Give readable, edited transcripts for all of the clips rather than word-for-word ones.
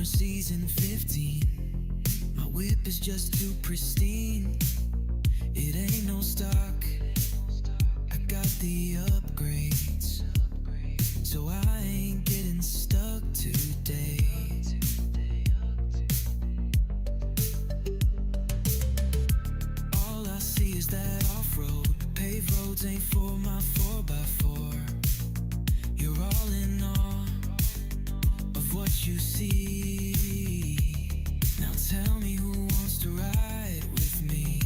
season 15. My whip is just too pristine. It ain't no stock. I got the upgrades, so I ain't getting stuck today. All I see is that off-road. Paved roads ain't for my 4x4. You're all in awe of what you see. Now tell me who wants to ride with me.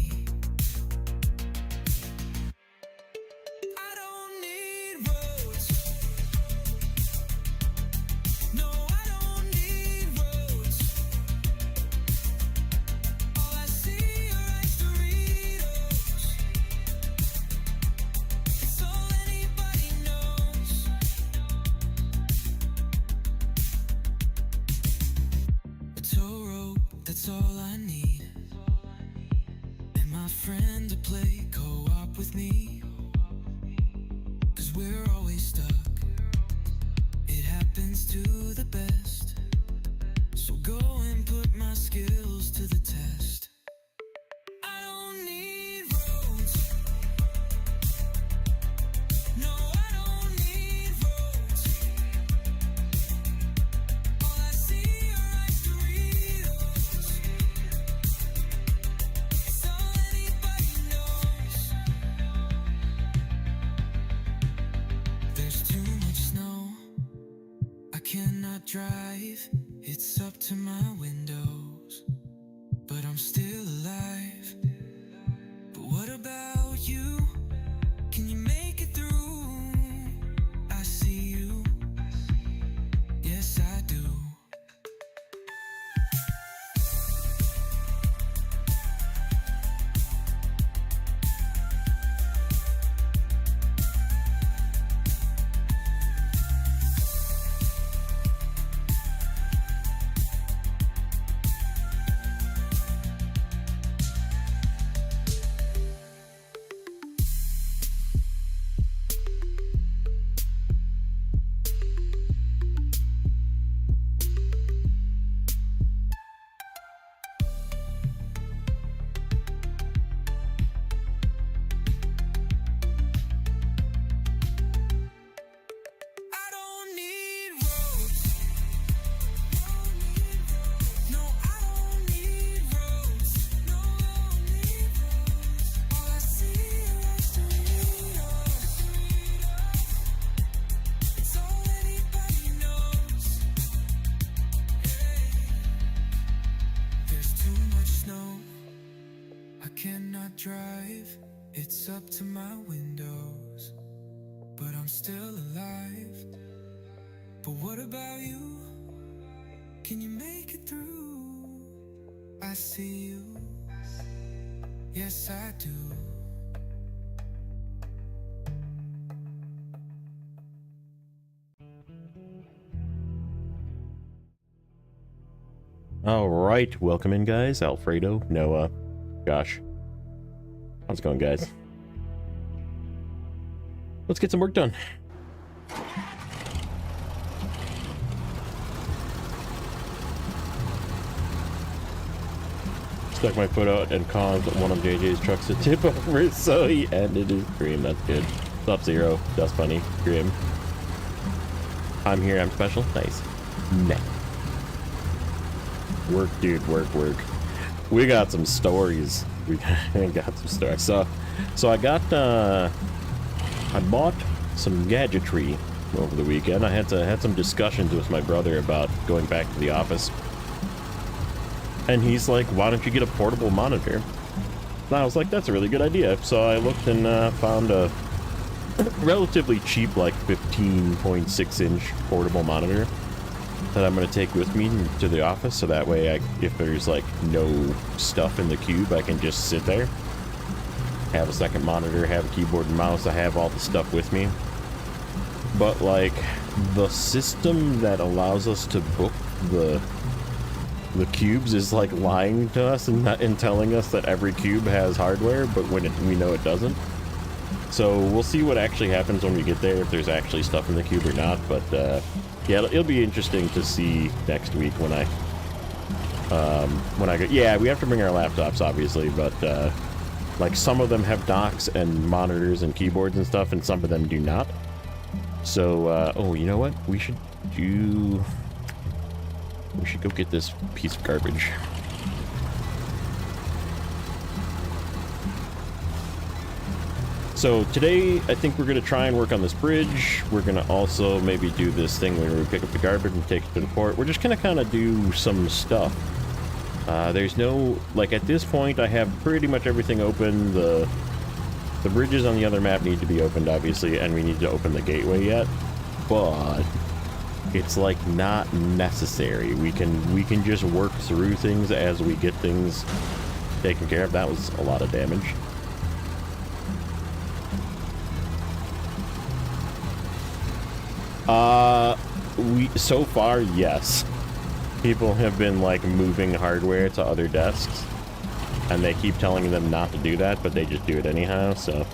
I don't need roads. No, I don't need roads. All I see are Ice Doritos. It's all anybody knows. A tow rope, that's all I need. And my friend to play co-op with me. 'Cause we're always stuck. It happens to the best. So go and put my skills to the test. I don't need roads. No, I don't need roads. All I see are Ice Doritos. It's all anybody knows. There's too much snow. I cannot drive. It's up to my windows. But I'm still alive. But what about you? Can you make it through? I see you. Yes, I do. I don't need roads. No, I don't need roads. No, I don't need roads. All I see are Ice Doritos. It's all anybody knows. There's too much snow. I cannot drive. It's up to my windows. But I'm still alive. But what about you? Can you make it through? I see you. Yes, I do. All right, welcome in, guys. Alfredo, Noah, Josh. How's it going, guys? Let's get some work done. Stuck my foot out and caused one of JJ's trucks to tip over, so he ended his dream. That's good. Sub-Zero, Dust Bunny, Grim. I'm here, I'm special. Nice. Nah. Work, dude, work, work. We got some stories. We got some stories. So I got, I bought some gadgetry over the weekend. I had some discussions with my brother about going back to the office. And he's like, why don't you get a portable monitor? And I was like, that's a really good idea. So I looked and found a relatively cheap, like 15.6-inch portable monitor that I'm going to take with me to the office. So that way, if there's like no stuff in the cube, I can just sit there, have a second monitor, have a keyboard and mouse. I have all the stuff with me. But like the system that allows us to book the cubes is like lying to us and telling us that every cube has hardware, but when we know it doesn't. So we'll see what actually happens when we get there, if there's actually stuff in the cube or not. But yeah, it'll be interesting to see next week when I When I go, yeah, we have to bring our laptops, obviously, but like some of them have docks and monitors and keyboards and stuff, and some of them do not. So, oh, you know what? We should go get this piece of garbage. So today, I think we're going to try and work on this bridge. We're going to also maybe do this thing where we pick up the garbage and take it to the port. We're just going to kind of do some stuff. There's no, like, at this point, I have pretty much everything open. The bridges on the other map need to be opened, obviously, and we need to open the gateway yet. But it's, like, not necessary. We can just work through things as we get things taken care of. That was a lot of damage. So far, yes. People have been, like, moving hardware to other desks, and they keep telling them not to do that, but they just do it anyhow, so.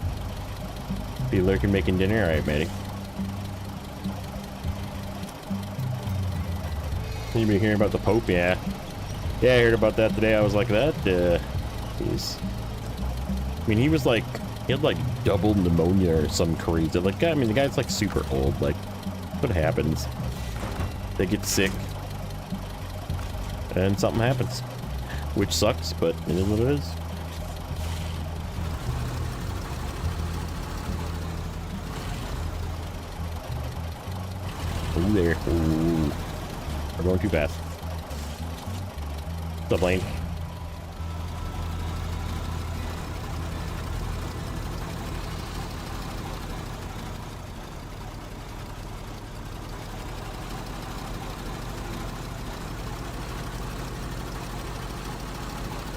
Be lurking making dinner? Alright, matey. You been hearing about the Pope? Yeah. Yeah, I heard about that today. I was like, he's... I mean, he was like, he had, like, double pneumonia or some crazy, like, I mean, the guy's, like, super old, like, what happens? They get sick, and something happens, which sucks, but it is what it is. Ooh, there. Ooh. We're going too fast. What's up, Lane?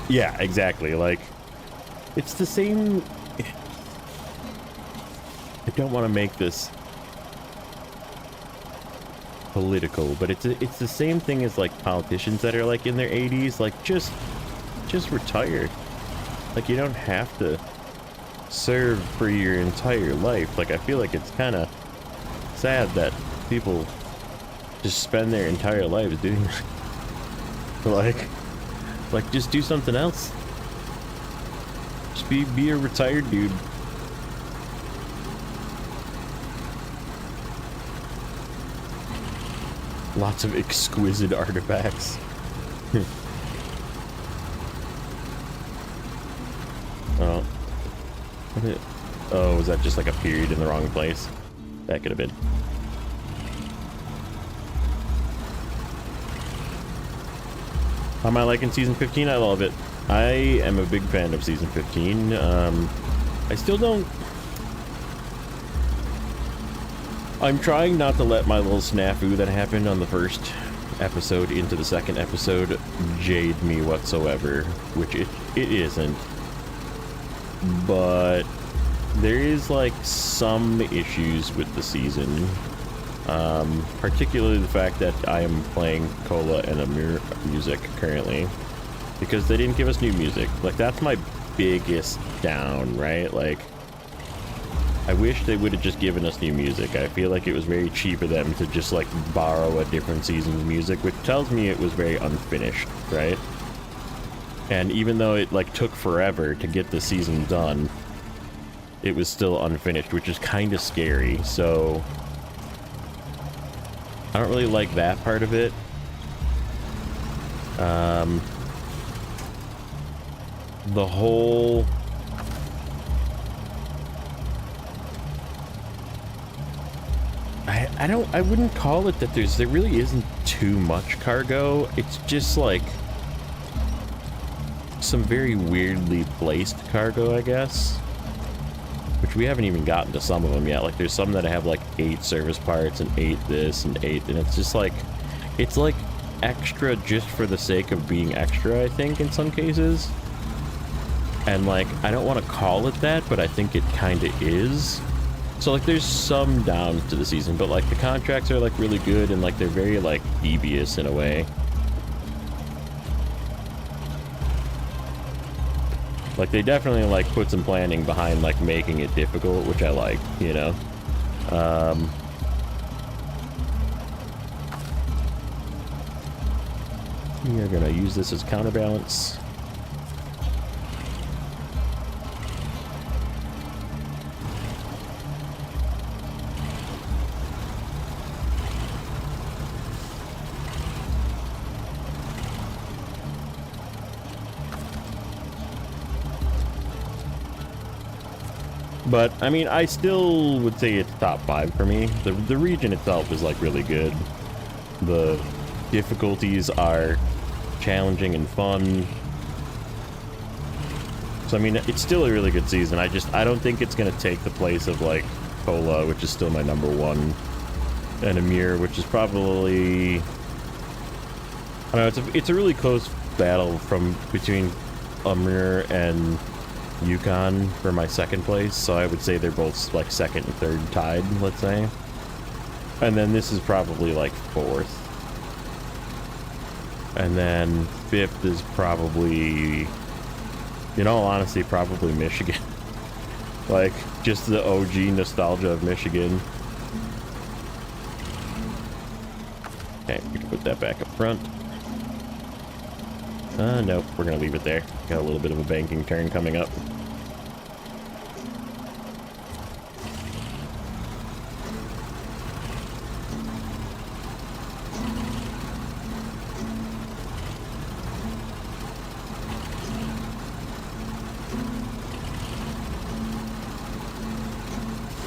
Yeah, exactly. Like, it's the same. I don't want to make this political, but it's the same thing as like politicians that are like in their 80s. Like, just retire. Like, you don't have to serve for your entire life. Like, I feel like it's kind of sad that people just spend their entire lives doing like, just do something else. Just be a retired dude. Lots of exquisite artifacts. Oh. Oh, was that just like a period in the wrong place? That could have been. How am I liking Season 15? I love it. I am a big fan of Season 15. I still don't... I'm trying not to let my little snafu that happened on the first episode into the second episode jade me whatsoever, which it isn't. But there is, like, some issues with the season. Particularly the fact that I am playing Cola and Amir music currently, because they didn't give us new music. Like, that's my biggest down, right? Like, I wish they would have just given us new music. I feel like it was very cheap of them to just, like, borrow a different season's music, which tells me it was very unfinished, right? And even though it, like, took forever to get the season done, it was still unfinished, which is kind of scary. So I don't really like that part of it. The whole... I wouldn't call it that there really isn't too much cargo. It's just like some very weirdly placed cargo, I guess. Which we haven't even gotten to some of them yet. Like, there's some that have like 8 service parts and 8 this and 8, and it's just like, it's like extra just for the sake of being extra, I think, in some cases. And like, I don't want to call it that, but I think it kind of is. So like, there's some downs to the season, but like the contracts are like really good, and like they're very like devious in a way. Like, they definitely, like, put some planning behind, like, making it difficult, which I like, you know? We are gonna use this as counterbalance. But, I mean, I still would say it's top 5 for me. The region itself is, like, really good. The difficulties are challenging and fun. So, I mean, it's still a really good season. I don't think it's going to take the place of, like, Cola, which is still my #1, and Amir, which is probably... I don't know, it's a really close battle between Amir and Yukon for my 2nd place, so I would say they're both like 2nd and 3rd tied, let's say. And then this is probably like 4th. And then 5th is probably, in all honesty, probably Michigan. Like, just the OG nostalgia of Michigan. Okay, we can put that back up front. Nope, we're gonna leave it there. Got a little bit of a banking turn coming up.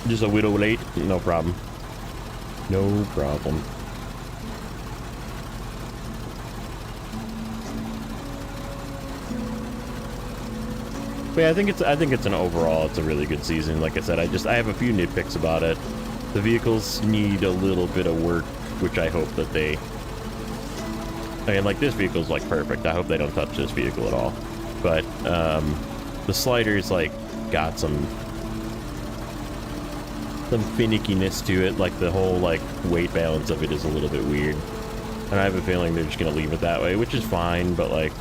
Just a little late, no problem. No problem. But yeah, I think it's an overall, it's a really good season. Like I said, I have a few nitpicks about it. The vehicles need a little bit of work, which I hope that they... I mean, like, this vehicle's, like, perfect. I hope they don't touch this vehicle at all. But, the sliders, like, got some finickiness to it. Like, the whole, like, weight balance of it is a little bit weird. And I have a feeling they're just gonna leave it that way, which is fine, but, like,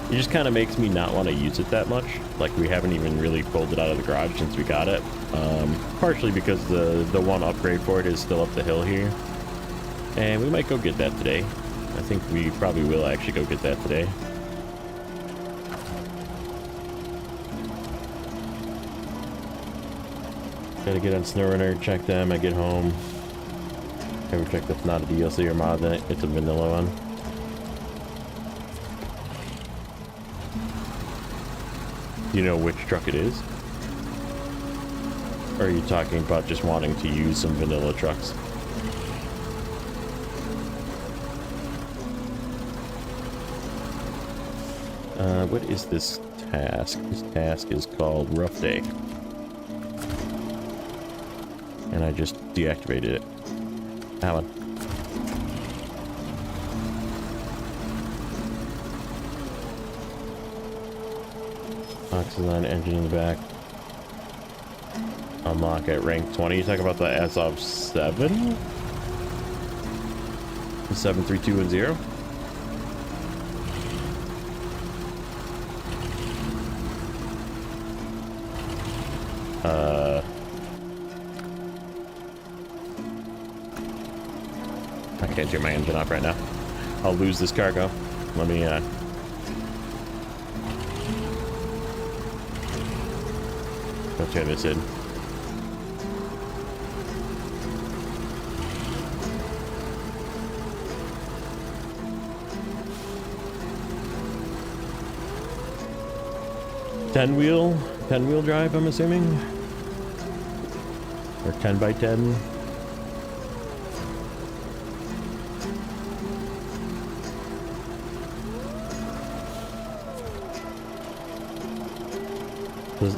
it just kind of makes me not want to use it that much. Like, we haven't even really pulled it out of the garage since we got it. Partially because the one upgrade for it is still up the hill here. And we might go get that today. I think we probably will actually go get that today. Gotta get on Snowrunner, check them, I get home. Ever check that's not a DLC or mod, then it's a vanilla one. Do you know which truck it is? Or are you talking about just wanting to use some vanilla trucks? What is this task? This task is called Rough Day. And I just deactivated it. That one. Oxygen engine in the back. Unlock at rank 20. You talk about the Azov 7? The 73210? I can't turn my engine off right now. I'll lose this cargo. Let me, I'll turn this in. Ten wheel drive, I'm assuming, or 10x10.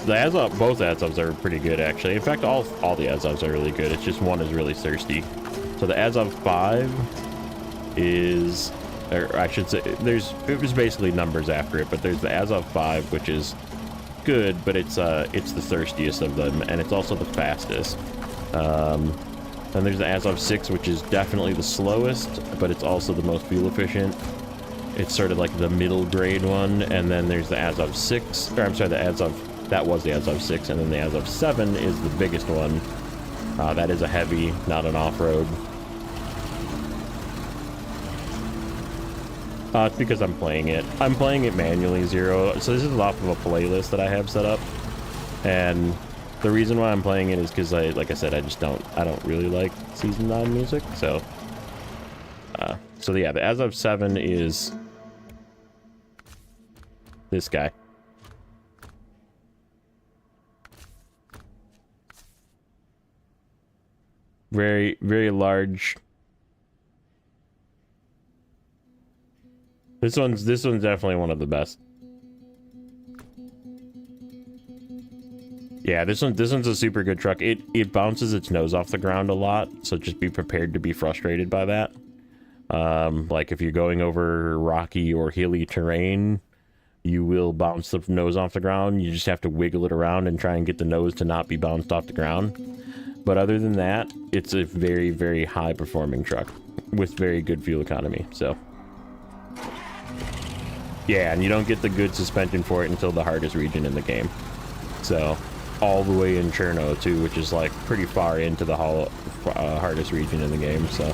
The Azov, both Azovs are pretty good, actually. In fact, all the Azovs are really good. It's just one is really thirsty. So the Azov 5 is, or I should say, it was basically numbers after it, but there's the Azov 5, which is good, but it's the thirstiest of them, and it's also the fastest. Then there's the Azov 6, which is definitely the slowest, but it's also the most fuel efficient. It's sort of like the middle grade one, and then there's the Azov 6, or I'm sorry, the Azov, that was the Azov 6, and then the Azov 7 is the biggest one. That is a heavy, not an off-road. It's because I'm playing it. I'm playing it manually, Zero. So this is off of a playlist that I have set up. And the reason why I'm playing it is because like I said, I don't really like Season 9 music. So, so yeah, the as of 7 is this guy. Very, very large. This one's definitely one of the best. Yeah, this one's a super good truck. It bounces its nose off the ground a lot, so just be prepared to be frustrated by that. Like if you're going over rocky or hilly terrain, you will bounce the nose off the ground. You just have to wiggle it around and try and get the nose to not be bounced off the ground. But other than that, it's a very, very high performing truck with very good fuel economy. So yeah, and you don't get the good suspension for it until the hardest region in the game. So all the way in Cherno too, which is like pretty far into the hardest region in the game. So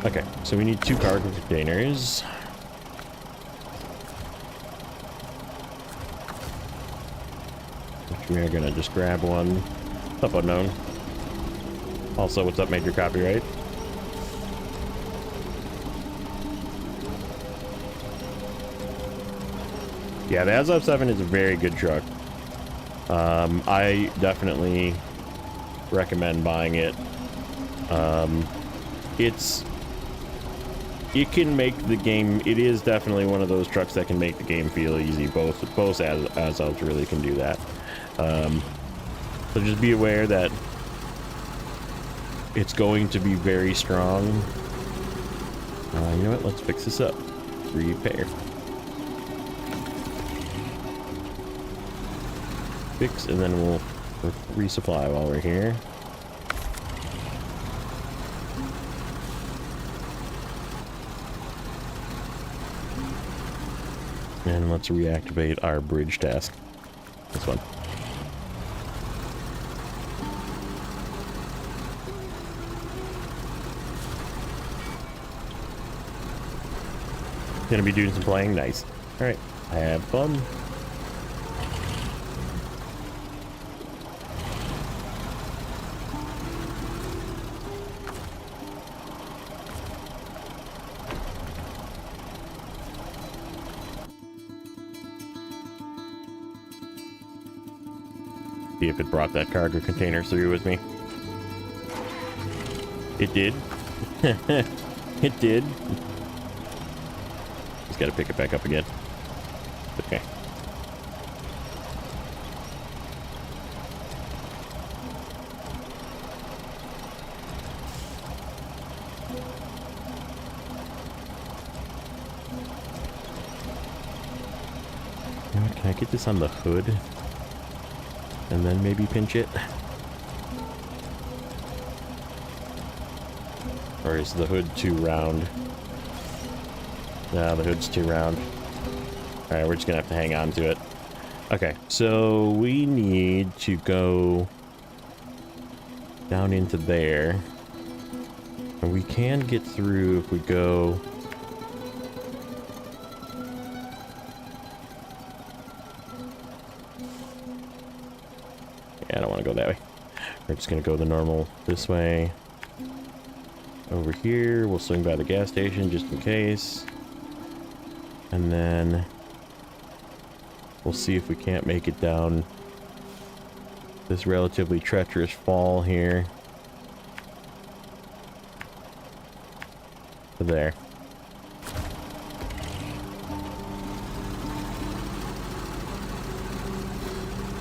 okay, so we need 2 cargo containers. Which we are gonna just grab one. What's up, Unknown? Also, what's up, Major Copyright? Yeah, the Azov 7 is a very good truck. I definitely recommend buying it. It can make the game, it is definitely one of those trucks that can make the game feel easy. Both Azovs really can do that. So just be aware that it's going to be very strong. You know what, let's fix this up. Repair. Fix, and then we'll resupply while we're here. And let's reactivate our bridge task. This one. Gonna be doing some playing. Nice. All right, have fun. See if it brought that cargo container through with me. It did. It did. Just gotta pick it back up again. Okay. You know what, can I get this on the hood? And then maybe pinch it? Or is the hood too round? No, the hood's too round. Alright, we're just gonna have to hang on to it. Okay, so we need to go down into there. And we can get through if we go... Yeah, I don't want to go that way. We're just going to go the normal this way. Over here, we'll swing by the gas station just in case. And then we'll see if we can't make it down this relatively treacherous fall here. To there.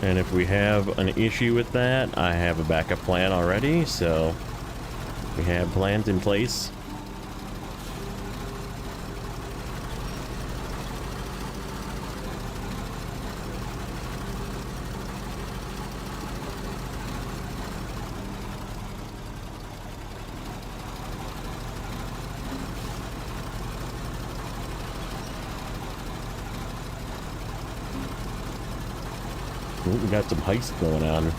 And if we have an issue with that, I have a backup plan already, so we have plans in place. Ooh, we got some heist going on.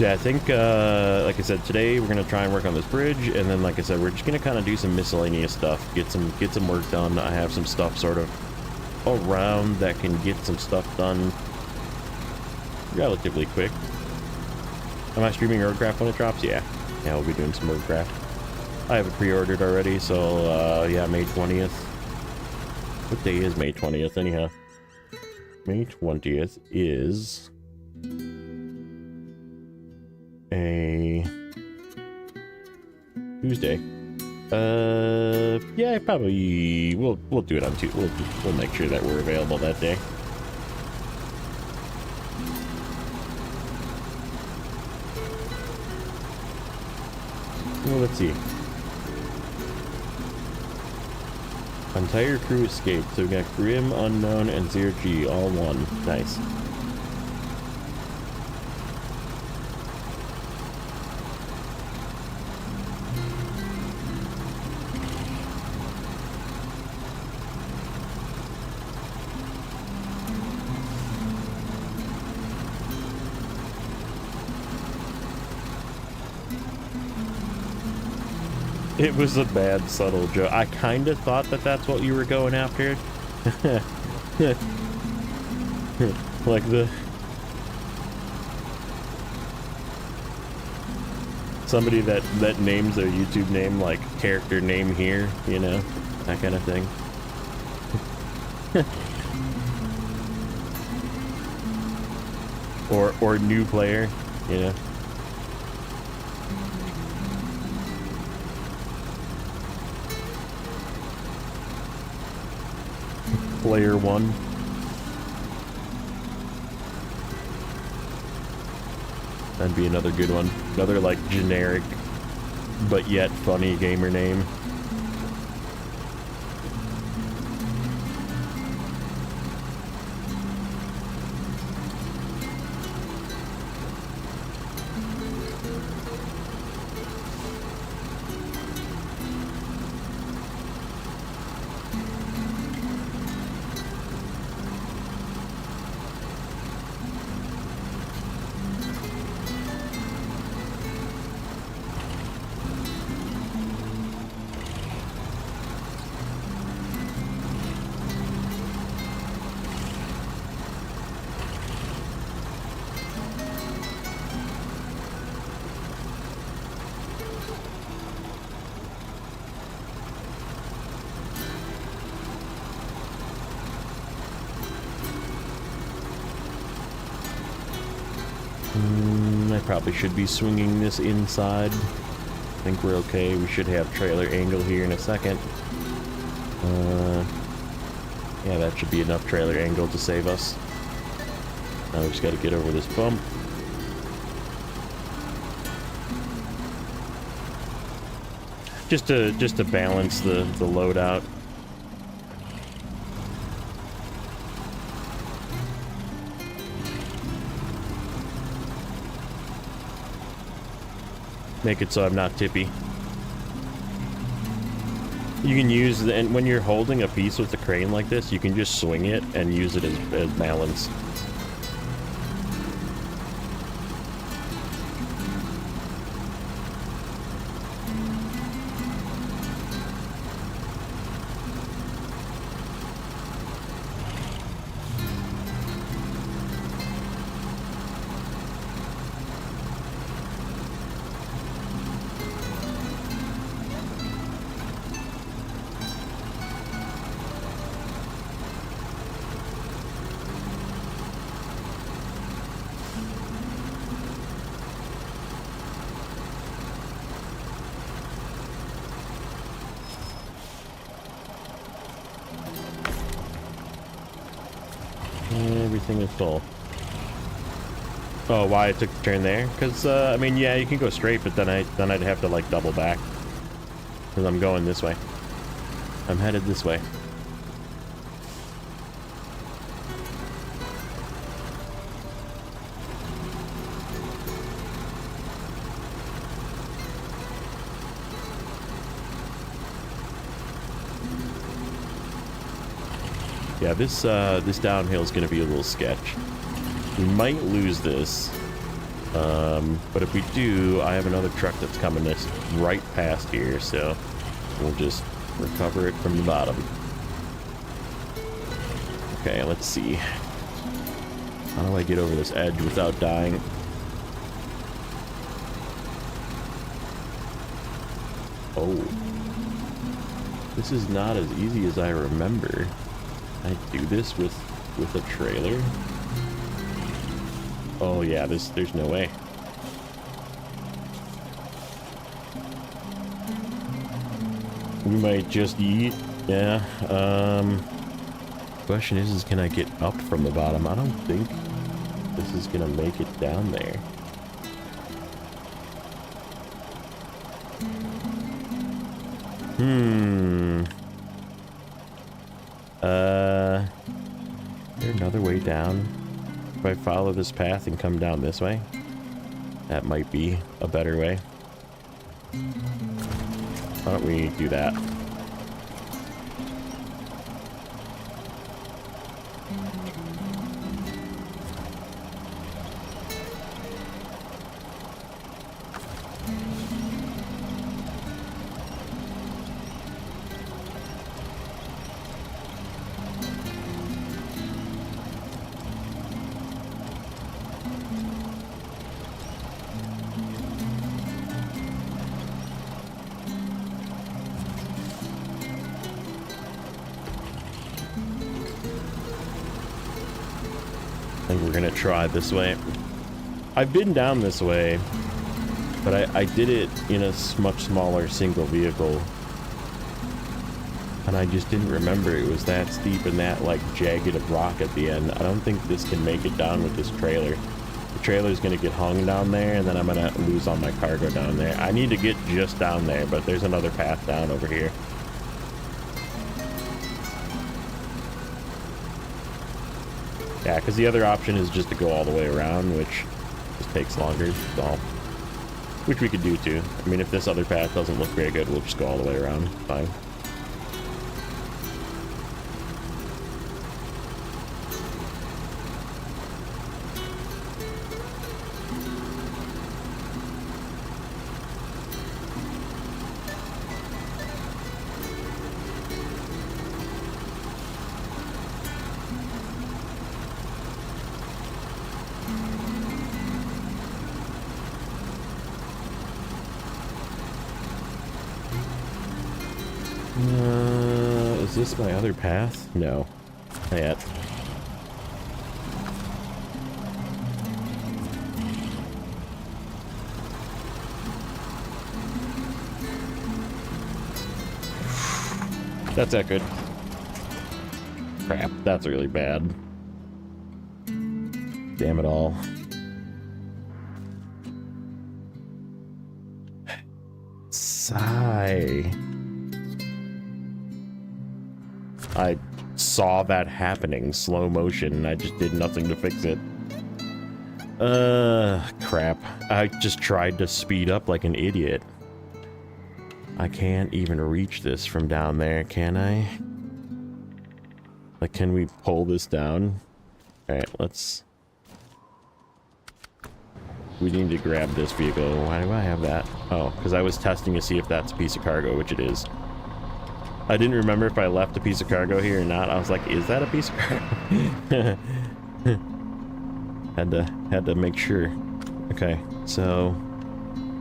So yeah, I think, like I said, today we're gonna try and work on this bridge, and then, like I said, we're just gonna kind of do some miscellaneous stuff, get some work done. I have some stuff sort of around that can get some stuff done relatively quick. Am I streaming Roadcraft when it drops? Yeah, we'll be doing some Roadcraft. I have it pre-ordered already, so yeah, May 20th. What day is May 20th, anyhow? May 20th is a Tuesday. Yeah, probably we'll do it on Tuesday. We'll make sure that we're available that day. Well, let's see. Entire crew escaped, so we got Grim, Unknown, and Zero G, all one. Nice. It was a bad, subtle joke. I kind of thought that that's what you were going after. Like somebody that names their YouTube name like character name here, you know, that kind of thing. or new player, you know. Player one. That'd be another good one. Another like generic but yet funny gamer name. I probably should be swinging this inside. I think we're okay. We should have trailer angle here in a second. Yeah, that should be enough trailer angle to save us. Now we just got to get over this bump. Just to balance the load out. Make it so I'm not tippy. You can use and when you're holding a piece with the crane like this, you can just swing it and use it as balance. Everything is full. Oh, why I took the turn there? Because, I mean, yeah, you can go straight, but then I'd have to, like, double back. Because I'm going this way. I'm headed this way. Yeah, this downhill is going to be a little sketch. We might lose this. But if we do, I have another truck that's coming this right past here, so we'll just recover it from the bottom. Okay, let's see. How do I get over this edge without dying? Oh. This is not as easy as I remember. I do this with a trailer? Oh yeah, there's no way. We might just eat. Yeah. Question is can I get up from the bottom? I don't think this is gonna make it down there. Is there another way down? If I follow this path and come down this way? That might be a better way. Why don't we do that? I think we're gonna try this way. I've been down this way, but I did it in a much smaller single vehicle, and I just didn't remember it was that steep and that like jagged of rock at the end. I don't think this can make it down with this trailer. The trailer's gonna get hung down there, and then I'm gonna lose all my cargo down there. I need to get just down there, but there's another path down over here. Yeah, because the other option is just to go all the way around, which just takes longer, so, which we could do too. I mean, if this other path doesn't look very good, we'll just go all the way around. Fine. Is this my other path? No. Not yet. That's that good. Crap, that's really bad. Damn it all. Sigh. I saw that happening, slow motion, and I just did nothing to fix it. Crap. I just tried to speed up like an idiot. I can't even reach this from down there, can I? Like, can we pull this down? Alright, let's... We need to grab this vehicle. Why do I have that? Oh, because I was testing to see if that's a piece of cargo, which it is. I didn't remember if I left a piece of cargo here or not. I was like, is that a piece of cargo? had to make sure. Okay, so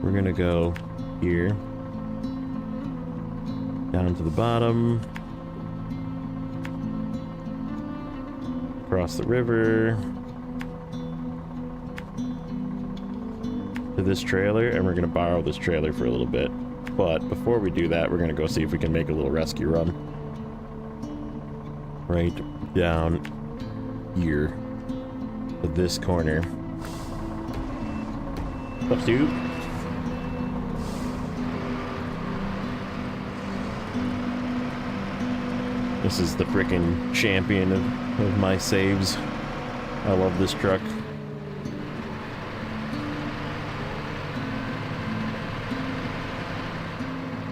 we're gonna go here. Down to the bottom. Across the river. To this trailer, and we're gonna borrow this trailer for a little bit. But before we do that, we're gonna go see if we can make a little rescue run. Right down here to this corner. What's up, dude? This is the frickin' champion of my saves. I love this truck.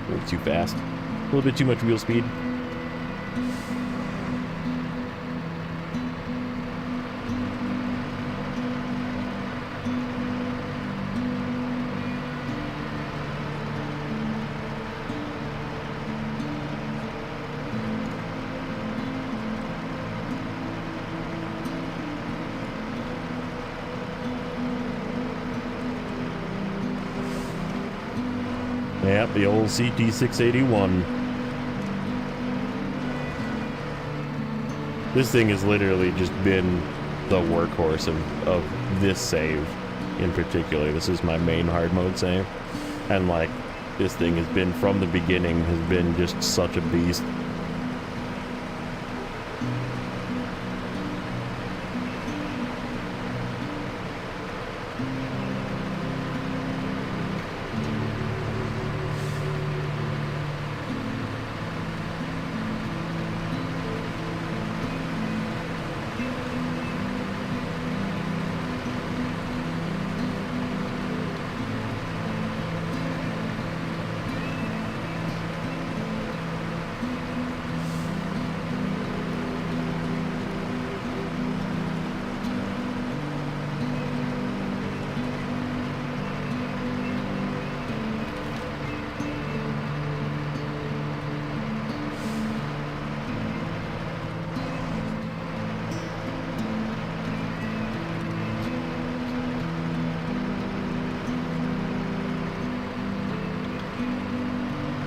A little too fast. A little bit too much wheel speed. Yep, the old CT-681. This thing has literally just been the workhorse of this save in particular. This is my main hard mode save. And like, this thing has been, from the beginning, has been just such a beast.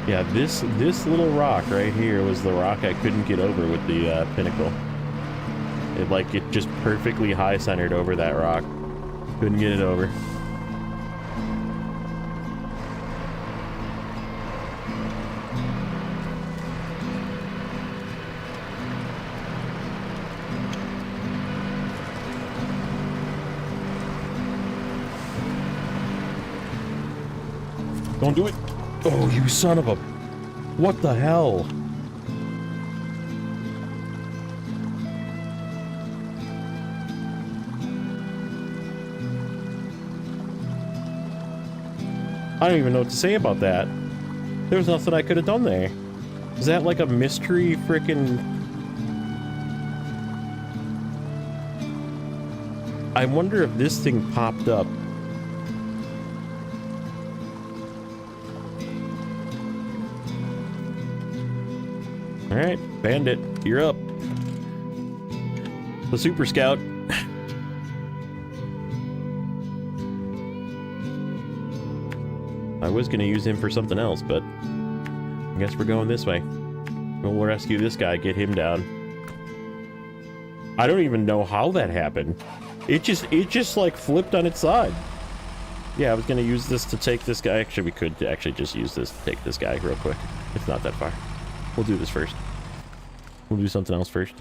Yeah, this little rock right here was the rock I couldn't get over with the pinnacle. It just perfectly high centered over that rock. Couldn't get it over. Don't do it. Oh, you son of a... What the hell? I don't even know what to say about that. There was nothing I could have done there. Is that like a mystery frickin'... I wonder if this thing popped up. Alright, Bandit, you're up. The Super Scout. I was gonna use him for something else, but I guess we're going this way. We'll rescue this guy, get him down. I don't even know how that happened. It just like flipped on its side. Yeah, I was gonna use this to take this guy. Actually, we could actually just use this to take this guy real quick. It's not that far. We'll do this first. We'll do something else first.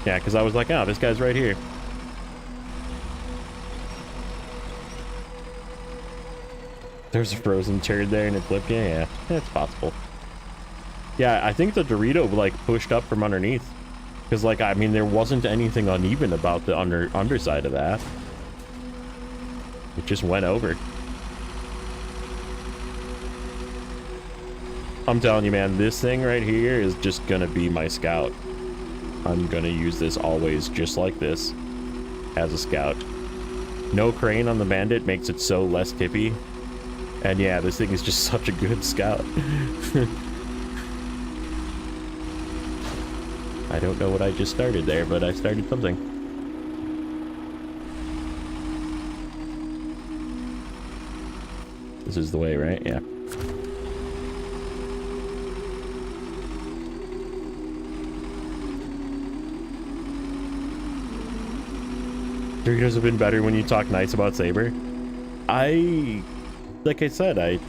Yeah, because I was like, oh, this guy's right here. There's a frozen turd there and it flipped. Yeah, it's possible. Yeah, I think the Dorito like pushed up from underneath. Because like, I mean, there wasn't anything uneven about the underside of that. It just went over. I'm telling you, man, this thing right here is just gonna be my scout. I'm gonna use this always just like this as a scout. No crane on the Bandit makes it so less tippy. And yeah, this thing is just such a good scout. I don't know what I just started there, but I started something. This is the way, right? Yeah. Doritos have been better when you talk nice about Saber. Like I said, I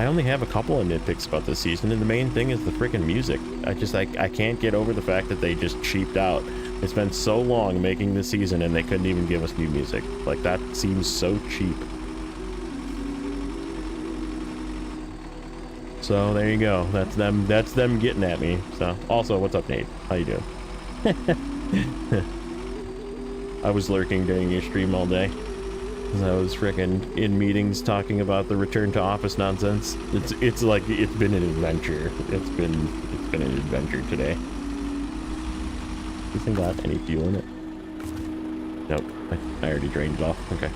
only have a couple of nitpicks about this season, and the main thing is the freaking music. I can't get over the fact that they just cheaped out. They spent so long making this season and they couldn't even give us new music. Like, that seems so cheap. So there you go. That's them getting at me. So also, what's up, Nate? How you doing? I was lurking during your stream all day. I was frickin' in meetings talking about the return to office nonsense. It's like, it's been an adventure. It's been an adventure today. This thing got any fuel in it? Nope. I already drained it off. Okay.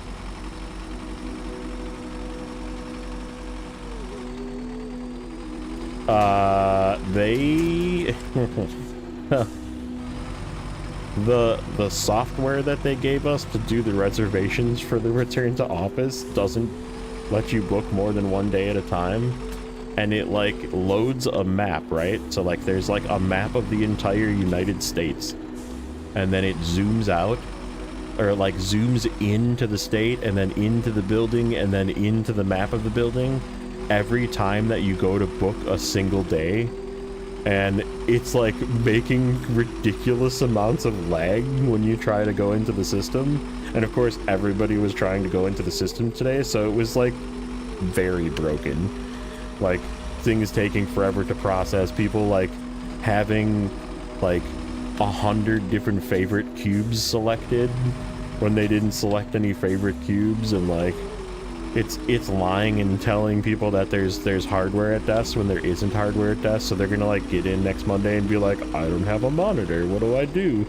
The software that they gave us to do the reservations for the return to office doesn't let you book more than 1 day at a time, and it like loads a map, right? So like there's like a map of the entire United States, and then it zooms out, or like zooms into the state and then into the building and then into the map of the building every time that you go to book a single day. And it's like making ridiculous amounts of lag when you try to go into the system. And of course everybody was trying to go into the system today, so it was like very broken. Like things taking forever to process, people like having like 100 different favorite cubes selected when they didn't select any favorite cubes, and like it's lying and telling people that there's hardware at desks when there isn't hardware at desks, so they're gonna like get in next Monday and be like, I don't have a monitor, what do I do?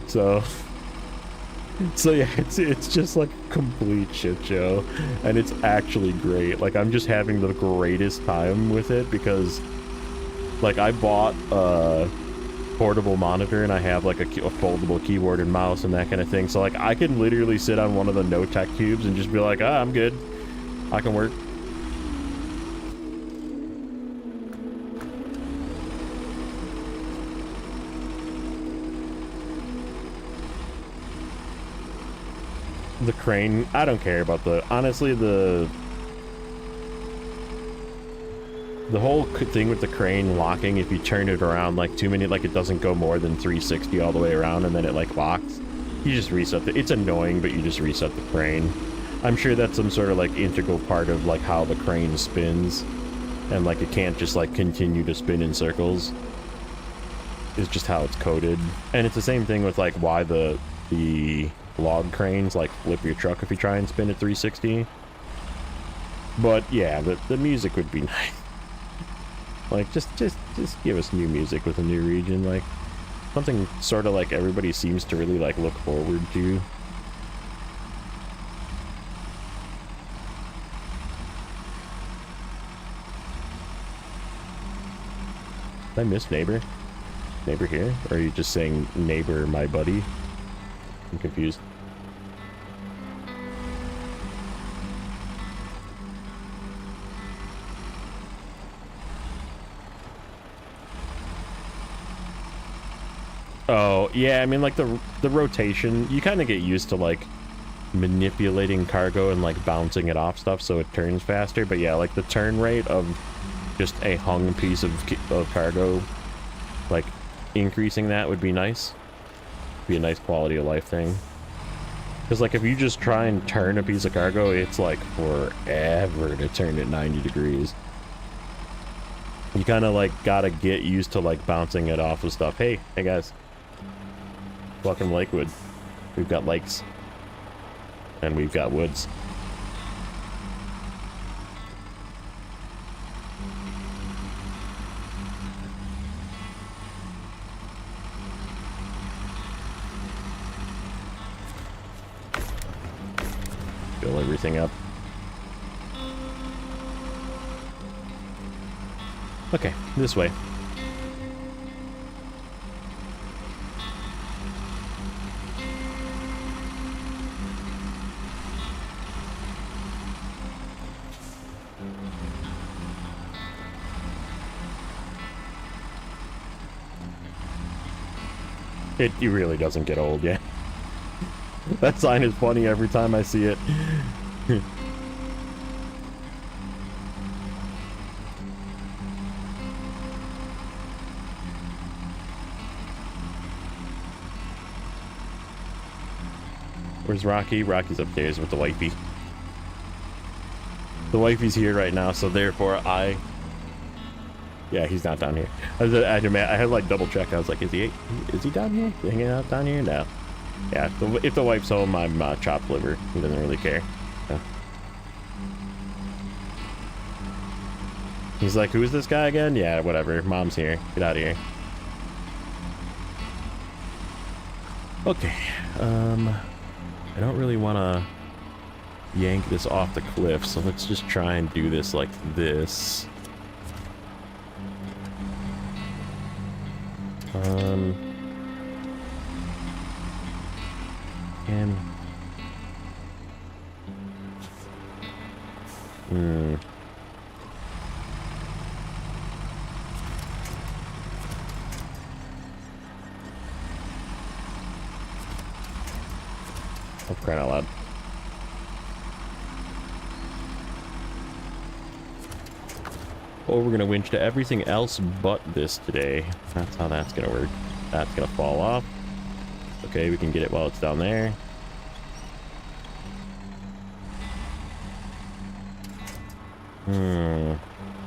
So yeah, it's just like a complete shit show, and it's actually great. Like I'm just having the greatest time with it because like I bought a portable monitor and I have like a foldable keyboard and mouse and that kind of thing, so like I can literally sit on one of the no tech cubes and just be like, I'm good, I can work. The crane, I don't care about honestly the whole thing with the crane locking, if you turn it around like too many, like it doesn't go more than 360 all the way around and then it like locks. You just reset it's annoying, but you just reset the crane. I'm sure that's some sort of like integral part of like how the crane spins, and like it can't just like continue to spin in circles. It's just how it's coded. And it's the same thing with like why the log cranes like flip your truck if you try and spin at 360. But yeah, the music would be nice. Like, just give us new music with a new region, like, something sort of like everybody seems to really, like, look forward to. Did I miss neighbor? Neighbor here? Or are you just saying neighbor, my buddy? I'm confused. Oh, yeah, I mean, like, the rotation, you kind of get used to, like, manipulating cargo and, like, bouncing it off stuff so it turns faster. But, yeah, like, the turn rate of just a hung piece of cargo, like, increasing that would be nice. Be a nice quality of life thing. Because, like, if you just try and turn a piece of cargo, it's, like, forever to turn it 90 degrees. You kind of, like, gotta get used to, like, bouncing it off of stuff. Hey guys. Welcome to Lakewood. We've got lakes. And we've got woods. Fill everything up. Okay, this way. It really doesn't get old, yeah. That sign is funny every time I see it. Where's Rocky? Rocky's upstairs with the wifey. The wifey's here right now, so therefore yeah, he's not down here. I had like double check. I was like, is he down here? Is he hanging out down here? No. Yeah, if the wife's home, I'm chopped liver. He doesn't really care. Yeah. He's like, who's this guy again? Yeah, whatever. Mom's here. Get out of here. Okay. I don't really want to yank this off the cliff, so let's just try and do this like this. And oh, crying out loud. Oh, we're gonna winch to everything else but this today. That's how that's gonna work. That's gonna fall off. Okay, we can get it while it's down there.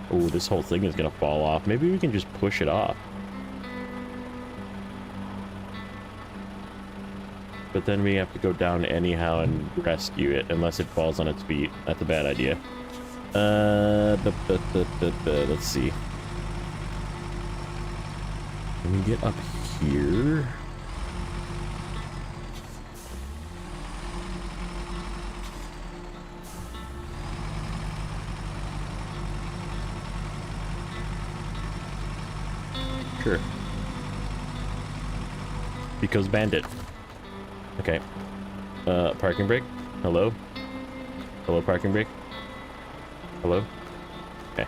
Oh, this whole thing is gonna fall off. Maybe we can just push it off. But then we have to go down anyhow and rescue it, unless it falls on its feet. That's a bad idea. Let's see. Can we get up here? Sure. Because bandit. Okay. Parking brake? Hello? Hello, parking brake? Hello? Okay.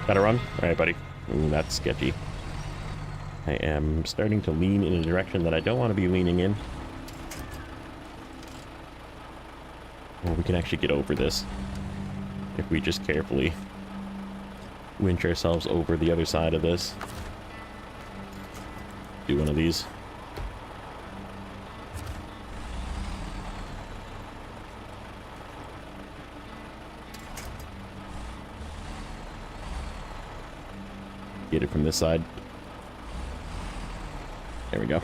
Gotta run? Alright, buddy. Ooh, that's sketchy. I am starting to lean in a direction that I don't want to be leaning in. Well, we can actually get over this if we just carefully winch ourselves over the other side of this. Do one of these. Get it from this side. There we go.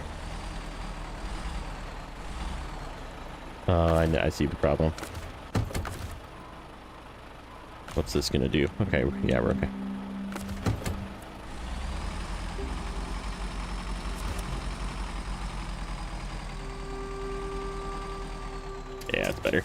I see the problem. What's this gonna do? Okay, yeah, we're okay. Yeah, it's better.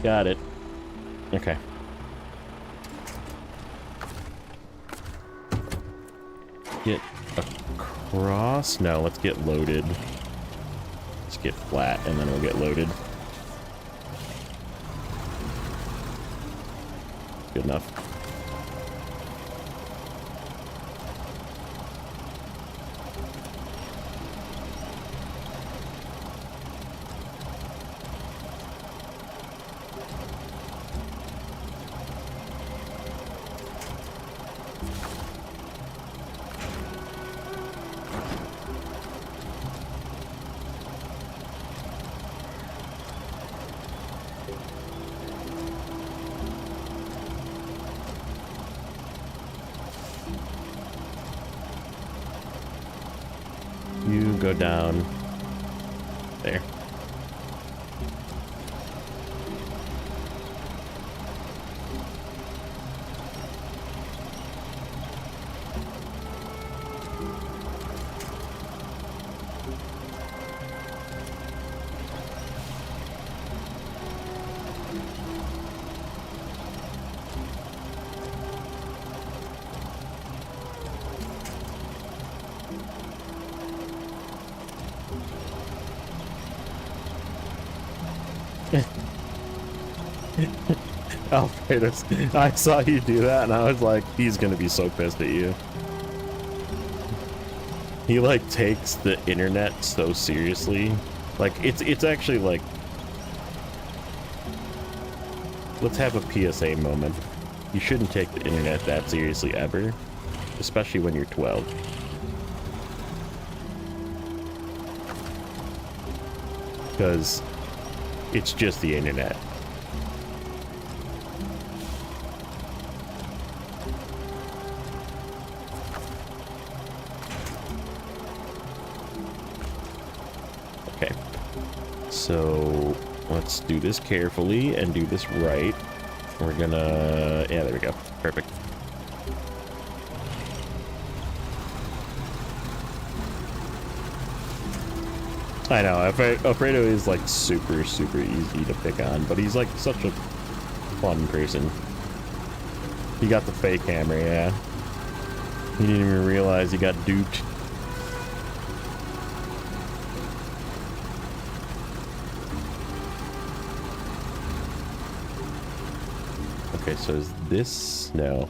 Got it. Okay. Get across? No, let's get loaded. Let's get flat and then we'll get loaded. Good enough. You go down there. Alfredus, I saw you do that and I was like, he's gonna be so pissed at you. He like takes the internet so seriously. Like it's actually like, let's have a PSA moment. You shouldn't take the internet that seriously ever, especially when you're 12. because it's just the internet. Okay, so let's do this carefully and do this right. We're gonna, yeah, there we go, perfect. I know, Alfredo is like super easy to pick on, but he's like such a fun person. He got the fake hammer, yeah. He didn't even realize he got duped. Okay, so is this, no,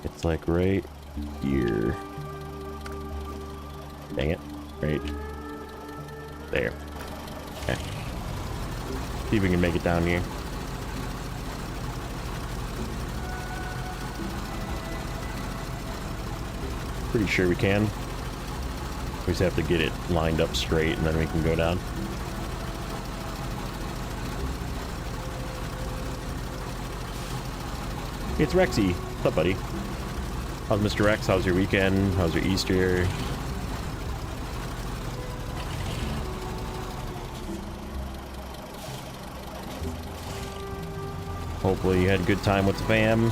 it's like right here. Dang it, right there. Okay. See if we can make it down here. Pretty sure we can. We just have to get it lined up straight and then we can go down. It's Rexy. What's up, buddy? How's Mr. Rex? How's your weekend? How's your Easter? Hopefully you had a good time with the fam.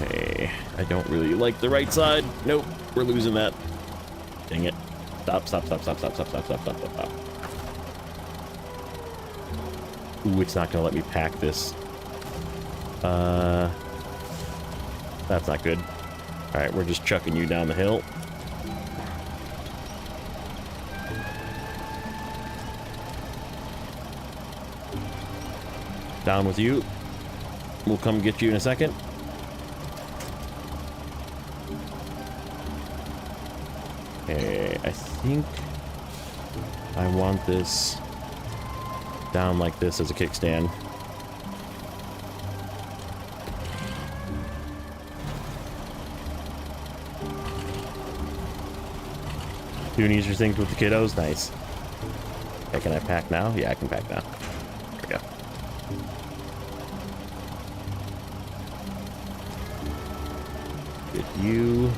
Okay, I don't really like the right side. Nope, we're losing that. Dang it. Stop. Ooh, it's not gonna let me pack this. That's not good. Alright, we're just chucking you down the hill. Down with you. We'll come get you in a second. Okay, I think I want this down like this as a kickstand. Doing easier things with the kiddos? Nice. Okay, can I pack now? Yeah, I can pack now. There we go. Get you.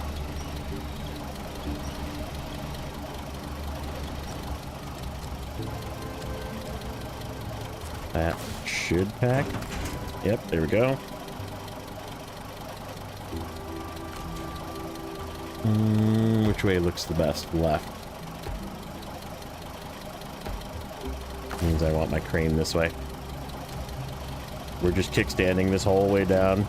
That should pack. Yep, there we go. Which way looks the best? Left. Means I want my crane this way. We're just kickstanding this whole way down.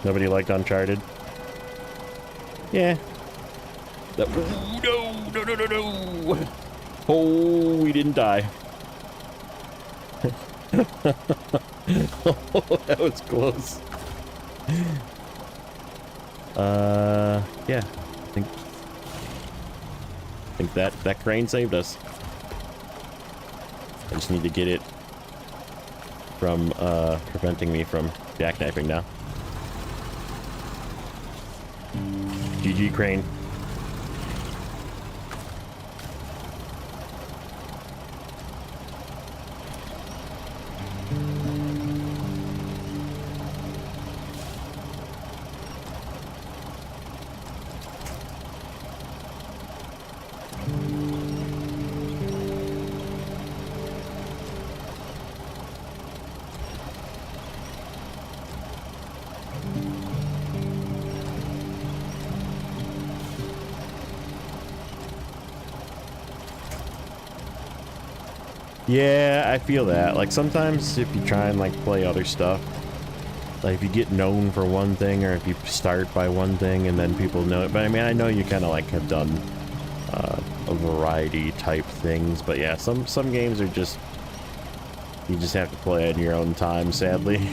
Nobody liked Uncharted? Yeah. That, no. Oh, we didn't die. Oh, that was close. Yeah. I think that crane saved us. I just need to get it from preventing me from jackknifing now. GG crane. Yeah, I feel that. Like, sometimes if you try and, like, play other stuff, like, if you get known for one thing, or if you start by one thing and then people know it. But, I mean, I know you kind of, like, have done a variety type things. But, yeah, some games are just... You just have to play in your own time, sadly.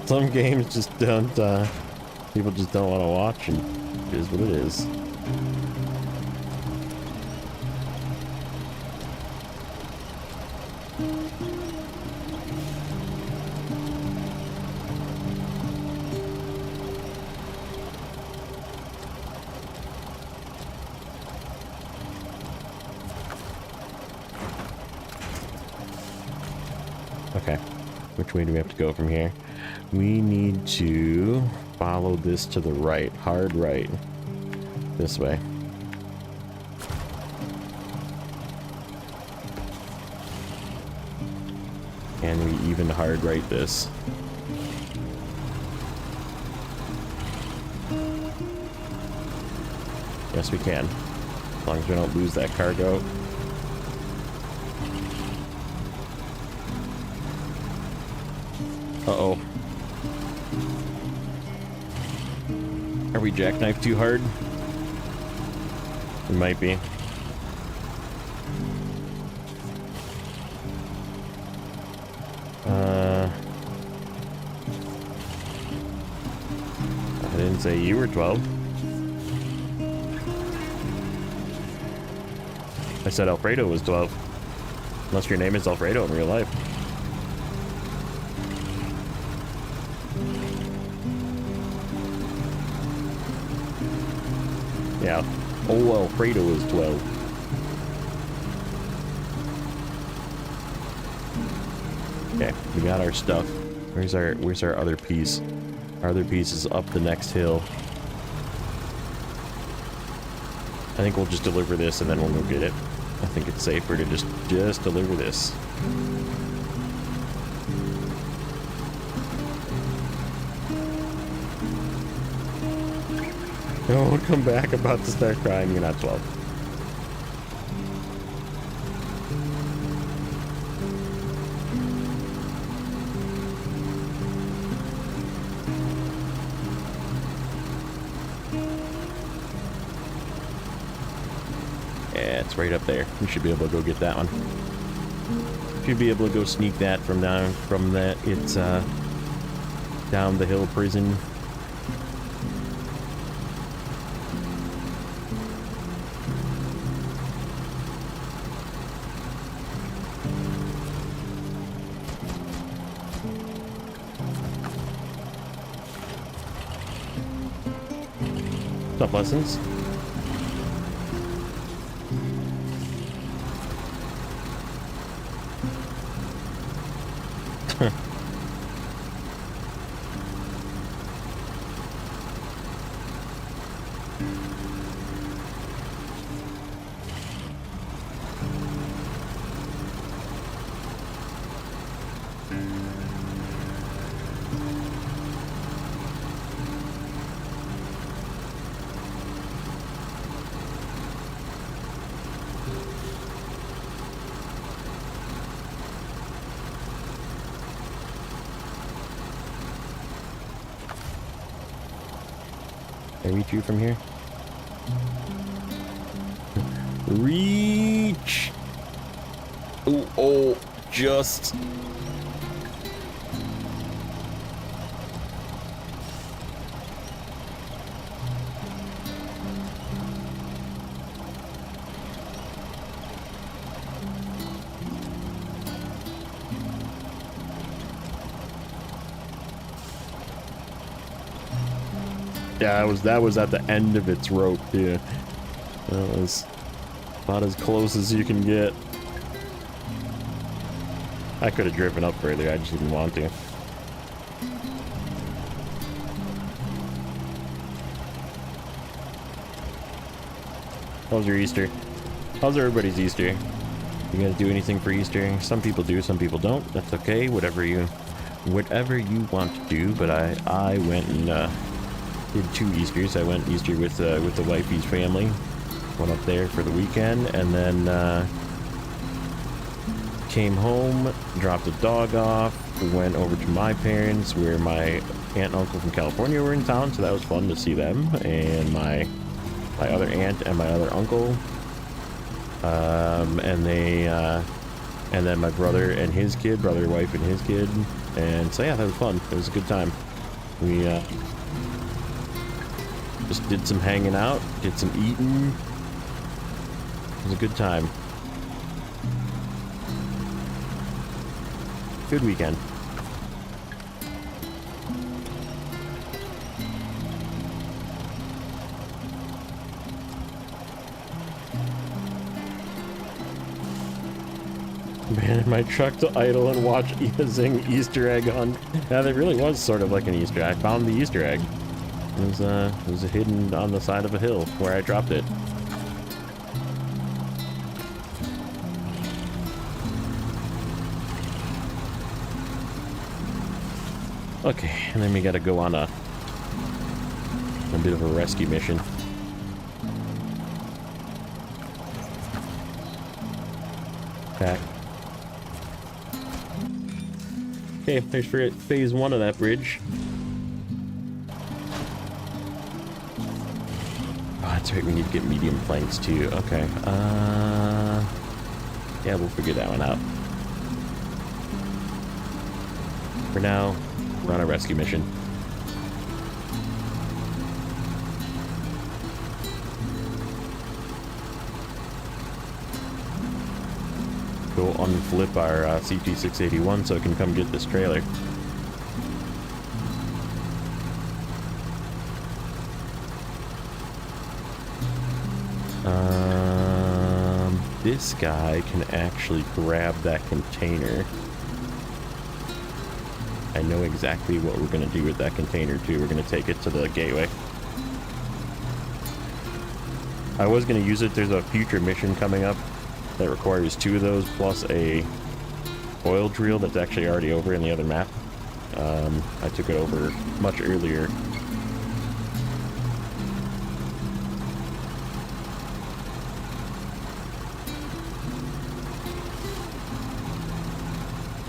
Some games just don't... people just don't want to watch, and it is what it is. Okay. Which way do we have to go from here? We need to follow this to the right. Hard right. This way. Can we even hard right this? Yes, we can. As long as we don't lose that cargo. Uh-oh. Are we jackknifed too hard? It might be. I didn't say you were 12. I said Alfredo was 12. Unless your name is Alfredo in real life. Yeah. Oh, Alfredo is 12. Okay, we got our stuff. Where's our other piece? Our other piece is up the next hill. I think we'll just deliver this and then we'll go get it. I think it's safer to just deliver this. Don't come back about to start crying. You're not 12. Yeah, it's right up there. We should be able to go get that one. Should be able to go sneak that from down from that. It's down the hill prison. What's up, Lessons? Can I reach you from here? Reach! Ooh, oh, just... Yeah, that was at the end of its rope, yeah. That was about as close as you can get. I could have driven up further, I just didn't want to. How was your Easter? How's everybody's Easter? You guys do anything for Easter? Some people do, some people don't. That's okay, whatever you want to do. But I went and did 2 Easters. I went Easter with the wifey's family. Went up there for the weekend, and then came home, dropped the dog off, went over to my parents where my aunt and uncle from California were in town, so that was fun to see them, and my other aunt and my other uncle, and then my brother and his kid, brother, wife, and his kid, and so yeah, that was fun. It was a good time. We just did some hanging out, did some eating. It was a good time. Good weekend. abandoned my truck to idle and watch Eva sing Easter egg hunt. Yeah, that really was sort of like an Easter egg. I found the Easter egg. It was hidden on the side of a hill where I dropped it. Okay, and then we gotta go on a bit of a rescue mission. Back. Okay, there's for phase 1 of that bridge. Oh, that's right, we need to get medium planks too. Okay, yeah, we'll figure that one out. For now, we're on a rescue mission. Go unflip our CT681 so it can come get this trailer. This guy can actually grab that container. I know exactly what we're going to do with that container too. We're going to take it to the gateway. I was going to use it. There's a future mission coming up that requires 2 of those plus a oil drill that's actually already over in the other map. I took it over much earlier.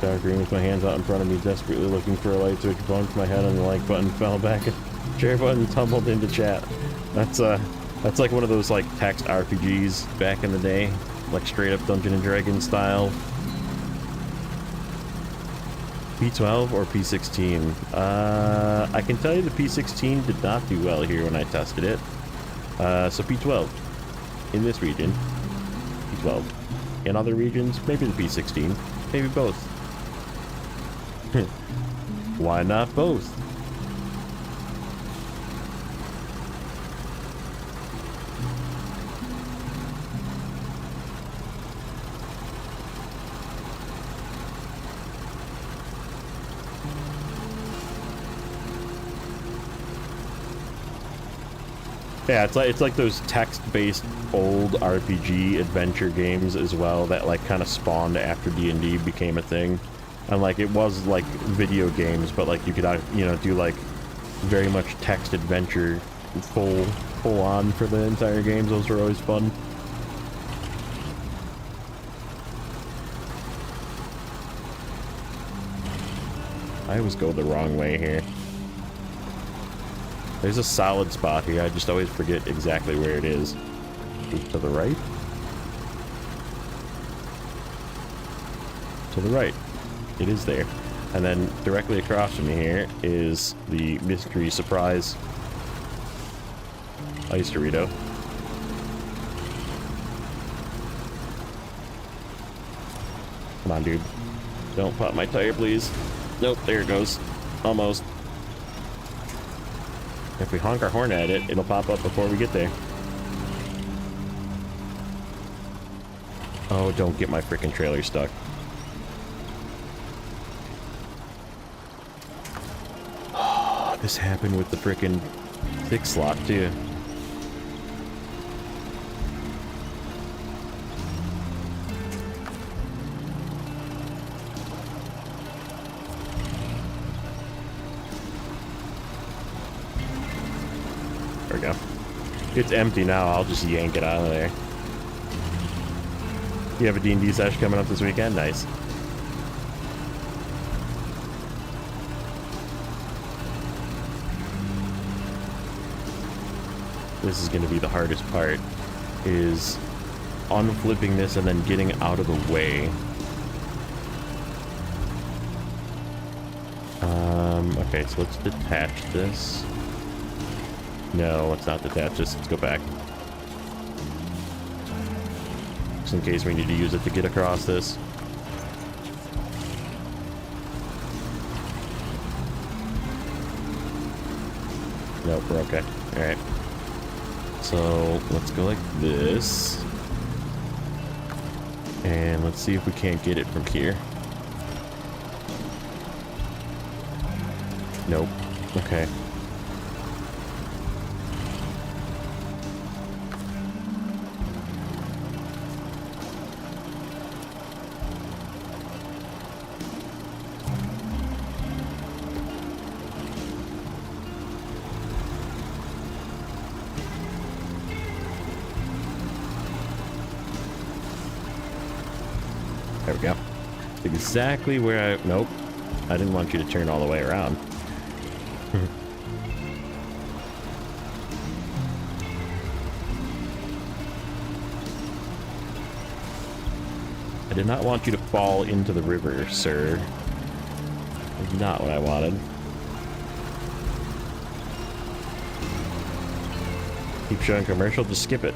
Dark green with my hands out in front of me, desperately looking for a light switch, bumped my head on the like button, fell back, share button, tumbled into chat. That's like one of those like text RPGs back in the day, like straight up Dungeons and Dragons style. P12 or P16? I can tell you the P16 did not do well here when I tested it. So P12 in this region, P12. In other regions, maybe the P16, maybe both. Why not both? Yeah, it's like those text-based old RPG adventure games as well that like kind of spawned after D&D became a thing. And like it was like video games, but like you could do like very much text adventure full on for the entire games. Those were always fun. I always go the wrong way here. There's a solid spot here. I just always forget exactly where it is. To the right? To the right. It is there. And then directly across from me here is the mystery surprise Ice Dorito. Come on, dude. Don't pop my tire, please. Nope, there it goes. Almost. If we honk our horn at it, it'll pop up before we get there. Oh, don't get my freaking trailer stuck. Oh, this happened with the freaking 6 slot too. There we go. It's empty now. I'll just yank it out of there. You have a D&D sesh coming up this weekend? Nice. This is going to be the hardest part, is unflipping this and then getting out of the way. Okay, so let's detach this. No, let's not detach this. Let's go back. Just in case we need to use it to get across this. Nope, we're okay. Alright. So, let's go like this. And let's see if we can't get it from here. Nope. Okay. There we go. Exactly where I... Nope. I didn't want you to turn all the way around. I did not want you to fall into the river, sir. That's not what I wanted. Keep showing commercial, just skip it.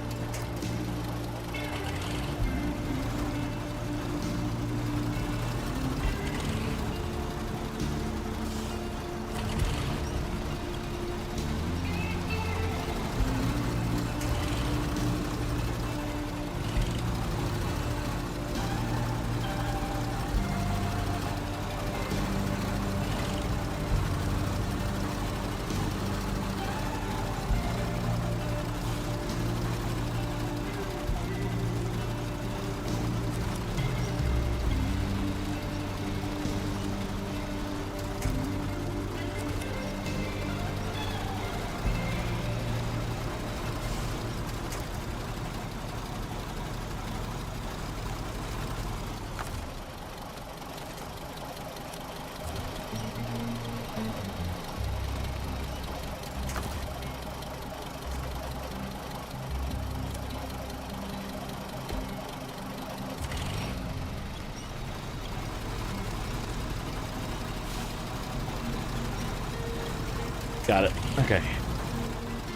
Got it. Okay.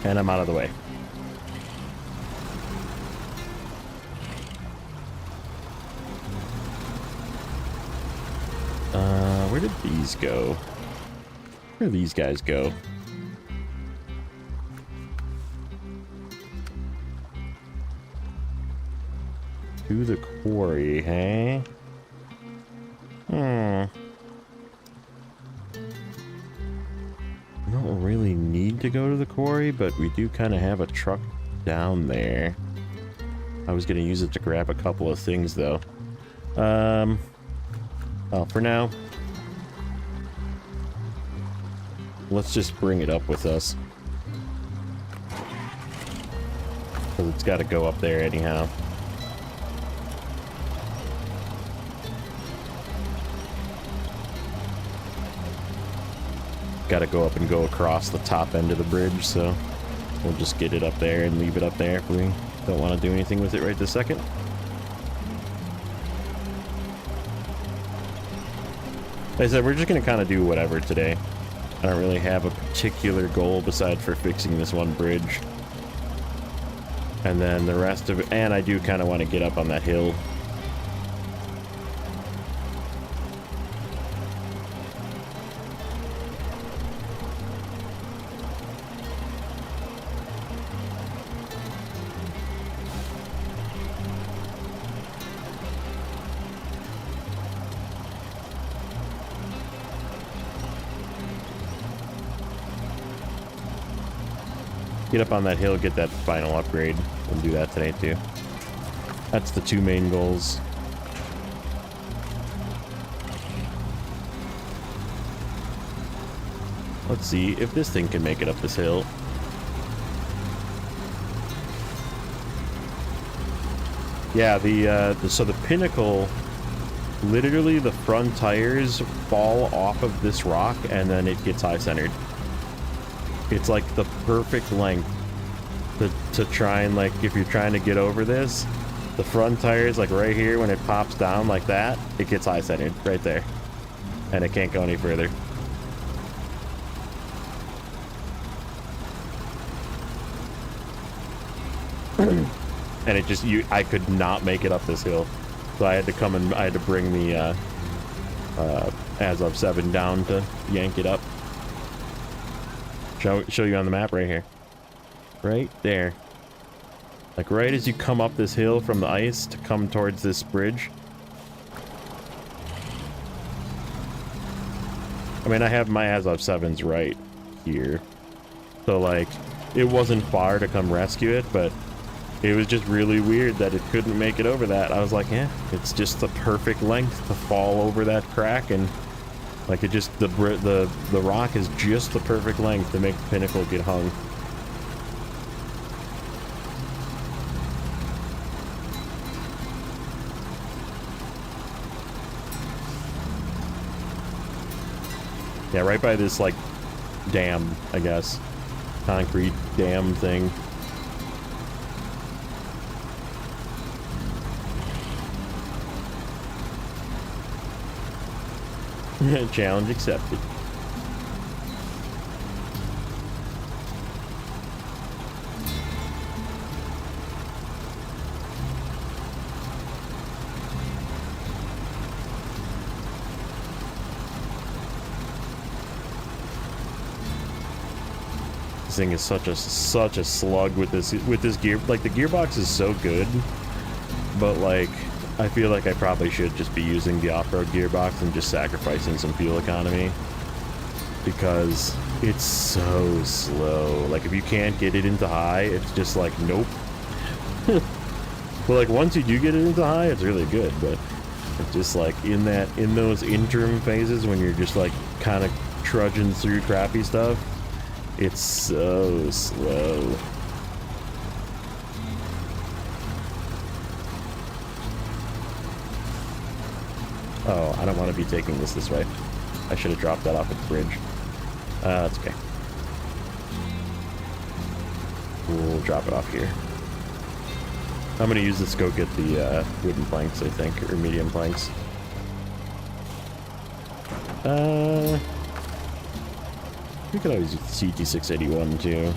And I'm out of the way. Where did these go? Where do these guys go? To the quarry, hey? I don't really need to go to the quarry, but we do kind of have a truck down there. I was going to use it to grab a couple of things, though. Well, for now, let's just bring it up with us. Because it's got to go up there anyhow. Got to go up and go across the top end of the bridge, so we'll just get it up there and leave it up there if we don't want to do anything with it right this second. Like I said, we're just going to kind of do whatever today. I don't really have a particular goal besides for fixing this one bridge. And then the rest of it, and I do kind of want to get up on that hill. Get up on that hill, get that final upgrade. We'll do that today too. That's the two main goals. Let's see if this thing can make it up this hill. Yeah, so the pinnacle, literally the front tires fall off of this rock and then it gets high centered. It's like the perfect length to try and, like, if you're trying to get over this, the front tires, like right here, when it pops down like that, it gets high centered right there. And it can't go any further. And it just, I could not make it up this hill. So I had to come and I had to bring the as of 7 down to yank it up. Show you on the map right here. Right there. Like right as you come up this hill from the ice to come towards this bridge. I mean, I have my Azov 7s right here. So like, it wasn't far to come rescue it, but it was just really weird that it couldn't make it over that. I was like, yeah, it's just the perfect length to fall over that crack, and like it just, the rock is just the perfect length to make the pinnacle get hung. Yeah, right by this, like, dam, I guess. Concrete dam thing. Challenge accepted. This thing is such a slug with this gear. Like, the gearbox is so good, but like, I feel like I probably should just be using the off-road gearbox and just sacrificing some fuel economy, because it's so slow. Like, if you can't get it into high, it's just like, nope. But like, once you do get it into high, it's really good, but it's just like in those interim phases when you're just like kind of trudging through crappy stuff, it's so slow. Oh, I don't want to be taking this way. I should have dropped that off at the bridge. That's okay. We'll drop it off here. I'm going to use this to go get the wooden planks, I think, or medium planks. We could always use the CT681 too.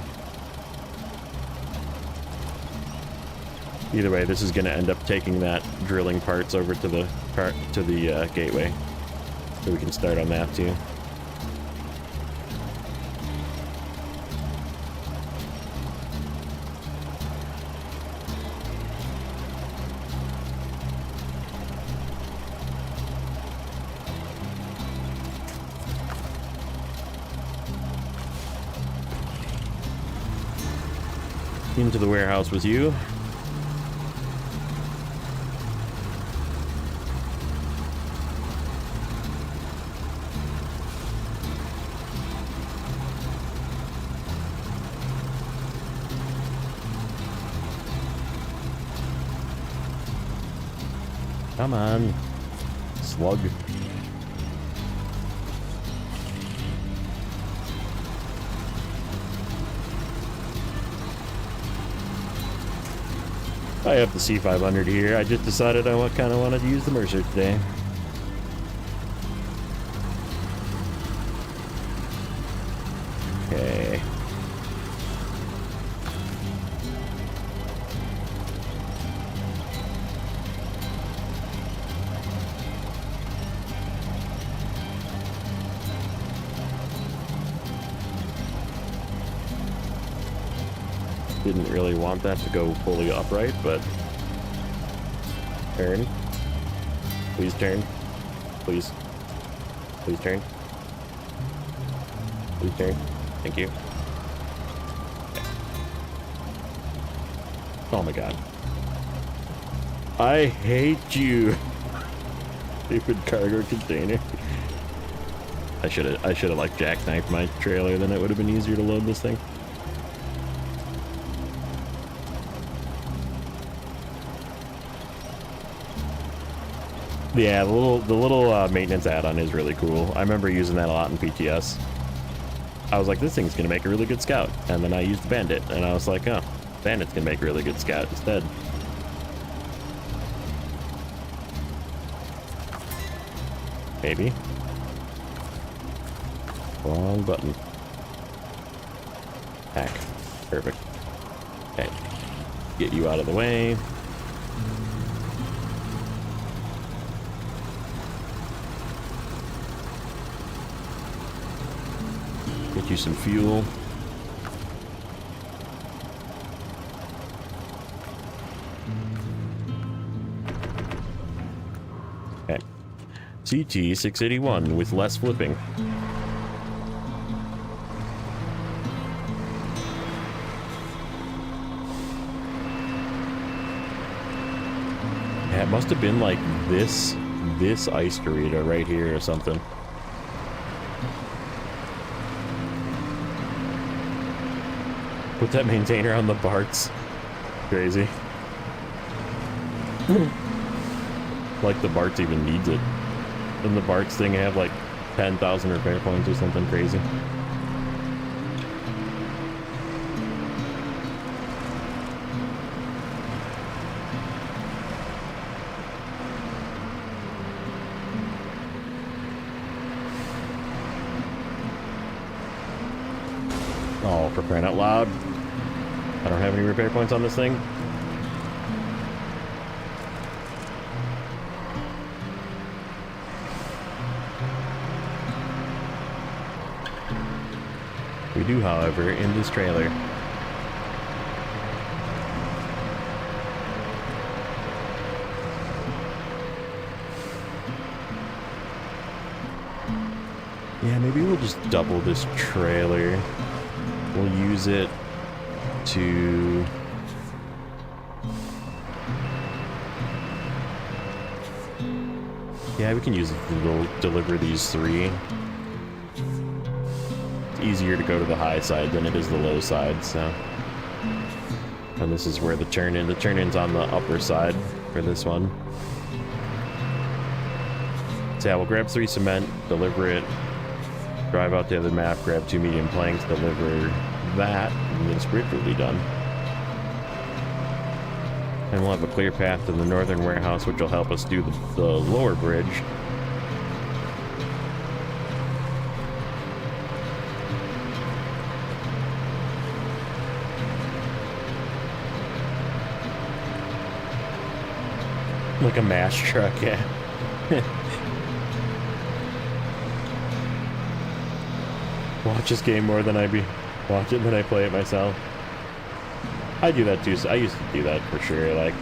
Either way, this is going to end up taking that drilling parts over to the gateway, so we can start on that too. Into the warehouse with you. Come on, slug. I have the C500 here. I just decided I kind of wanted to use the Mercer today. Okay. Didn't really want that to go fully upright, but turn. Please turn. Please. Please turn. Please turn. Thank you. Okay. Oh my god. I hate you. Stupid cargo container. I should have like jackknifed my trailer, then it would have been easier to load this thing. Yeah, the little maintenance add-on is really cool. I remember using that a lot in PTS. I was like, this thing's gonna make a really good scout, and then I used the Bandit, and I was like, oh, Bandit's gonna make a really good scout instead. Maybe. Wrong button. Hack. Perfect. Okay. Get you out of the way. Get you some fuel. TT 681 with less flipping. Yeah, it must have been like this Ice Dorito right here or something. Put that maintainer on the Barts. Crazy. Like the Barts even needs it. Doesn't the Barts thing have like 10,000 repair points or something crazy? Oh, for crying out loud. I don't have any repair points on this thing. We do, however, in this trailer. Yeah, maybe we'll just double this trailer. We'll use it to... Yeah, we can use it to deliver these 3. It's easier to go to the high side than it is the low side, so... And this is where the turn-in... The turn-in's on the upper side for this one. So yeah, we'll grab 3 cement, deliver it, drive out the other map, grab 2 medium planks, deliver that, and this bridge will be done. And we'll have a clear path to the northern warehouse, which will help us do the lower bridge. Like a mash truck, yeah. Watch this game more than I watch it than I play it myself. I do that too. So I used to do that for sure. Like,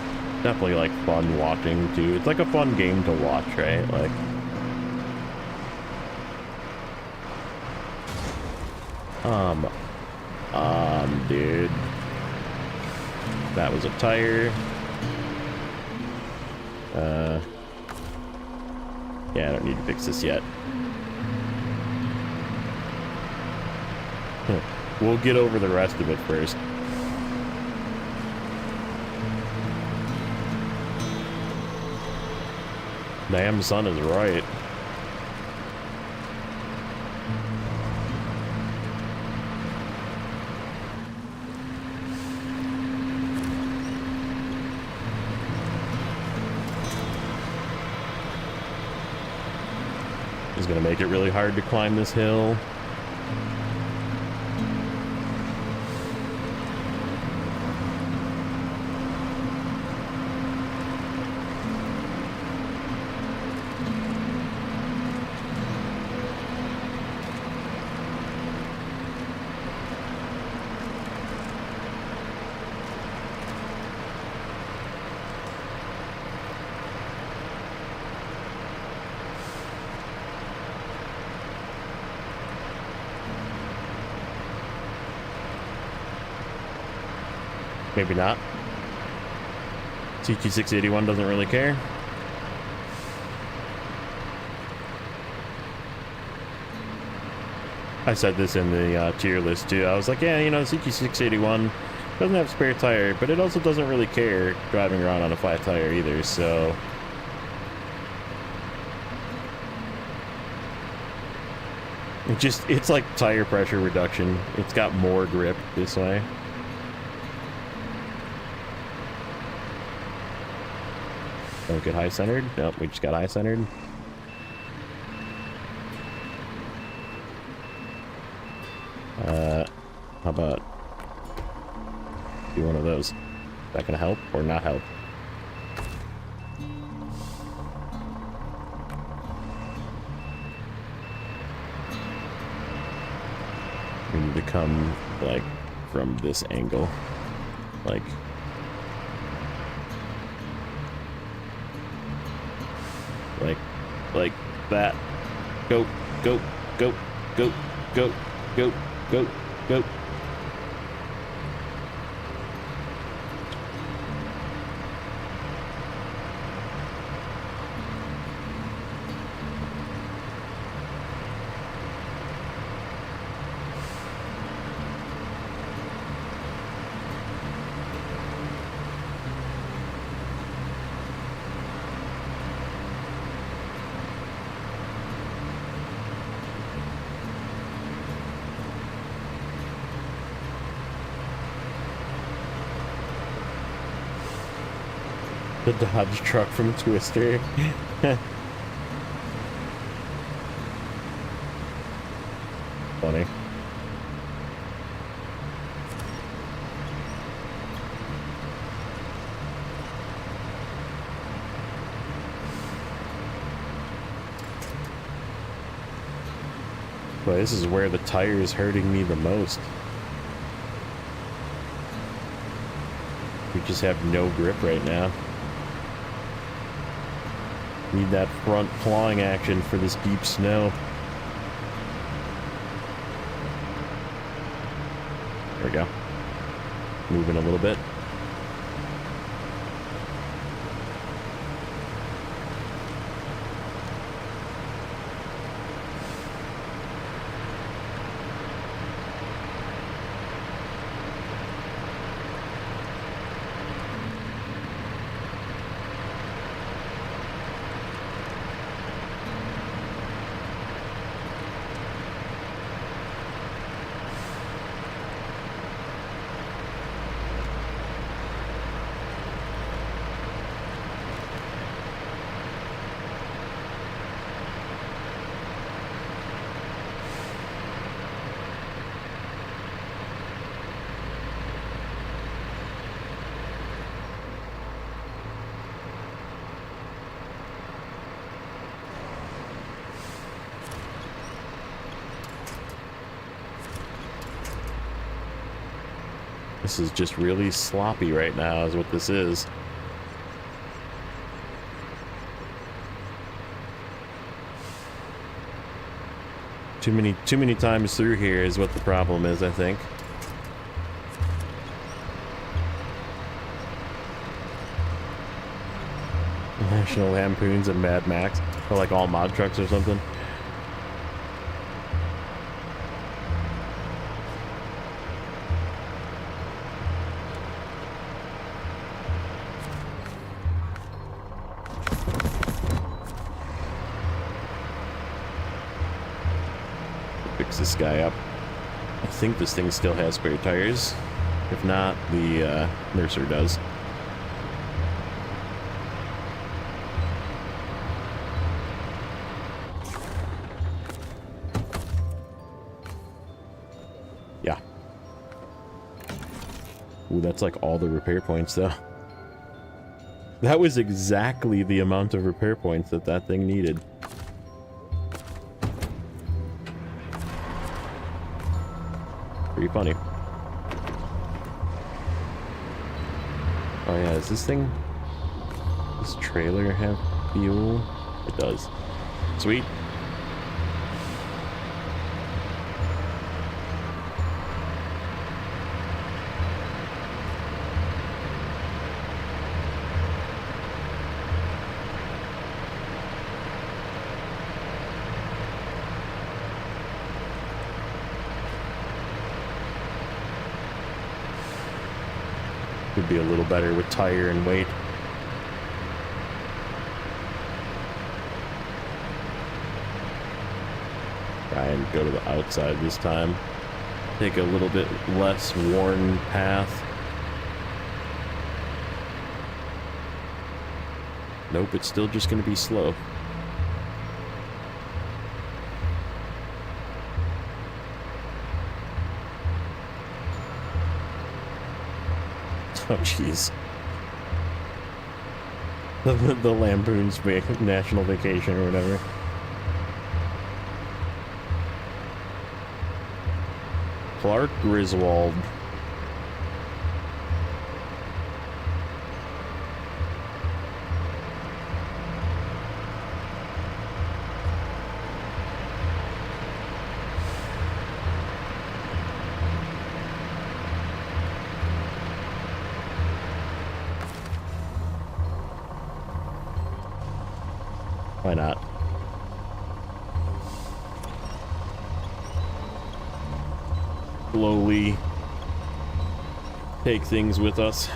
definitely like fun watching too. It's like a fun game to watch, right? Like, dude, that was a tire. Yeah, I don't need to fix this yet. We'll get over the rest of it first. Damn, son is right. It's gonna make it really hard to climb this hill. Maybe not. TT681 doesn't really care. I said this in the tier list too. I was like, yeah, you know, CT681 doesn't have spare tire, but it also doesn't really care driving around on a flat tire either, so... It's like tire pressure reduction. It's got more grip this way. Don't get high centered. Nope, we just got high centered. How about do one of those? Is that gonna help or not help? We need to come like from this angle, like that. Go, go, go, go, go, go, go, go. The Dodge truck from Twister. Funny. But this is where the tire is hurting me the most. We just have no grip right now. Need that front clawing action for this deep snow. There we go. Moving a little bit. This is just really sloppy right now is what this is. Too many times through here is what the problem is, I think. National Lampoons and Mad Max. Or like all mod trucks or something. Fix this guy up. I think this thing still has spare tires. If not, the Mercer does. Yeah. Ooh, that's like all the repair points though. That was exactly the amount of repair points that that thing needed. Pretty funny. Oh yeah, is this thing... This trailer have fuel? It does. Sweet. Could be a little better with tire and weight. Try and go to the outside this time. Take a little bit less worn path. Nope, it's still just going to be slow. Oh, jeez. The Lampoon's national vacation or whatever. Clark Griswold. Why not? Slowly take things with us.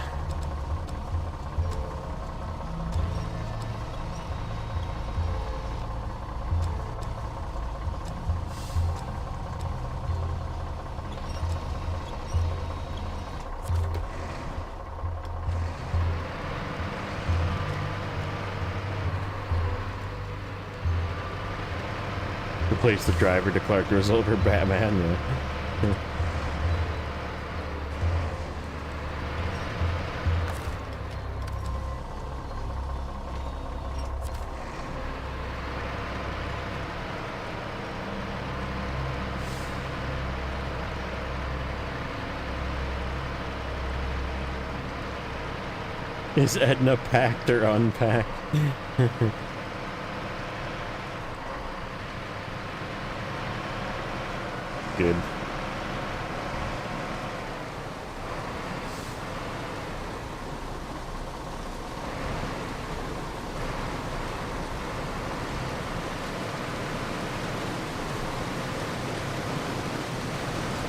Replace the driver to Clark Griswold or Batman. Yeah. Is Edna packed or unpacked? Good.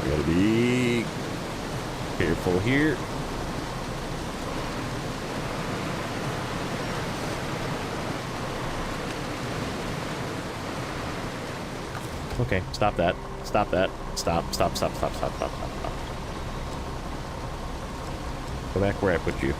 Gotta be careful here. Okay, stop that. Stop that. Stop. Go back where I put you.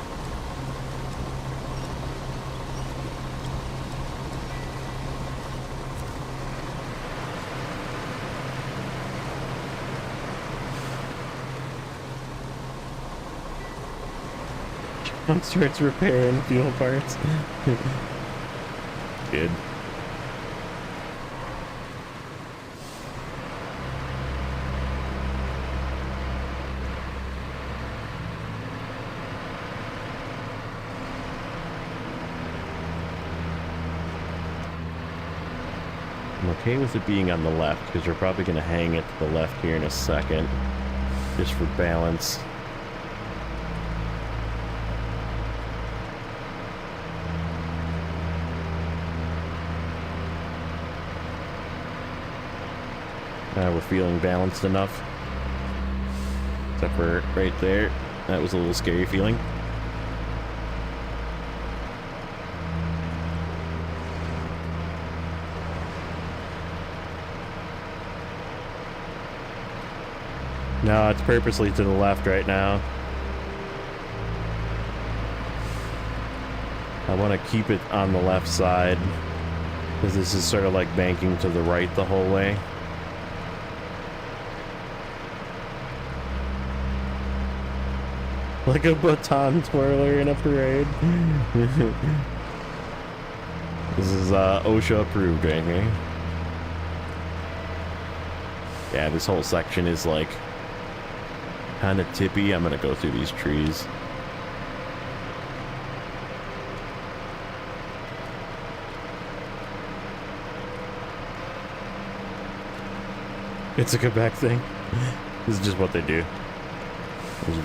John starts repairing fuel parts. Good. I'm okay with it being on the left because we're probably going to hang it to the left here in a second, just for balance. We're feeling balanced enough. Except for right there. That was a little scary feeling. No, it's purposely to the left right now. I want to keep it on the left side, because this is sort of like banking to the right the whole way. Like a baton twirler in a parade. This is OSHA approved right here. Yeah, this whole section is like kind of tippy. I'm gonna go through these trees. It's a Quebec thing. This is just what they do.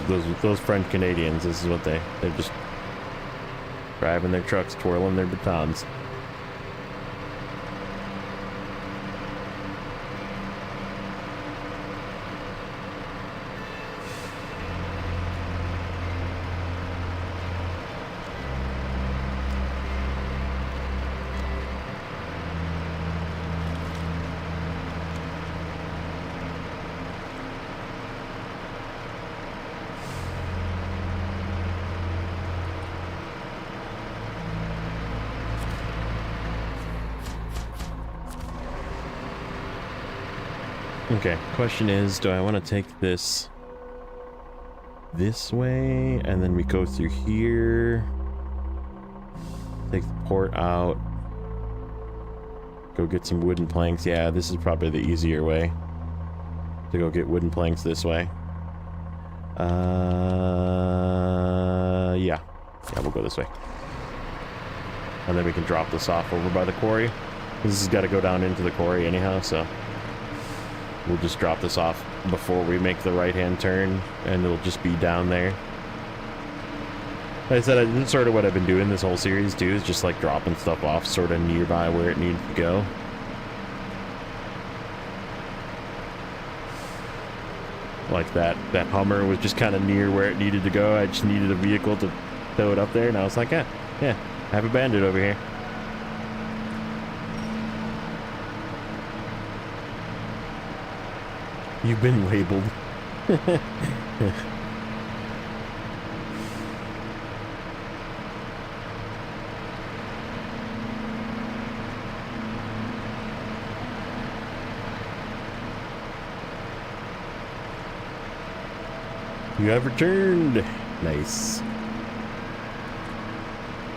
Those French Canadians, this is what they're just driving their trucks, twirling their batons. Okay, question is, do I want to take this way, and then we go through here, take the port out, go get some wooden planks? Yeah, this is probably the easier way, to go get wooden planks this way. Yeah, we'll go this way. And then we can drop this off over by the quarry. This has got to go down into the quarry anyhow, so we'll just drop this off before we make the right-hand turn, and it'll just be down there. Like I said, that's sort of what I've been doing this whole series too, is just like dropping stuff off sort of nearby where it needs to go. Like that Hummer was just kind of near where it needed to go. I just needed a vehicle to tow it up there, and I was like, yeah, I have a Bandit over here. You've been labeled. You have returned. Nice.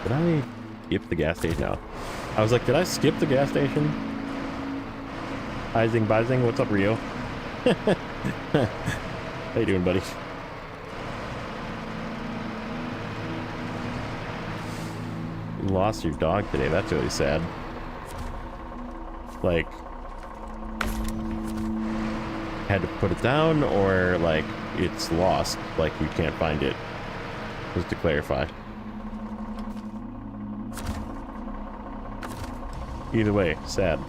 Did I skip the gas station? No. I was like, did I skip the gas station? Izing, Bizing, what's up, Rio? How you doing, buddy? You lost your dog today. That's really sad. Like, had to put it down, or like it's lost, like we can't find it. Just to clarify. Either way, sad.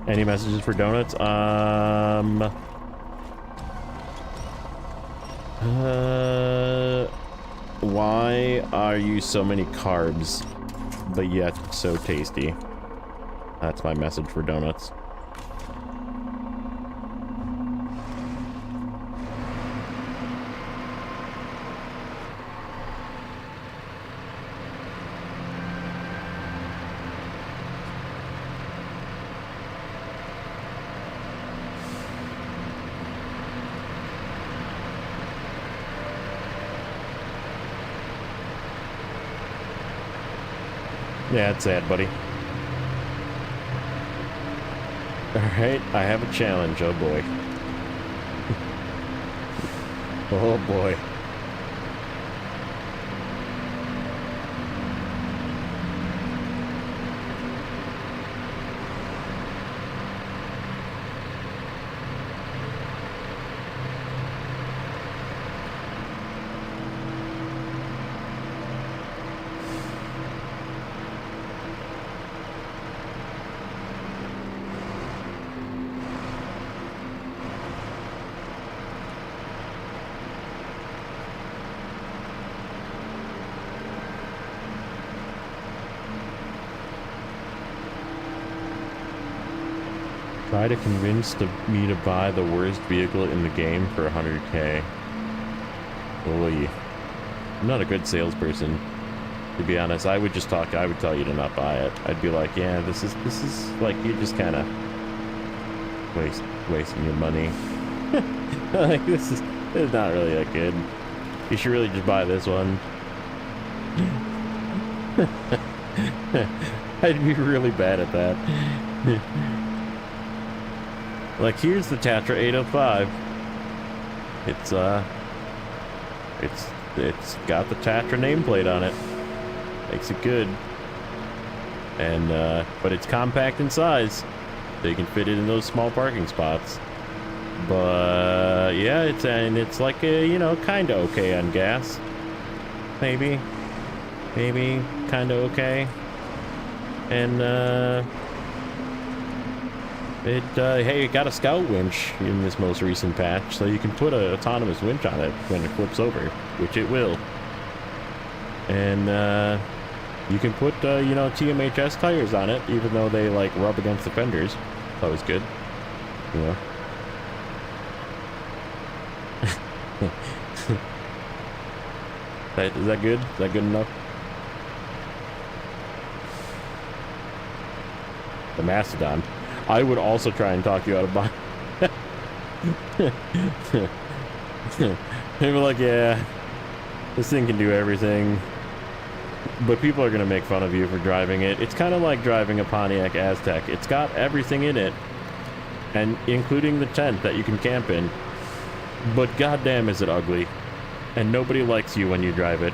Any messages for donuts? Why are you so many carbs, but yet so tasty? That's my message for donuts. Yeah, it's sad, buddy. Alright, I have a challenge, oh boy. Oh boy. Try to convince me to buy the worst vehicle in the game for 100K. Oy. I'm not a good salesperson, to be honest. I would just talk. I would tell you to not buy it. I'd be like, yeah, this is like, you're just kind of wasting your money. Like, this is not really that good. You should really just buy this one. I'd be really bad at that. Like, here's the Tatra 805. It's got the Tatra nameplate on it. Makes it good. And but it's compact in size, so you can fit it in those small parking spots. But yeah, it's like a, you know, kind of okay on gas. Maybe kind of okay. And hey, it got a scout winch in this most recent patch, so you can put an autonomous winch on it when it flips over, which it will. And you can put you know, TMHS tires on it, even though they like rub against the fenders. It's always good, you know. Is that good? Is that good enough? The Mastodon. I would also try and talk you out of buying. They were like, yeah, this thing can do everything, but people are going to make fun of you for driving it. It's kind of like driving a Pontiac Aztek. It's got everything in it, and including the tent that you can camp in, but goddamn is it ugly, and nobody likes you when you drive it.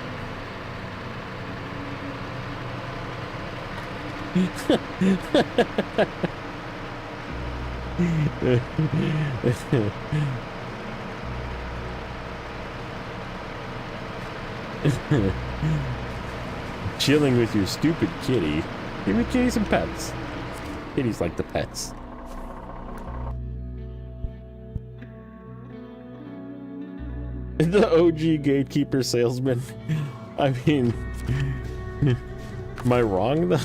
Chilling with your stupid kitty. Give me kitty some pets. Kitties like the pets. The OG gatekeeper salesman. I mean, am I wrong though?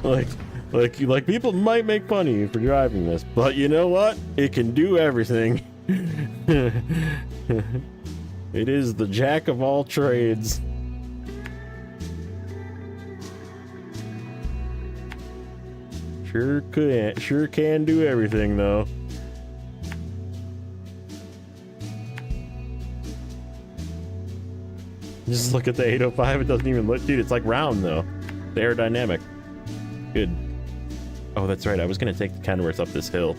like people might make fun of you for driving this, but you know what? It can do everything. It is the jack of all trades. Sure can do everything though. Just look at the 805, it doesn't even look, dude, it's like round though. The aerodynamic. Good. Oh, that's right, I was gonna take the Kenworth up this hill.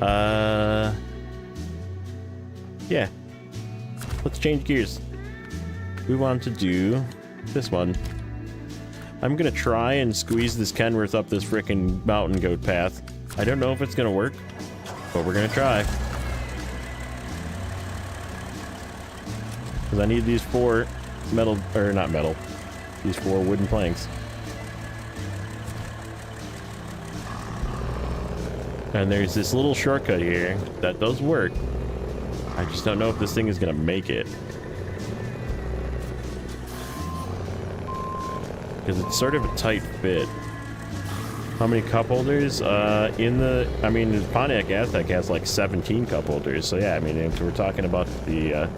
Yeah. Let's change gears. We want to do this one. I'm gonna try and squeeze this Kenworth up this frickin' mountain goat path. I don't know if it's gonna work, but we're gonna try. Because I need these 4 metal, or not metal, these 4 wooden planks. And there's this little shortcut here that does work. I just don't know if this thing is gonna make it. Because it's sort of a tight fit. How many cup holders? I mean, the Pontiac Aztec has like 17 cup holders. So yeah, I mean, if we're talking about the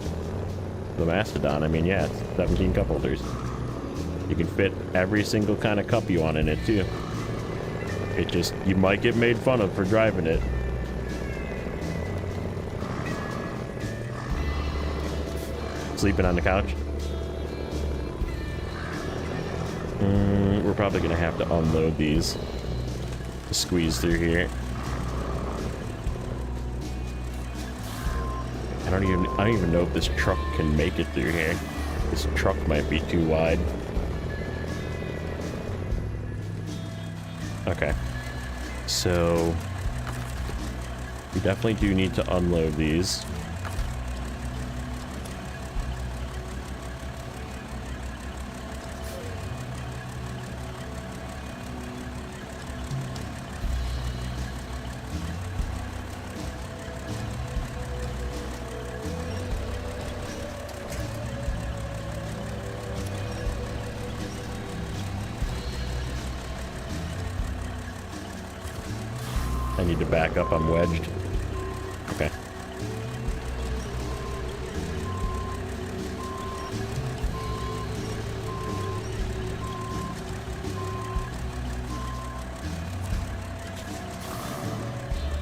Mastodon, I mean, yeah, it's 17 cup holders. You can fit every single kind of cup you want in it too. It just, you might get made fun of for driving it. Sleeping on the couch. We're probably gonna have to unload these to squeeze through here. I don't even know if this truck can make it through here. This truck might be too wide. Okay. So we definitely do need to unload these. I need to back up, I'm wedged. Okay.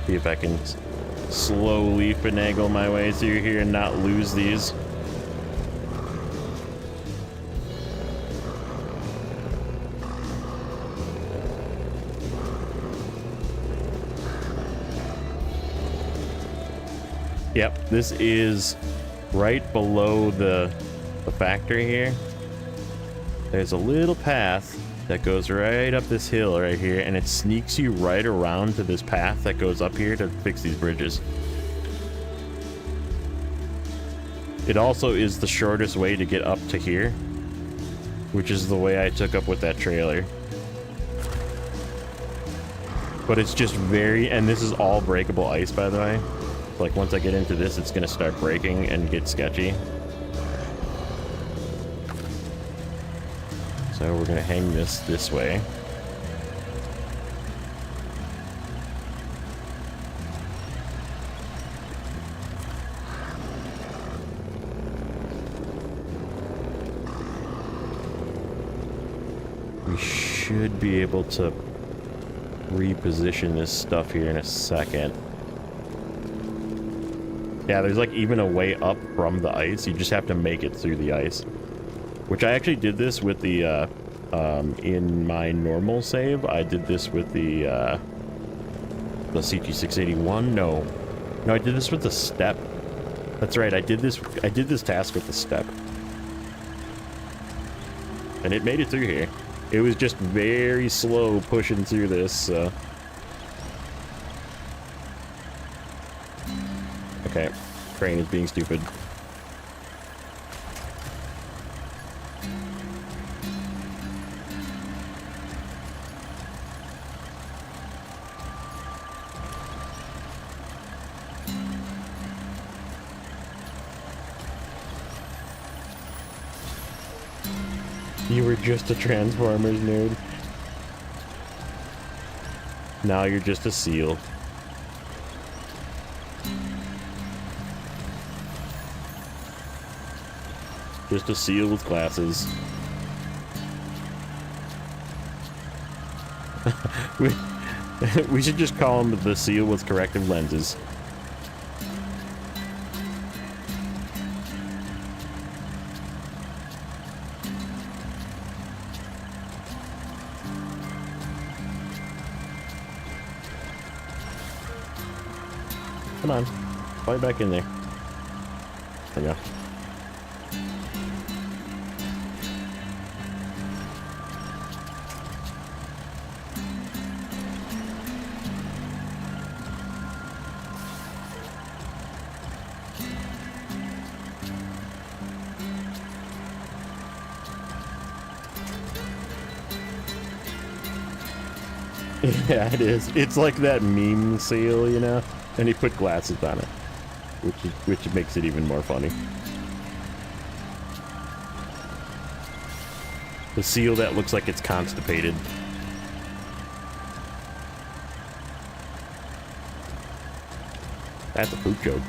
See if I can slowly finagle my way through here and not lose these. Yep, this is right below the factory here. There's a little path that goes right up this hill right here, and it sneaks you right around to this path that goes up here to fix these bridges. It also is the shortest way to get up to here, which is the way I took up with that trailer. But it's just very, and this is all breakable ice, by the way. Like, once I get into this, it's gonna start breaking and get sketchy. So we're gonna hang this way. We should be able to reposition this stuff here in a second. Yeah, there's like even a way up from the ice. You just have to make it through the ice. Which I actually did this with the, in my normal save. I did this with the CT681. No, I did this with the step. That's right, I did this task with the step. And it made it through here. It was just very slow pushing through this, so. Okay, crane is being stupid. You were just a Transformers nerd. Now you're just a seal. Just a seal with glasses. we should just call him the seal with corrective lenses. Come on, fly back in there. There we go. Yeah, it is. It's like that meme seal, you know? And he put glasses on it, which makes it even more funny. The seal that looks like it's constipated. That's a poop joke.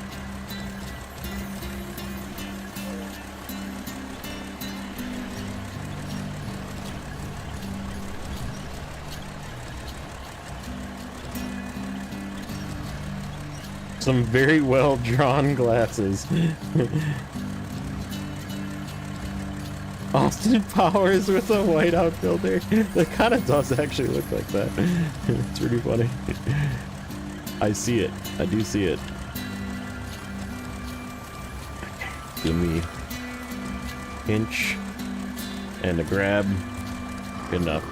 Some very well drawn glasses. Austin Powers with a whiteout filter. That kind of does actually look like that. It's pretty funny. I see it. I do see it. Give me inch and a grab. Good enough.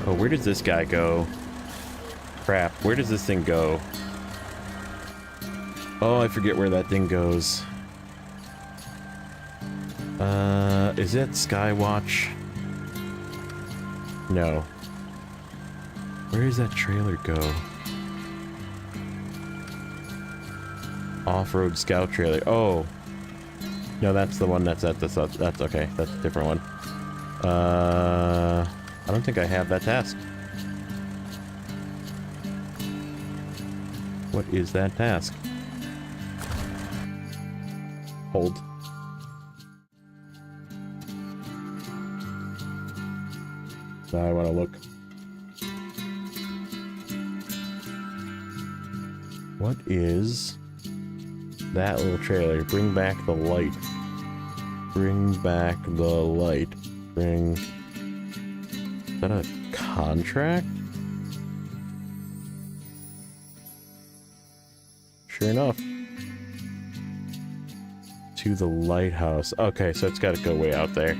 Oh, where does this guy go? Crap, where does this thing go? Oh, I forget where that thing goes. Is it Skywatch? No. Where does that trailer go? Off-road scout trailer. Oh. No, that's the one that's at the... That's okay. That's a different one. I don't think I have that task. What is that task? Hold. Now I want to look. What is that little trailer? Bring back the light. Bring back the light. Bring... Is that a contract? Sure enough. To the lighthouse. Okay, so it's got to go way out there.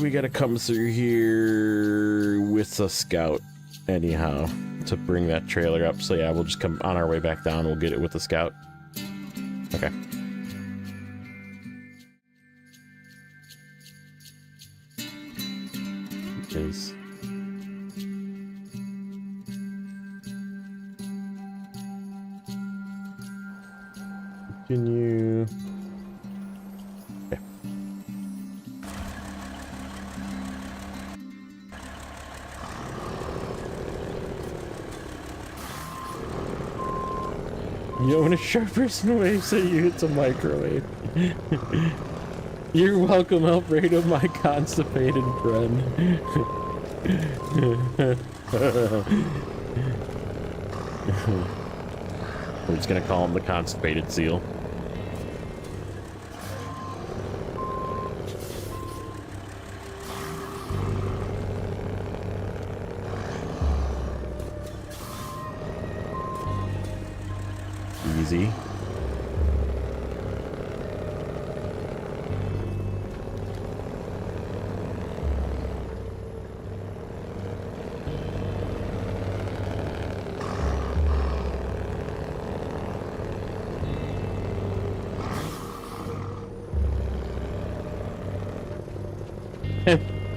We gotta come through here with a scout anyhow to bring that trailer up. So yeah, we'll just come on our way back down. We'll get it with the scout. Okay. Is continue. Okay. You know when a sharp person waves at you, it's a microwave. You're welcome, Alfredo, my constipated friend. We're just gonna call him the constipated seal. easy.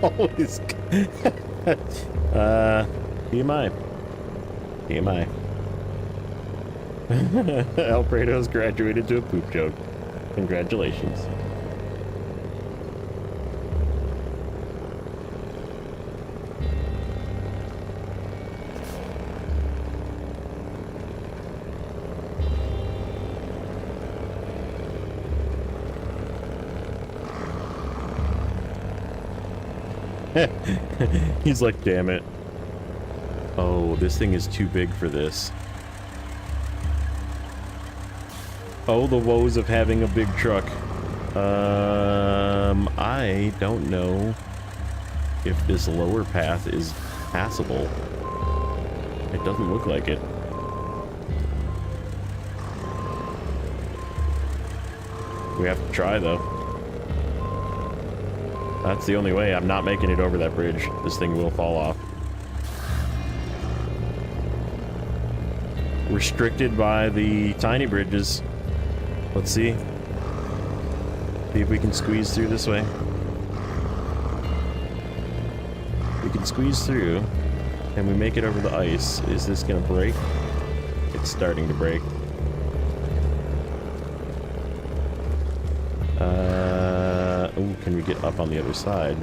Always. TMI. TMI. Alfredo's graduated to a poop joke. Congratulations. He's like, damn it. Oh, this thing is too big for this. Oh, the woes of having a big truck. I don't know if this lower path is passable. It doesn't look like it. We have to try, though. That's the only way. I'm not making it over that bridge. This thing will fall off. Restricted by the tiny bridges. Let's see. See if we can squeeze through this way. We can squeeze through, and we make it over the ice. Is this gonna break? It's starting to break. Oh, can we get up on the other side?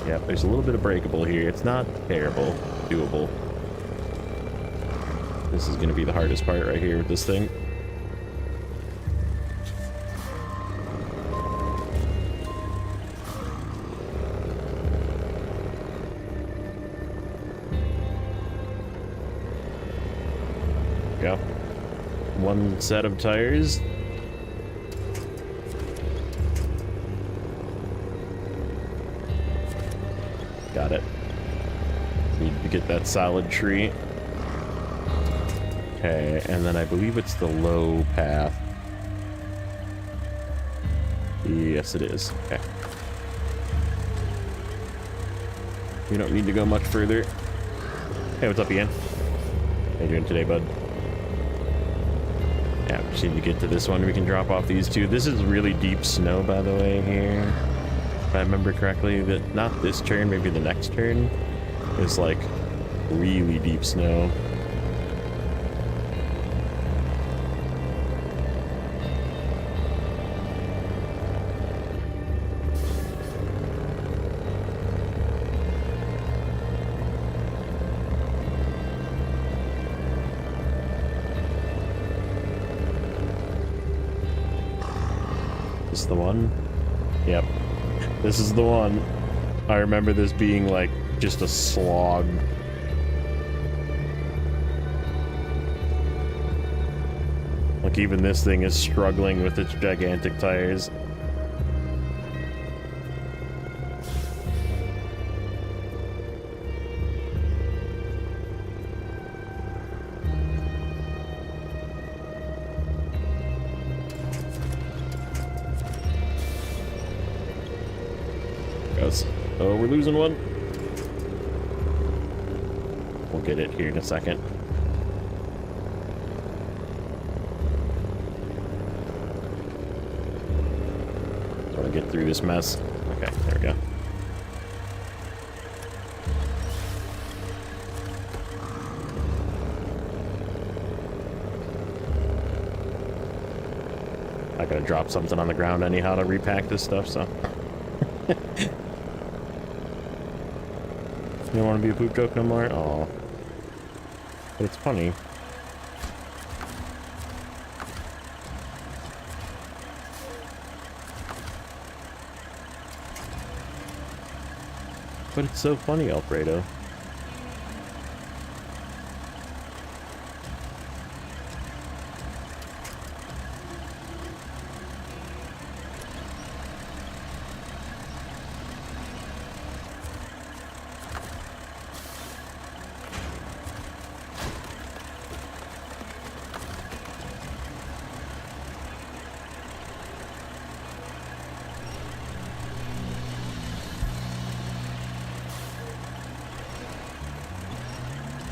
Yep, there's a little bit of breakable here. It's not terrible. Doable. This is gonna be the hardest part right here with this thing. Go. One set of tires. Got it. Need to get that solid tree. Okay, and then I believe it's the low path. Yes, it is. Okay. We don't need to go much further. Hey, what's up, Ian? How you doing today, bud? Yeah, we just need to get to this one. We can drop off these two. This is really deep snow, by the way, here. If I remember correctly, that not this turn, maybe the next turn is like really deep snow. This is the one? Yep. This is the one. I remember this being like just a slog. Like even this thing is struggling with its gigantic tires. Oh, we're losing one. We'll get it here in a second. I want to get through this mess. Okay, there we go. I gotta drop something on the ground anyhow to repack this stuff, so. You don't want to be a poop joke no more? Aw. But it's funny. But it's so funny, Alfredo.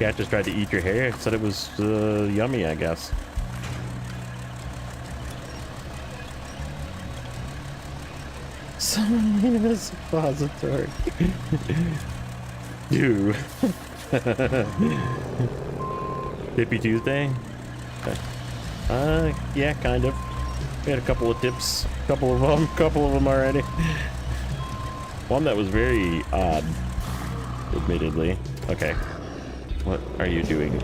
Cat just tried to eat your hair. It said it was yummy, I guess. Someone in a suppository. Dude. Tippy Tuesday? Yeah, kind of. We had a couple of tips. Couple of them already. One that was very odd, admittedly. Okay. What are you doing? Okay.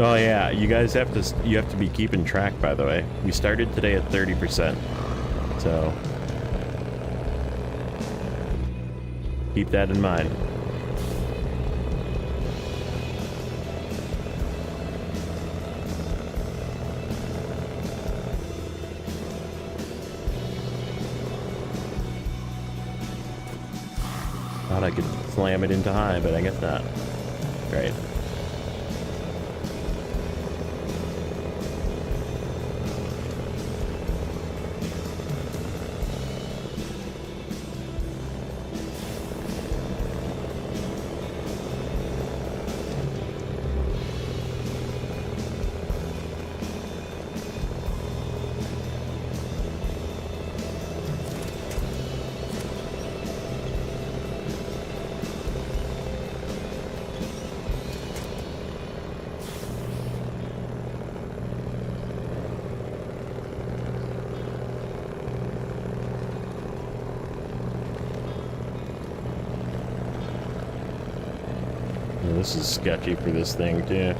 Oh yeah, you guys have to be keeping track, by the way. We started today at 30%. So keep that in mind. Thought I could slam it into high, but I guess not. Right. This is sketchy for this thing, too.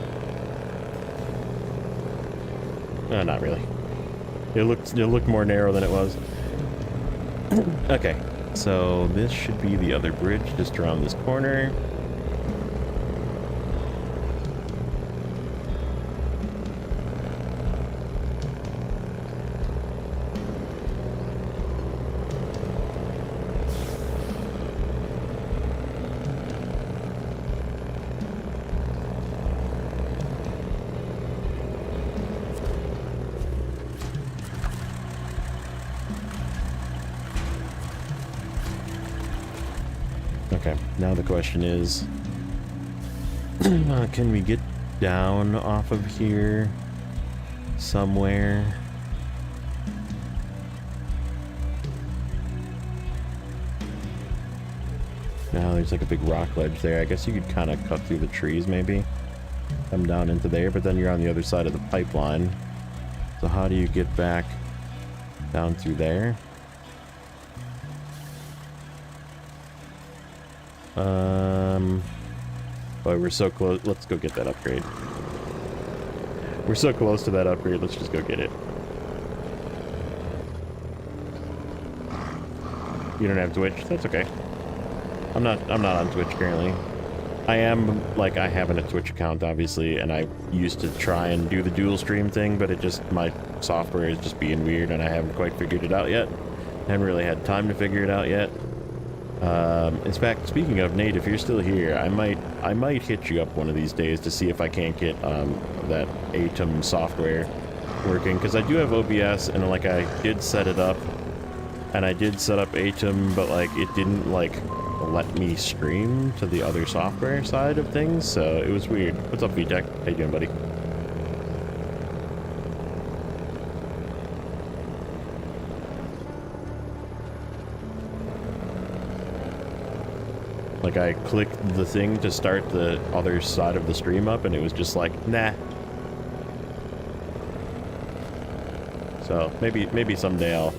Not really. It looked more narrow than it was. Okay, so this should be the other bridge just around this corner. Okay, now the question is, can we get down off of here somewhere? Now there's like a big rock ledge there. I guess you could kind of cut through the trees maybe. Come down into there, but then you're on the other side of the pipeline. So how do you get back down through there? Boy, we're so close. Let's go get that upgrade. We're so close to that upgrade. Let's just go get it. You don't have Twitch. That's okay. I'm not on Twitch currently. I am, like, I have a Twitch account, obviously, and I used to try and do the dual stream thing, but it just, my software is just being weird, and I haven't quite figured it out yet. I haven't really had time to figure it out yet. In fact, speaking of, Nate, if you're still here, I might hit you up one of these days to see if I can't get that Atom software working, because I do have OBS, and like I did set it up, and I did set up Atom, but like it didn't like let me stream to the other software side of things, so it was weird. What's up, VTech? How you doing, buddy? Like, I clicked the thing to start the other side of the stream up, and it was just like, nah. So, maybe someday I'll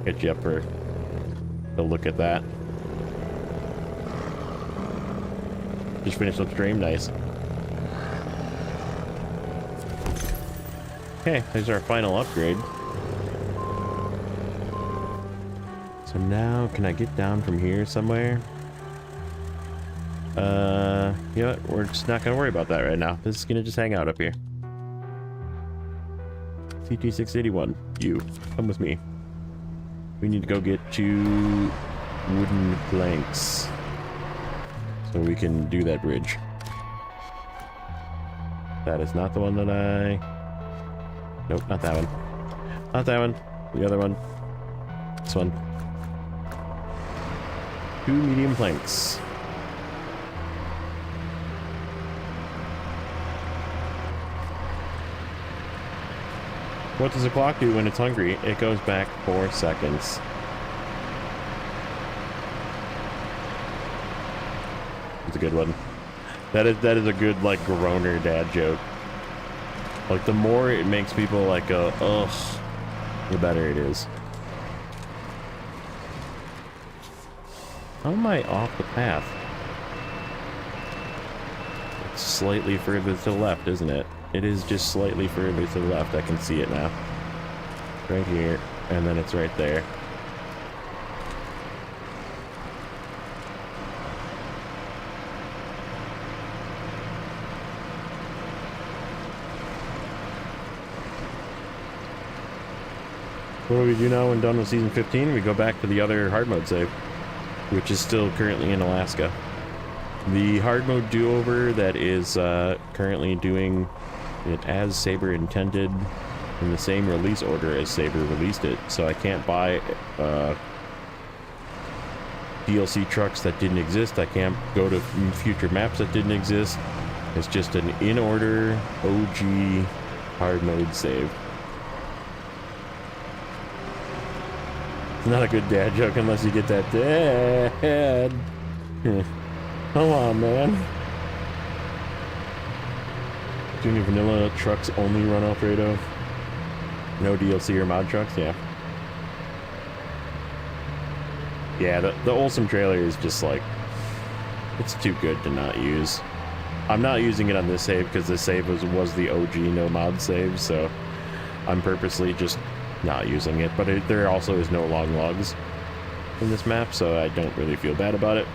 hit you up for a look at that. Just finished up stream, nice. Okay, there's our final upgrade. So now, can I get down from here somewhere? You know what? We're just not gonna worry about that right now. This is gonna just hang out up here. CT681, you, come with me. We need to go get 2 wooden planks so we can do that bridge. That is not the one that I... Nope, not that one. Not that one. The other one. This one. 2 medium planks. What does the clock do when it's hungry? It goes back 4 seconds. It's a good one. That is a good, like, groaner dad joke. Like, the more it makes people, like, go, ugh, the better it is. How am I off the path? It's slightly further to the left, isn't it? It is just slightly further to the left. I can see it now. Right here, and then it's right there. What do we do now when done with season 15? We go back to the other hard mode save, which is still currently in Alaska. The hard mode do-over that is currently doing it as Saber intended in the same release order as Saber released it, so I can't buy DLC trucks that didn't exist. I can't go to future maps that didn't exist. It's just an in-order OG hard mode save. It's not a good dad joke unless you get that dad. Come on, man. Junior Vanilla trucks only run Alfredo. No DLC or mod trucks, yeah. Yeah, the Olsome trailer is just like, it's too good to not use. I'm not using it on this save because this save was the OG no mod save, so I'm purposely just not using it. But there also is no long logs in this map, so I don't really feel bad about it.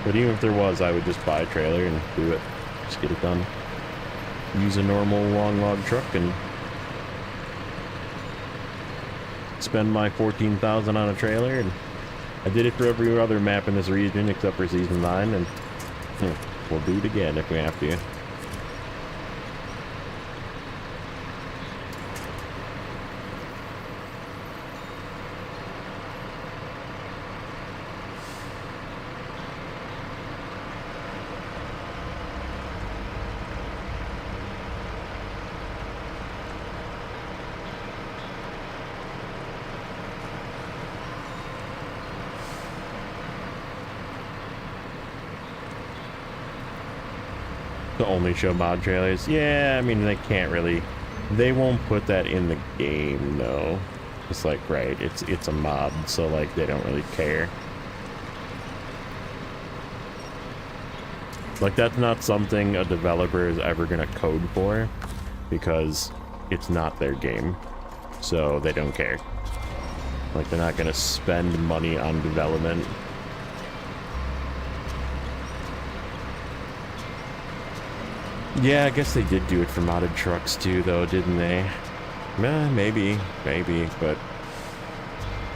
But even if there was, I would just buy a trailer and do it. Just get it done. Use a normal long log truck and spend my $14,000 on a trailer. And I did it for every other map in this region except for Season 9, and we'll do it again if we have to. To only show mod trailers. Yeah, I mean, they can't really... They won't put that in the game, though. It's like, right, it's a mod, so, like, they don't really care. Like, that's not something a developer is ever gonna code for, because it's not their game. So, they don't care. Like, they're not gonna spend money on development. Yeah, I guess they did do it for modded trucks too, though, didn't they? Maybe, but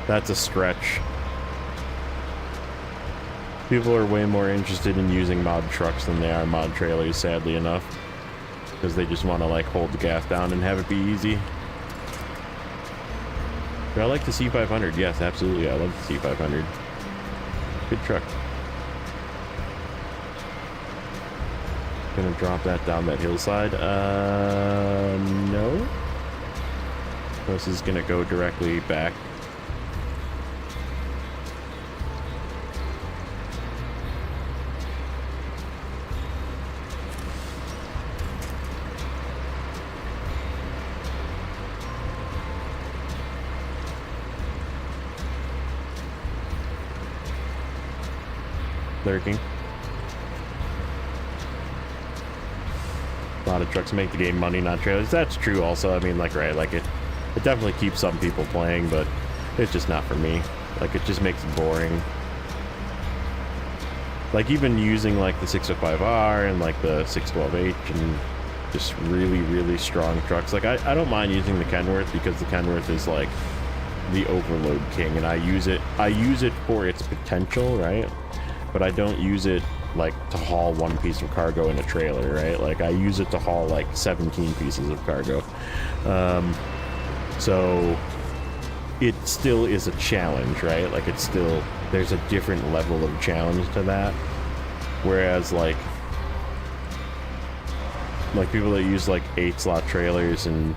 that's a stretch. People are way more interested in using mod trucks than they are mod trailers, sadly enough. Because they just want to, like, hold the gas down and have it be easy. But I like the C500, yes, absolutely, I love the C500. Good truck. Gonna drop that down that hillside. No. This is gonna go directly back. lurking. A lot of trucks make the game money, not trailers. That's true also. I mean, like, right, like it definitely keeps some people playing, but it's just not for me. Like, it just makes it boring. Like, even using like the 605R and like the 612H and just really, really strong trucks. Like, I don't mind using the Kenworth because the Kenworth is like the overload king, and I use it for its potential, right? But I don't use it like to haul one piece of cargo in a trailer, right? Like, I use it to haul like 17 pieces of cargo. So it still is a challenge, right? Like, it's still, there's a different level of challenge to that. Whereas like people that use like 8-slot trailers and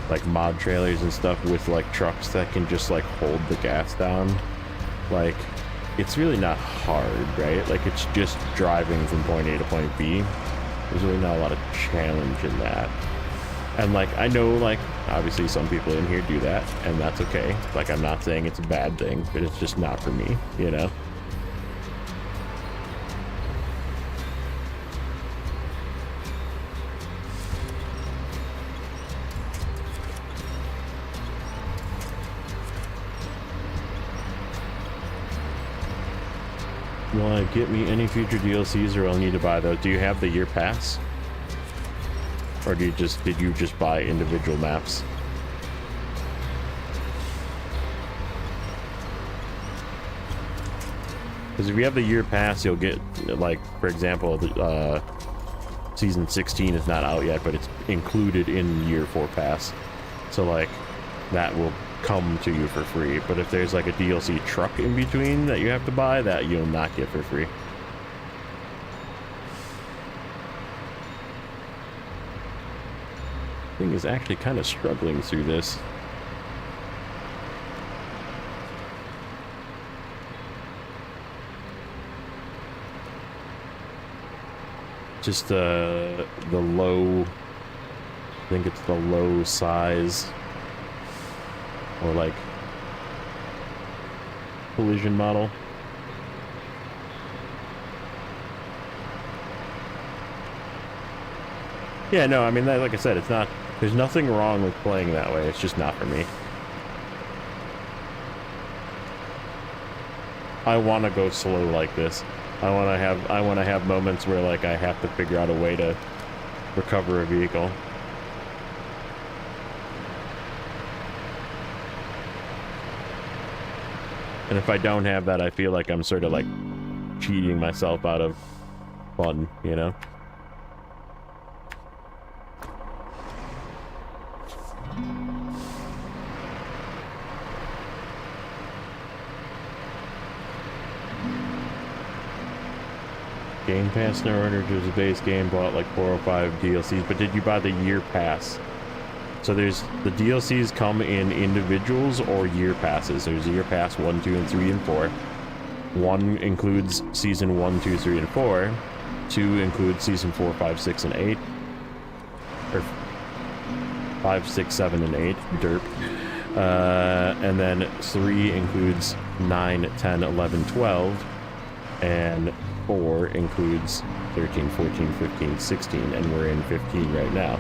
like mod trailers and stuff with like trucks that can just like hold the gas down, like, it's really not hard, right? Like, it's just driving from point A to point B. There's really not a lot of challenge in that. And like, I know, like, obviously some people in here do that, and that's okay. Like, I'm not saying it's a bad thing, but it's just not for me, you know? Will it get me any future DLCs, or I'll need to buy those? Do you have the year pass? Or did you just buy individual maps? Because if you have the year pass, you'll get, like, for example, the season 16 is not out yet, but it's included in year 4 pass. So like, that will come to you for free. But if there's like a DLC truck in between that you have to buy, that you'll not get for free. Thing is actually kind of struggling through this. Just the low, I think it's the low size, or like collision model. Yeah, no, I mean, like I said, it's not, there's nothing wrong with playing that way. It's just not for me. I want to go slow like this. I want to have moments where like I have to figure out a way to recover a vehicle. And if I don't have that, I feel like I'm sort of like cheating myself out of fun, you know? Game Pass Snowrunner was a base game, bought like 405 DLCs, but did you buy the year pass? So there's, the DLCs come in individuals or year passes. There's year pass 1, 2, and 3, and 4. 1 includes season 1, 2, 3, and 4. 2 includes season 4, 5, 6, and 8. Or 5, 6, 7, and 8. Derp. And then 3 includes 9, 10, 11, 12. And 4 includes 13, 14, 15, 16, and we're in 15 right now.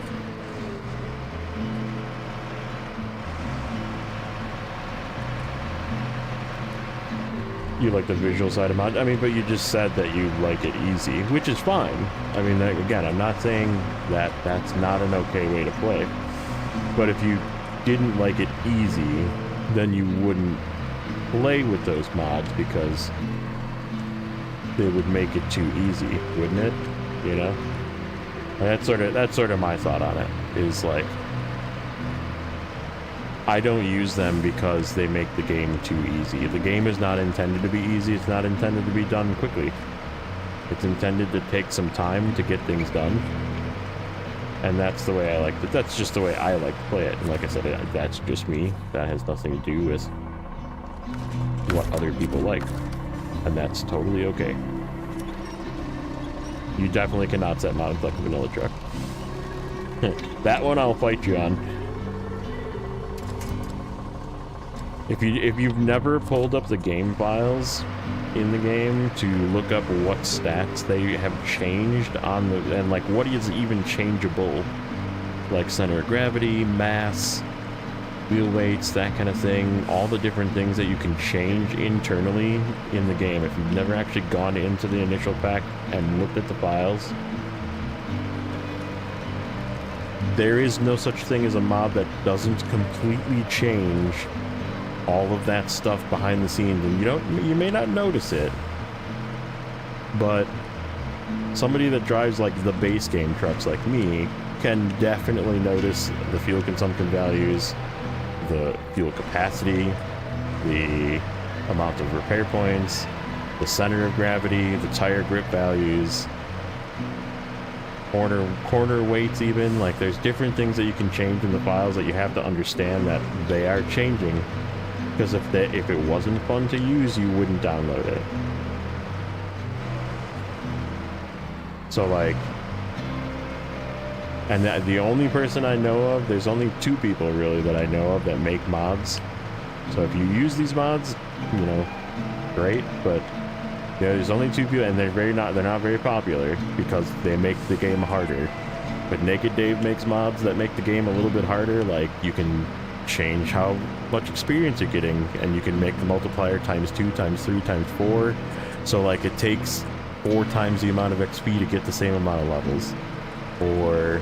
You like the visual side of mod? I mean, but you just said that you like it easy, which is fine. I mean, again, I'm not saying that that's not an okay way to play. But if you didn't like it easy, then you wouldn't play with those mods, because they would make it too easy, wouldn't it? You know? That's sort of my thought on it, is like, I don't use them because they make the game too easy. The game is not intended to be easy. It's not intended to be done quickly. It's intended to take some time to get things done. And that's the way I like it. That's just the way I like to play it. And like I said, that's just me. That has nothing to do with what other people like. And that's totally okay. You definitely cannot set mods like a vanilla truck. That one I'll fight you on. If you've never pulled up the game files in the game to look up what stats they have changed on the, and like what is even changeable, like center of gravity, mass, wheel weights, that kind of thing, all the different things that you can change internally in the game. If you've never actually gone into the initial pack and looked at the files, there is no such thing as a mod that doesn't completely change all of that stuff behind the scenes, and you may not notice it, but somebody that drives like the base game trucks like me can definitely notice the fuel consumption values, the fuel capacity, the amount of repair points, the center of gravity, the tire grip values, corner weights even. Like, there's different things that you can change in the files that you have to understand that they are changing, because if it wasn't fun to use, you wouldn't download it. So like, and the only person I know of, there's only 2 people really that I know of that make mods. So if you use these mods, great, but there's only 2 people, and they're not very popular because they make the game harder. But Naked Dave makes mods that make the game a little bit harder. Like, you can change how much experience you're getting, and you can make the multiplier times 2, times 3, times 4. So like, it takes 4 times the amount of XP to get the same amount of levels, or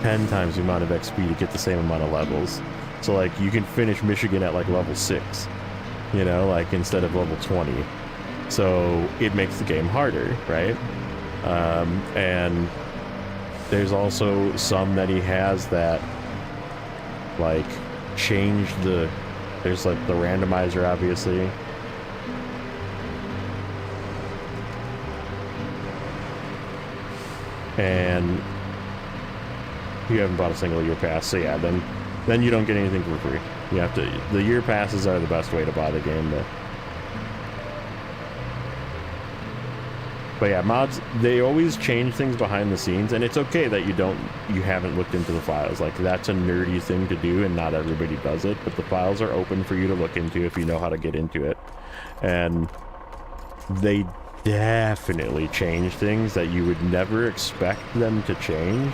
10 times the amount of XP to get the same amount of levels. So like, you can finish Michigan at like level 6, like instead of level 20. So it makes the game harder, right? And there's also some that he has that like change there's like the randomizer, obviously. And you haven't bought a single year pass, so yeah, then you don't get anything for free. You have to, the year passes are the best way to buy the game, but yeah, mods, they always change things behind the scenes, and it's okay that you haven't looked into the files. Like, that's a nerdy thing to do, and not everybody does it, but the files are open for you to look into if you know how to get into it. And they definitely change things that you would never expect them to change,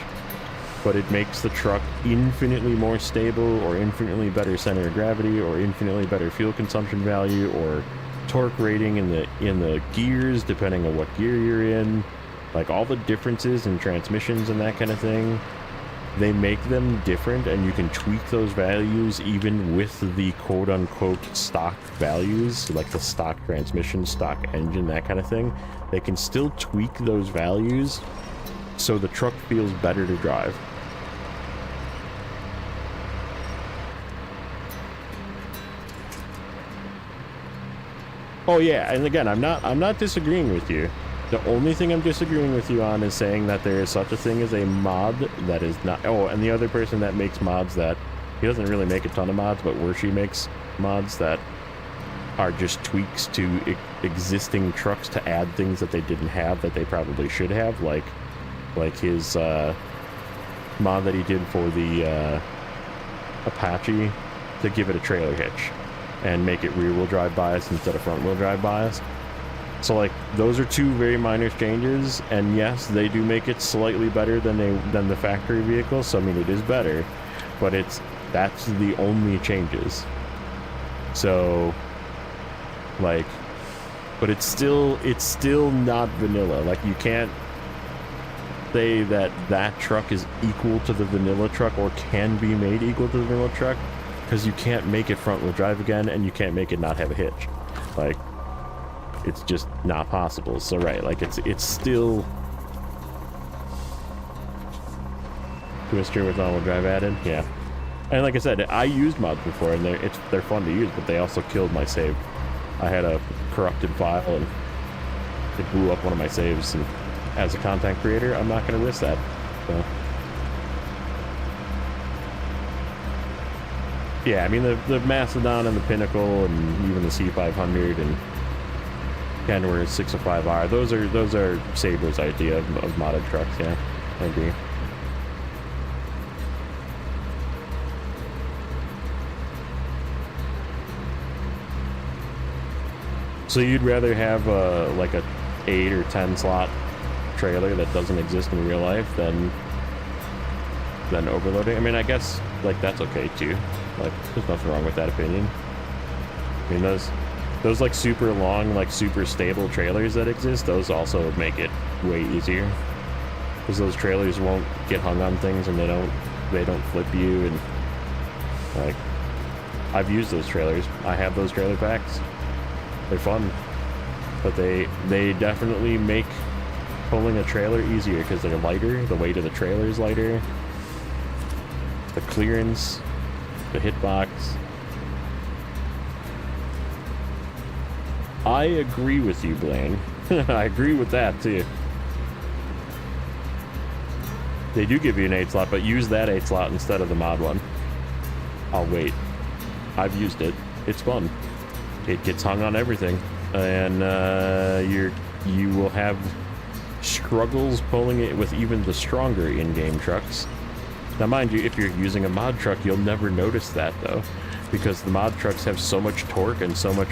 but it makes the truck infinitely more stable, or infinitely better center of gravity, or infinitely better fuel consumption value, or torque rating in the gears, depending on what gear you're in. Like, all the differences in transmissions and that kind of thing, they make them different, and you can tweak those values even with the quote-unquote stock values, like the stock transmission, stock engine, that kind of thing. They can still tweak those values so the truck feels better to drive. Oh yeah, and again, I'm not disagreeing with you. The only thing I'm disagreeing with you on is saying that there is such a thing as a mod that is not... Oh, and the other person that makes mods that... He doesn't really make a ton of mods, but where she makes mods that are just tweaks to existing trucks to add things that they didn't have that they probably should have, like his mod that he did for the Apache to give it a trailer hitch and make it rear-wheel drive bias instead of front-wheel drive bias. So like, those are 2 very minor changes, and yes, they do make it slightly better than the factory vehicle. So I mean, it is better, but that's the only changes. So like, but it's still not vanilla. Like, you can't say that truck is equal to the vanilla truck, or can be made equal to the vanilla truck, because you can't make it front-wheel drive again, and you can't make it not have a hitch. Like, it's just not possible. So right, like, it's still Twister with all-wheel drive added, yeah. And like I said, I used mods before, and they're fun to use, but they also killed my save. I had a corrupted file, and it blew up one of my saves, and as a content creator, I'm not going to risk that. So yeah, I mean, the Mastodon and the Pinnacle and even the C500 and Kenworth 605R, those are Saber's idea of modded trucks. Yeah, I agree. So you'd rather have like a 8 or 10 slot trailer that doesn't exist in real life than overloading? I mean, I guess like that's okay too. Like there's nothing wrong with that opinion. I mean, those like super long, like super stable trailers that exist, those also make it way easier. Because those trailers won't get hung on things and they don't flip you, and like I've used those trailers. I have those trailer packs. They're fun. But they definitely make pulling a trailer easier because they're lighter, the weight of the trailer is lighter. The clearance, the hitbox. I agree with you, Blaine. I agree with that too. They do give you an 8 slot, but use that 8 slot instead of the mod one. I'll wait. I've used it. It's fun. It gets hung on everything, and you will have struggles pulling it with even the stronger in-game trucks. Now, mind you, if you're using a mod truck, you'll never notice that though, because the mod trucks have so much torque and so much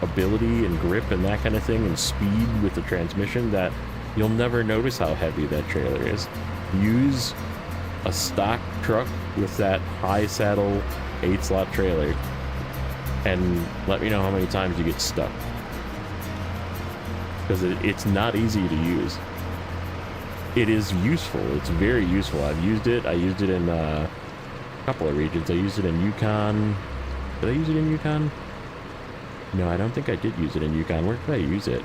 ability and grip and that kind of thing, and speed with the transmission, that you'll never notice how heavy that trailer is. Use a stock truck with that high saddle 8 slot trailer and let me know how many times you get stuck, because it's not easy to use. It is useful. It's very useful. I've used it. I used it in a couple of regions. I used it in Yukon. Did I use it in Yukon? No, I don't think I did use it in Yukon. Where did I use it?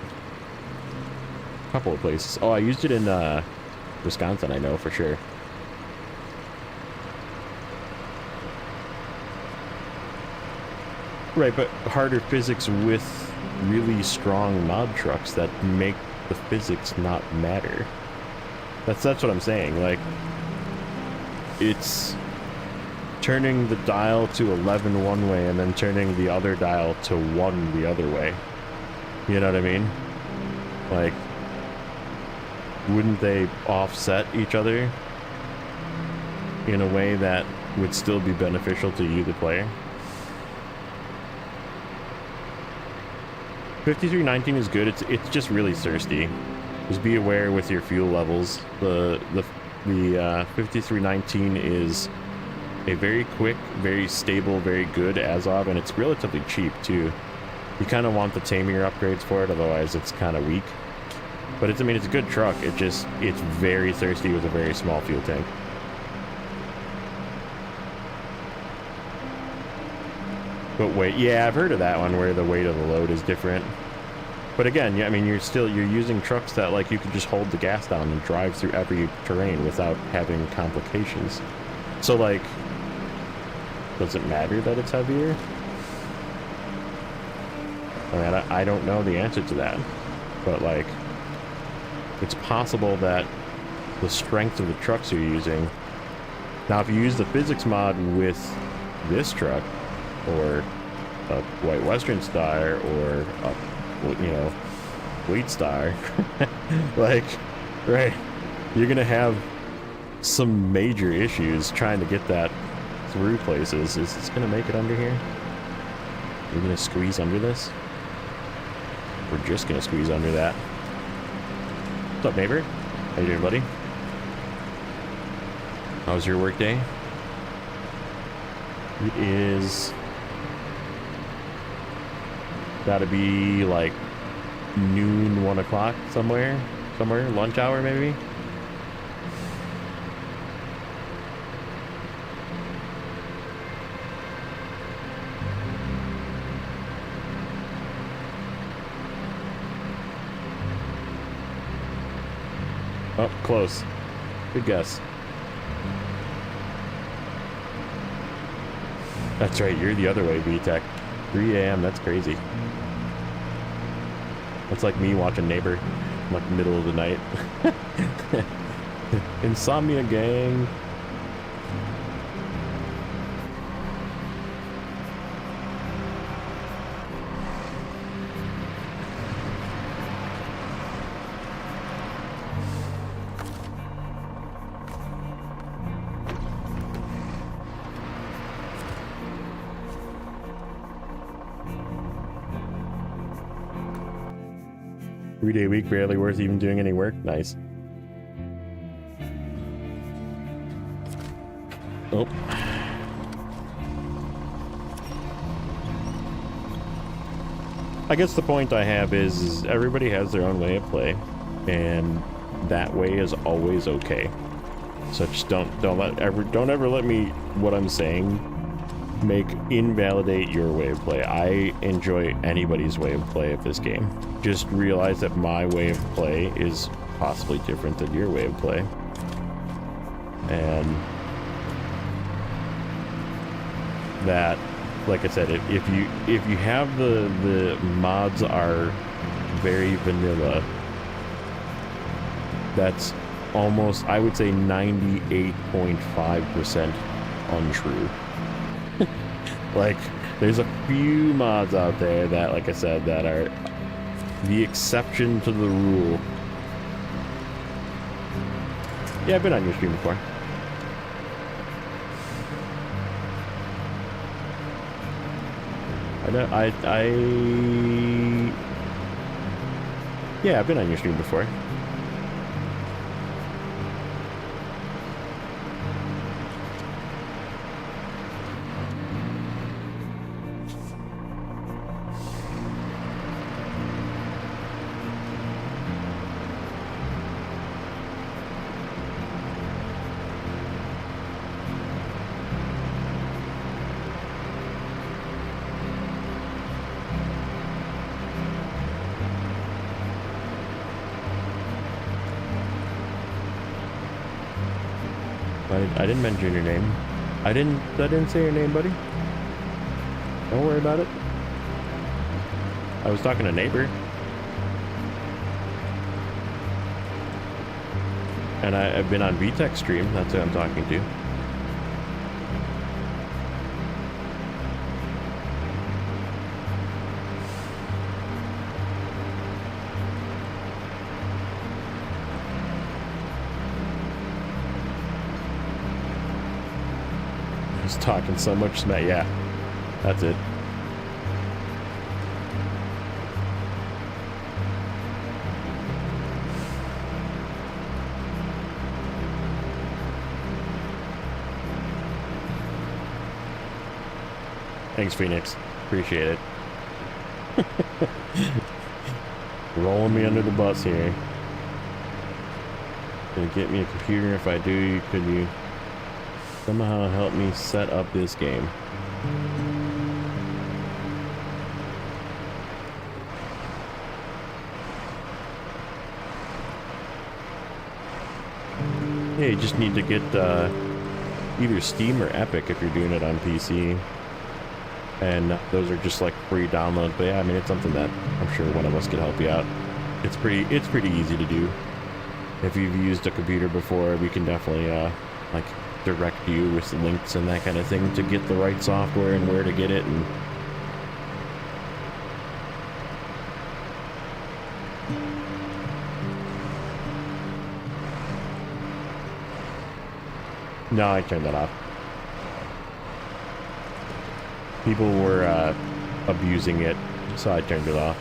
A couple of places. Oh, I used it in Wisconsin, I know for sure. Right, but harder physics with really strong mod trucks that make the physics not matter. That's what I'm saying. Like, it's turning the dial to 11 one way and then turning the other dial to 1 the other way. You know what I mean? Like, wouldn't they offset each other in a way that would still be beneficial to you, the player? 5319 is good. It's just really thirsty. Just be aware with your fuel levels. The 5319 is a very quick, very stable, very good Azov, and it's relatively cheap too. You kind of want the tamier upgrades for it, otherwise it's kind of weak. But it's a good truck. It's very thirsty with a very small fuel tank. But wait, yeah, I've heard of that one where the weight of the load is different. But again, yeah, I mean, you're using trucks that, like, you can just hold the gas down and drive through every terrain without having complications. So, like, does it matter that it's heavier? I mean, I don't know the answer to that. But, like, it's possible that the strength of the trucks you're using... Now, if you use the physics mod with this truck, or a White Western Star, or a, you know, Wheat Star, like, right, you're gonna have some major issues trying to get that through places. Is this gonna make it under here? We're gonna squeeze under this? We're just gonna squeeze under that. What's up, neighbor? How you doing, buddy? How was your work day? It is... gotta be like noon, 1 o'clock somewhere, lunch hour maybe. Oh, close. Good guess. That's right, you're the other way, VTech. 3 a.m., that's crazy. That's like me watching Neighbor, like middle of the night. Insomnia gang. 3-day week, barely worth even doing any work. Nice. Oh. I guess the point I have is everybody has their own way of play, and that way is always okay. So just don't ever let me, what I'm saying, invalidate your way of play. I enjoy anybody's way of play of this game. Just realize that my way of play is possibly different than your way of play. And that, like I said, if you have the mods are very vanilla, that's almost, I would say, 98.5% untrue. Like, there's a few mods out there that, like I said, that are the exception to the rule. Yeah, I've been on your stream before. Yeah, I've been on your stream before. I didn't mention your name. I didn't say your name, buddy. Don't worry about it. I was talking to neighbor. And I've been on VTech stream. That's who I'm talking to. Talking so much smack. Yeah, that's it. Thanks, Phoenix. Appreciate it. Rolling me under the bus here. Gonna get me a computer. If I do, could you somehow help me set up this game? Yeah, you just need to get either Steam or Epic if you're doing it on PC. And those are just like free downloads. But yeah, I mean, it's something that I'm sure one of us could help you out. It's pretty easy to do. If you've used a computer before, we can definitely like direct you with links and that kind of thing to get the right software and where to get it. And no, I turned that off. People were abusing it, so I turned it off.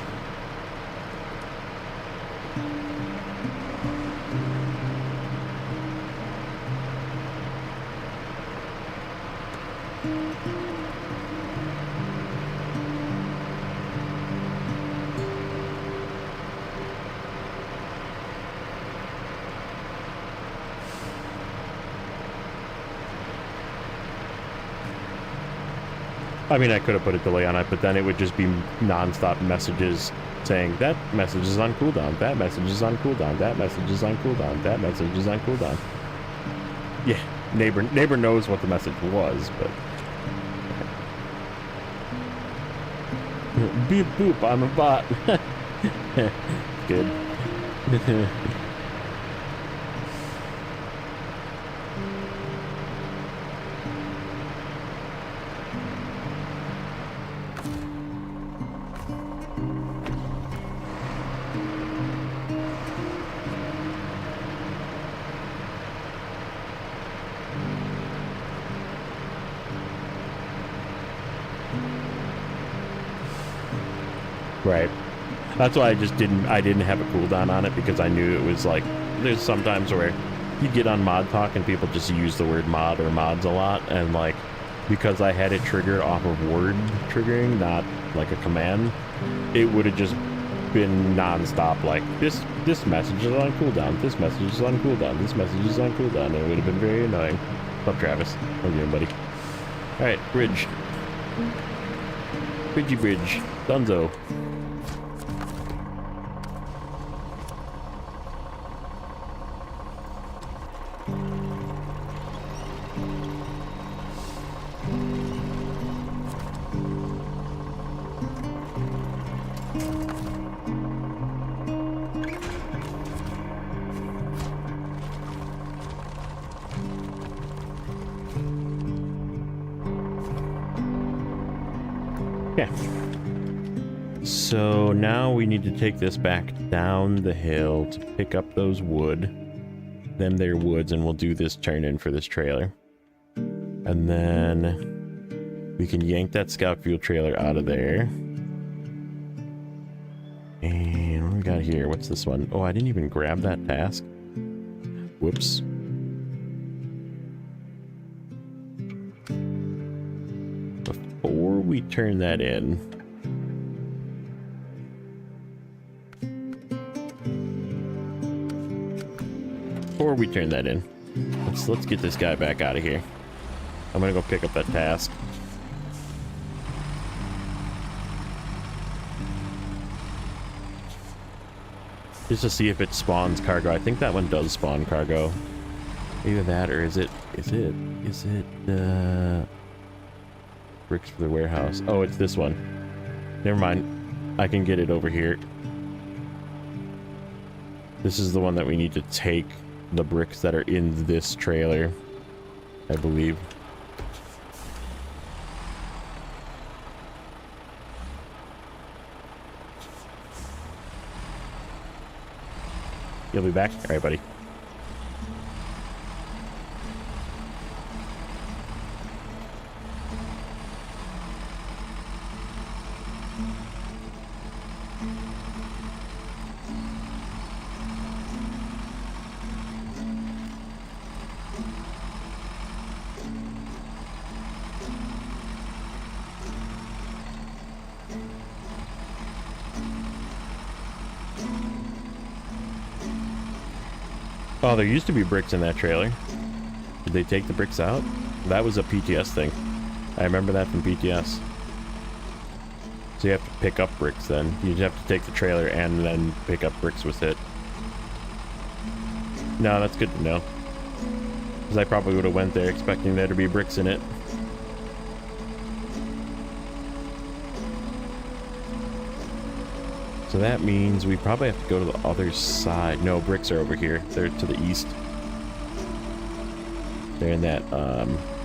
I mean, I could have put a delay on it, but then it would just be non-stop messages saying that message is on cooldown, that message is on cooldown, that message is on cooldown, that message is on cooldown. Yeah, neighbor knows what the message was, but beep boop, I'm a bot. Good. Right. That's why I didn't have a cooldown on it, because I knew it was like, there's sometimes where you get on mod talk and people just use the word mod or mods a lot, and like, because I had it triggered off of word triggering, not like a command, it would have just been non-stop, like, this message is on cooldown, this message is on cooldown, this message is on cooldown. It would have been very annoying. What's up, Travis? How you doing, buddy? Alright, bridge. Bridgey bridge. Dunzo. Yeah. So now we need to take this back down the hill to pick up those wood. Them there woods, and we'll do this turn in for this trailer. And then we can yank that scout fuel trailer out of there. And what do we got here? What's this one? Oh, I didn't even grab that task. Whoops. Before we turn that in, let's get this guy back out of here. I'm gonna go pick up that task. Just to see if it spawns cargo. I think that one does spawn cargo. Either that, or is it bricks for the warehouse? Oh, it's this one. Never mind. I can get it over here. This is the one that we need to take the bricks that are in this trailer, I believe. You'll be back? All right, buddy. Oh, there used to be bricks in that trailer. Did they take the bricks out? That was a PTS thing. I remember that from PTS. So you have to pick up bricks then. You have to take the trailer and then pick up bricks with it. No, that's good to know. Because I probably would have went there expecting there to be bricks in it. So that means we probably have to go to the other side. No, bricks are over here. They're to the east. They're in that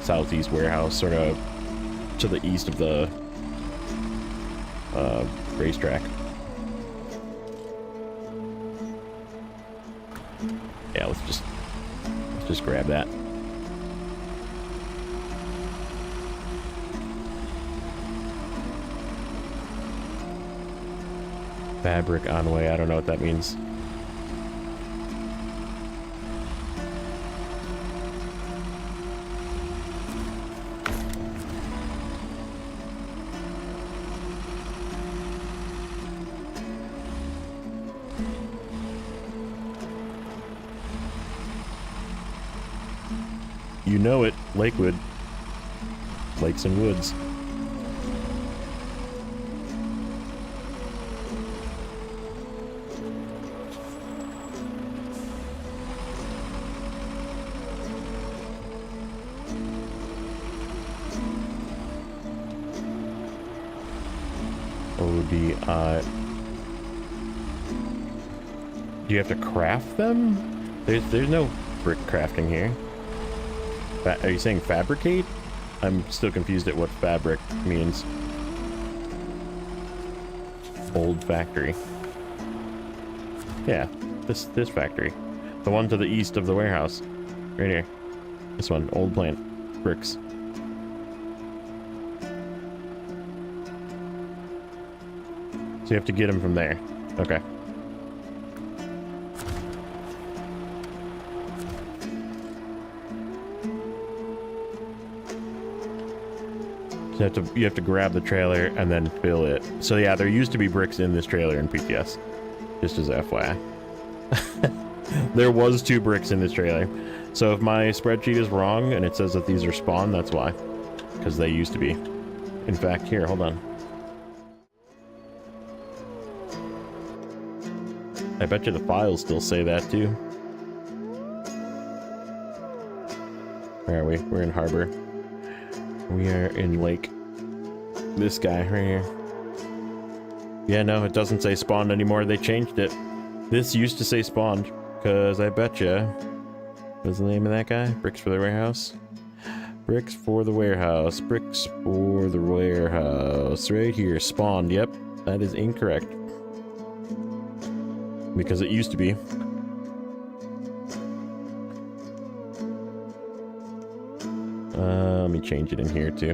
southeast warehouse, sort of to the east of the racetrack. Yeah, let's just grab that. Fabric on way. I don't know what that means. You know it, Lakewood. Lakes and woods. Do you have to craft them? There's no brick crafting here. Are you saying fabricate? I'm still confused at what fabric means. Old factory. Yeah, this factory. The one to the east of the warehouse. Right here. This one, old plant. Bricks. So you have to get them from there. Okay. So you have to grab the trailer and then fill it. So yeah, there used to be bricks in this trailer in PTS. Just as FYI. There was 2 bricks in this trailer. So if my spreadsheet is wrong and it says that these are spawned, that's why. Because they used to be. In fact, here, hold on. I bet you the files still say that too. Where are we? We're in Harbor. We are in Lake. This guy right here. Yeah, no, it doesn't say spawned anymore. They changed it. This used to say spawned, because I bet you... What's the name of that guy? Bricks for the warehouse? Bricks for the warehouse. Bricks for the warehouse. Right here. Spawned. Yep. That is incorrect. Because it used to be. Let me change it in here too.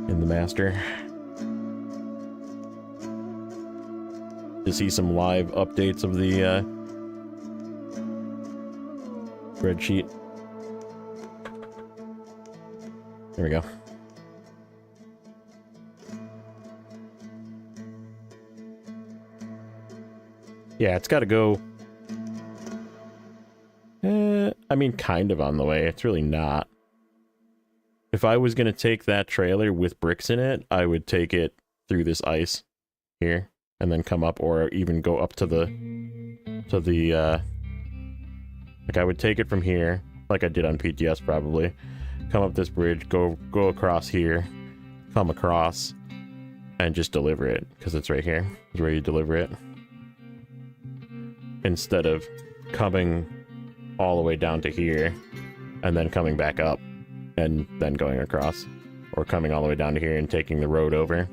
In the master. To see some live updates of the spreadsheet. There we go. Yeah, it's got to go. I mean, kind of on the way. It's really not. If I was going to take that trailer with bricks in it, I would take it through this ice here and then come up, or even go up to the like I would take it from here, like I did on PTS probably. Come up this bridge, go across here, come across, and just deliver it, because it's right here. Is where you deliver it. Instead of coming all the way down to here, and then coming back up, and then going across. Or coming all the way down to here and taking the road over.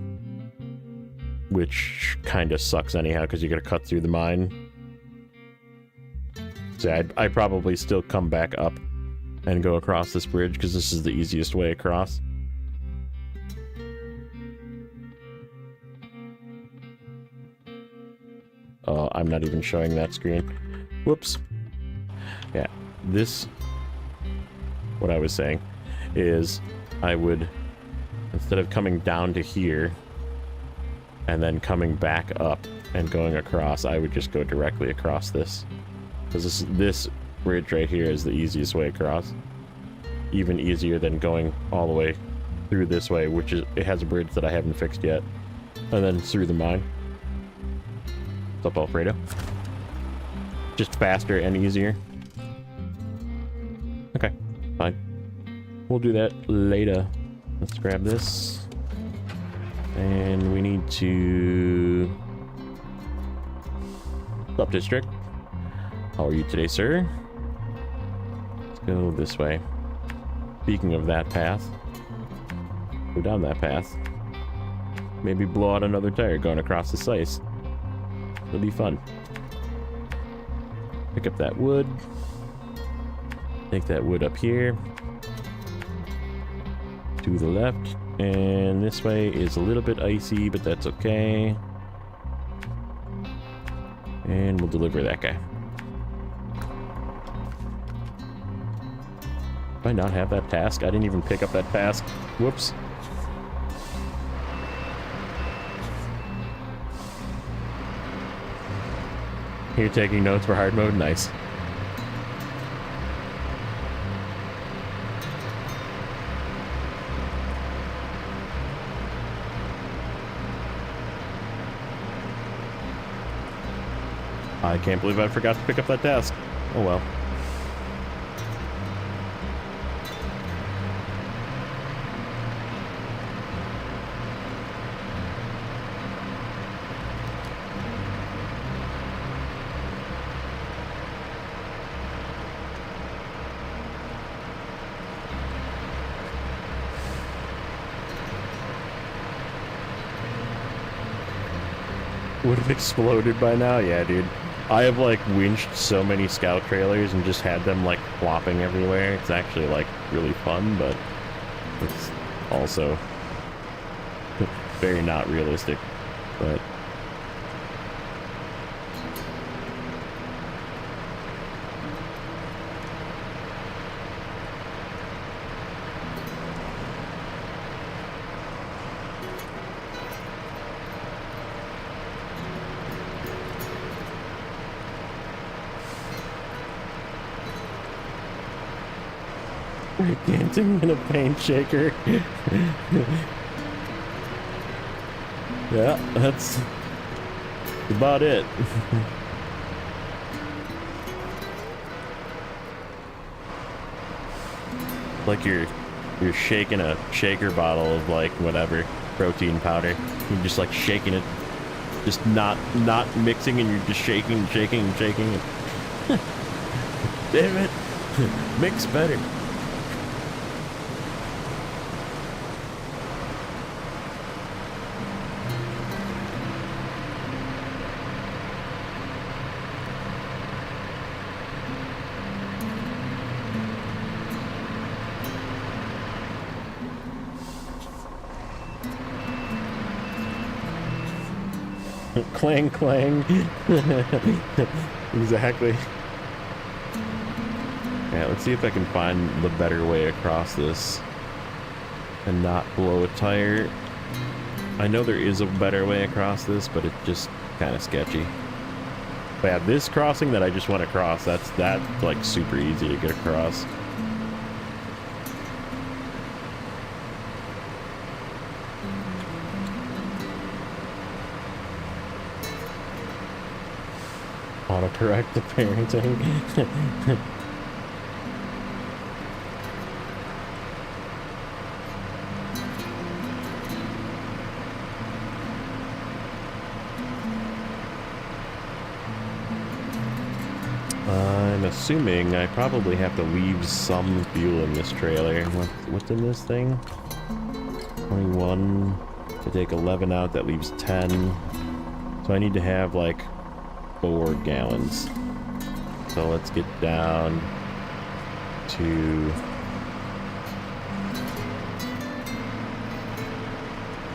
Which kind of sucks anyhow, because you gotta cut through the mine. So I'd probably still come back up and go across this bridge, because this is the easiest way across. Oh, I'm not even showing that screen. Whoops. Yeah, this... What I was saying is I would, instead of coming down to here and then coming back up and going across, I would just go directly across this. Because this bridge right here is the easiest way across. Even easier than going all the way through this way, which is, it has a bridge that I haven't fixed yet. And then through the mine. What's up, Alfredo? Just faster and easier. Okay, fine. We'll do that later. Let's grab this. And we need to... Sub-district. How are you today, sir? Let's go this way. Speaking of that path, go down that path. Maybe blow out another tire going across the ice. It'll be fun. Pick up that wood. Take that wood up here. To the left. And this way is a little bit icy, but that's okay. And we'll deliver that guy. Did I not have that task? I didn't even pick up that task. Whoops. You're taking notes for hard mode? Nice. I can't believe I forgot to pick up that task. Oh well. Would have exploded by now? Yeah, dude. I have, like, winched so many scout trailers and just had them, like, flopping everywhere. It's actually, like, really fun, but it's also very not realistic. But Dancing in a paint shaker. Yeah, that's about it. Like you're shaking a shaker bottle of like whatever protein powder. You're just like shaking it, just not mixing, and you're just shaking. Damn it, mix better. Clang, clang. Exactly. Yeah, let's see if I can find the better way across this and not blow a tire. I know there is a better way across this, but it's just kind of sketchy. But yeah, this crossing that I just went across, that's like super easy to get across. Autocorrect the parenting. I'm assuming I probably have to leave some fuel in this trailer. What's in this thing? 21. To take 11 out, that leaves 10. So I need to have like 4 gallons. So let's get down to...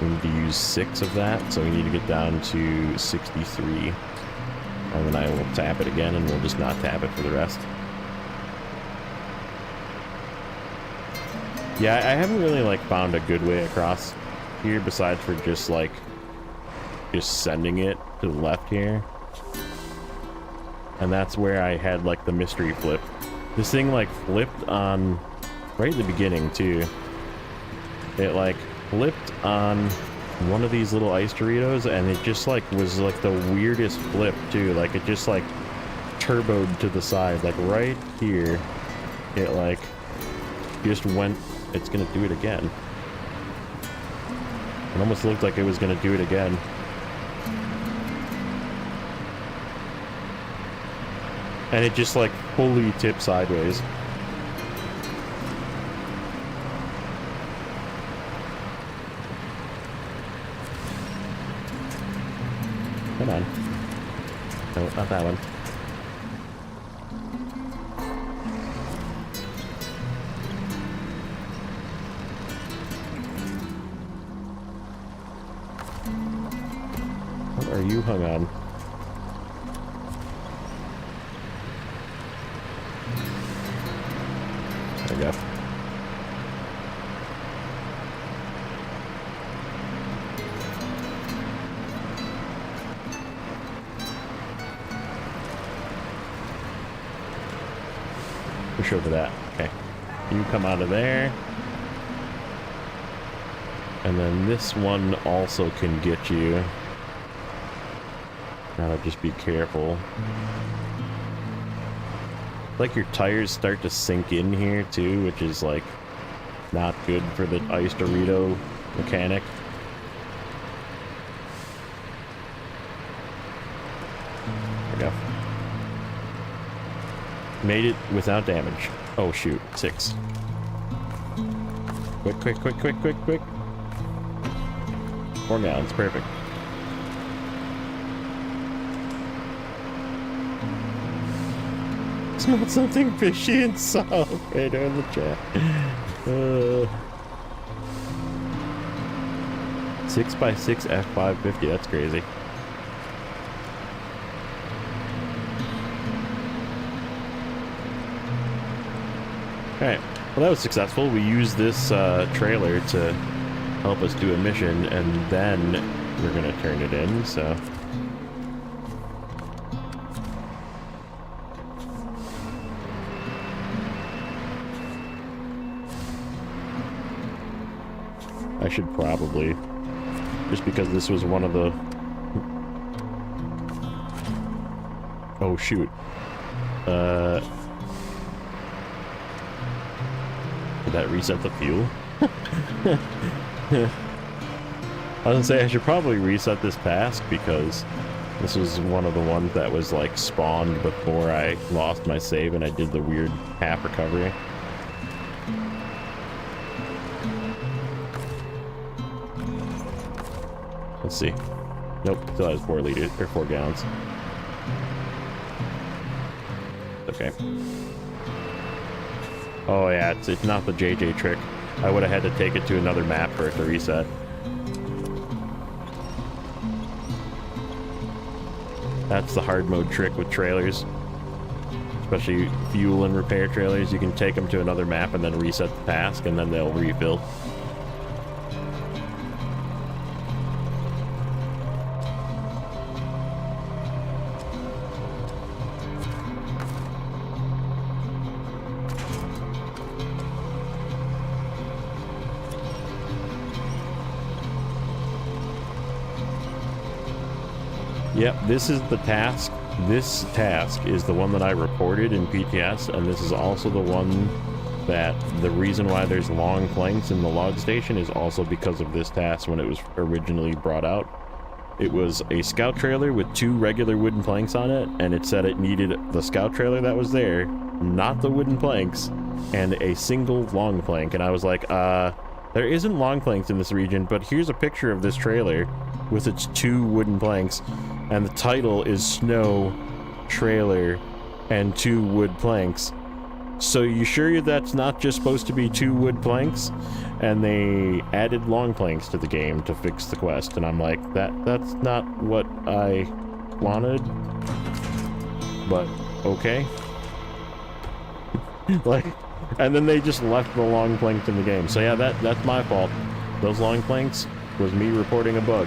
We need to use 6 of that, so we need to get down to 63. And then I will tap it again, and we'll just not tap it for the rest. Yeah, I haven't really like found a good way across here besides for just like sending it to the left here. And that's where I had like the mystery flip. This thing like flipped on right at the beginning too. It like flipped on one of these little Ice Doritos, and it just like was like the weirdest flip too. Like it just like turboed to the side, like right here. It like just went. It's gonna do it again. It almost looked like it was gonna do it again. And it just like fully tipped sideways. Come on. No, not that one. What are you hung on? There we go. Push over that. Okay. You come out of there. And then this one also can get you. Gotta just be careful. Like your tires start to sink in here too, which is like not good for the Ice Dorito mechanic. There we go. Made it without damage. Oh shoot, 6. Quick, quick, quick, quick, quick, quick. 4 gallons, perfect. Smelled something fishy and salt right there in the chat. 6x6 F550, that's crazy. Alright, well that was successful. We used this trailer to help us do a mission, and then we're gonna turn it in, so... I should probably. Just because this was one of the... Oh, shoot. Did that reset the fuel? I was gonna say I should probably reset this task because this was one of the ones that was like spawned before I lost my save and I did the weird half recovery. Let's see. Nope, still has 4 liters or 4 gallons. Okay. Oh yeah, it's not the JJ trick. I would have had to take it to another map for it to reset. That's the hard mode trick with trailers. Especially fuel and repair trailers. You can take them to another map and then reset the task and then they'll refill. Yep, this is the task. This task is the one that I reported in PTS, and this is also the one that the reason why there's long planks in the log station is also because of this task when it was originally brought out. It was a scout trailer with 2 regular wooden planks on it, and it said it needed the scout trailer that was there, not the wooden planks, and a single long plank. And I was like, there isn't long planks in this region, but here's a picture of this trailer with its 2 wooden planks. And the title is Snow Trailer and 2 wood planks. So you sure that's not just supposed to be 2 wood planks? And they added long planks to the game to fix the quest. And I'm like, that's not what I wanted. But okay. Like, and then they just left the long planks in the game. So yeah, that's my fault. Those long planks was me reporting a bug.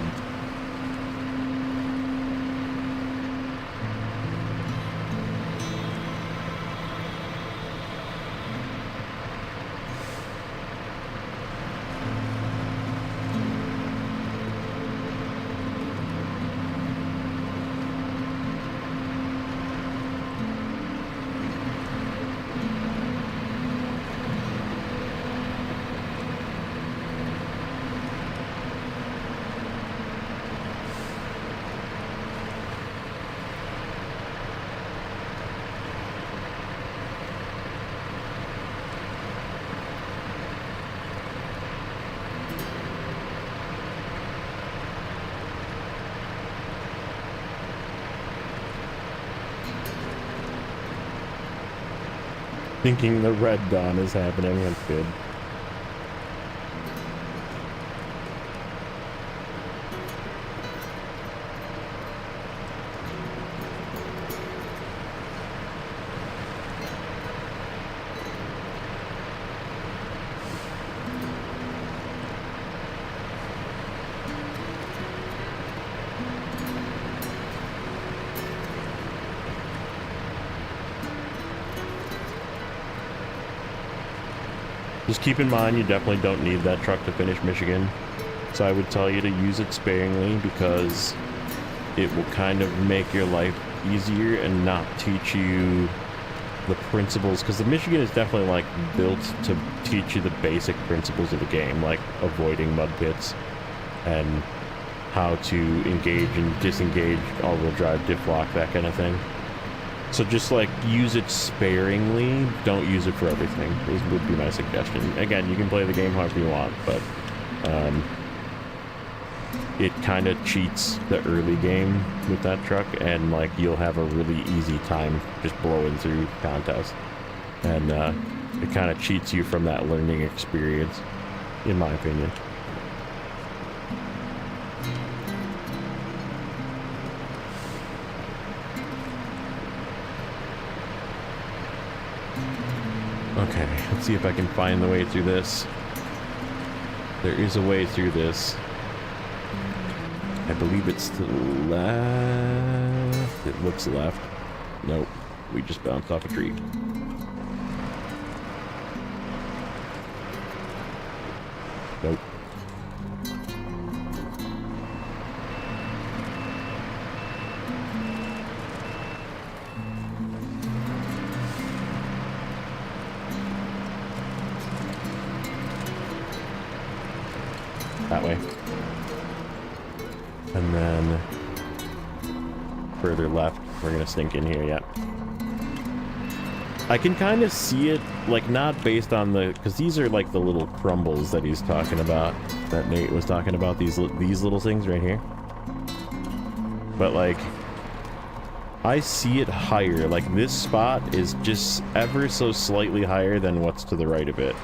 Thinking the red dawn is happening. That's good. Just keep in mind, you definitely don't need that truck to finish Michigan. So I would tell you to use it sparingly because it will kind of make your life easier and not teach you the principles. Because the Michigan is definitely like built to teach you the basic principles of the game, like avoiding mud pits and how to engage and disengage all-wheel drive, diff lock, that kind of thing. So just like use it sparingly, don't use it for everything, would be my suggestion. Again, you can play the game however you want, but it kind of cheats the early game with that truck, and like you'll have a really easy time just blowing through contests. And it kind of cheats you from that learning experience, in my opinion. Okay, let's see if I can find the way through this. There is a way through this. I believe it's to the left. It looks left. Nope, we just bounced off a tree. Nope. further left. We're gonna sneak in here, yeah. I can kind of see it, like, not based on the... Because these are, like, the little crumbles that he's talking about. That Nate was talking about, these little things right here. But, like... I see it higher. Like, this spot is just ever so slightly higher than what's to the right of it.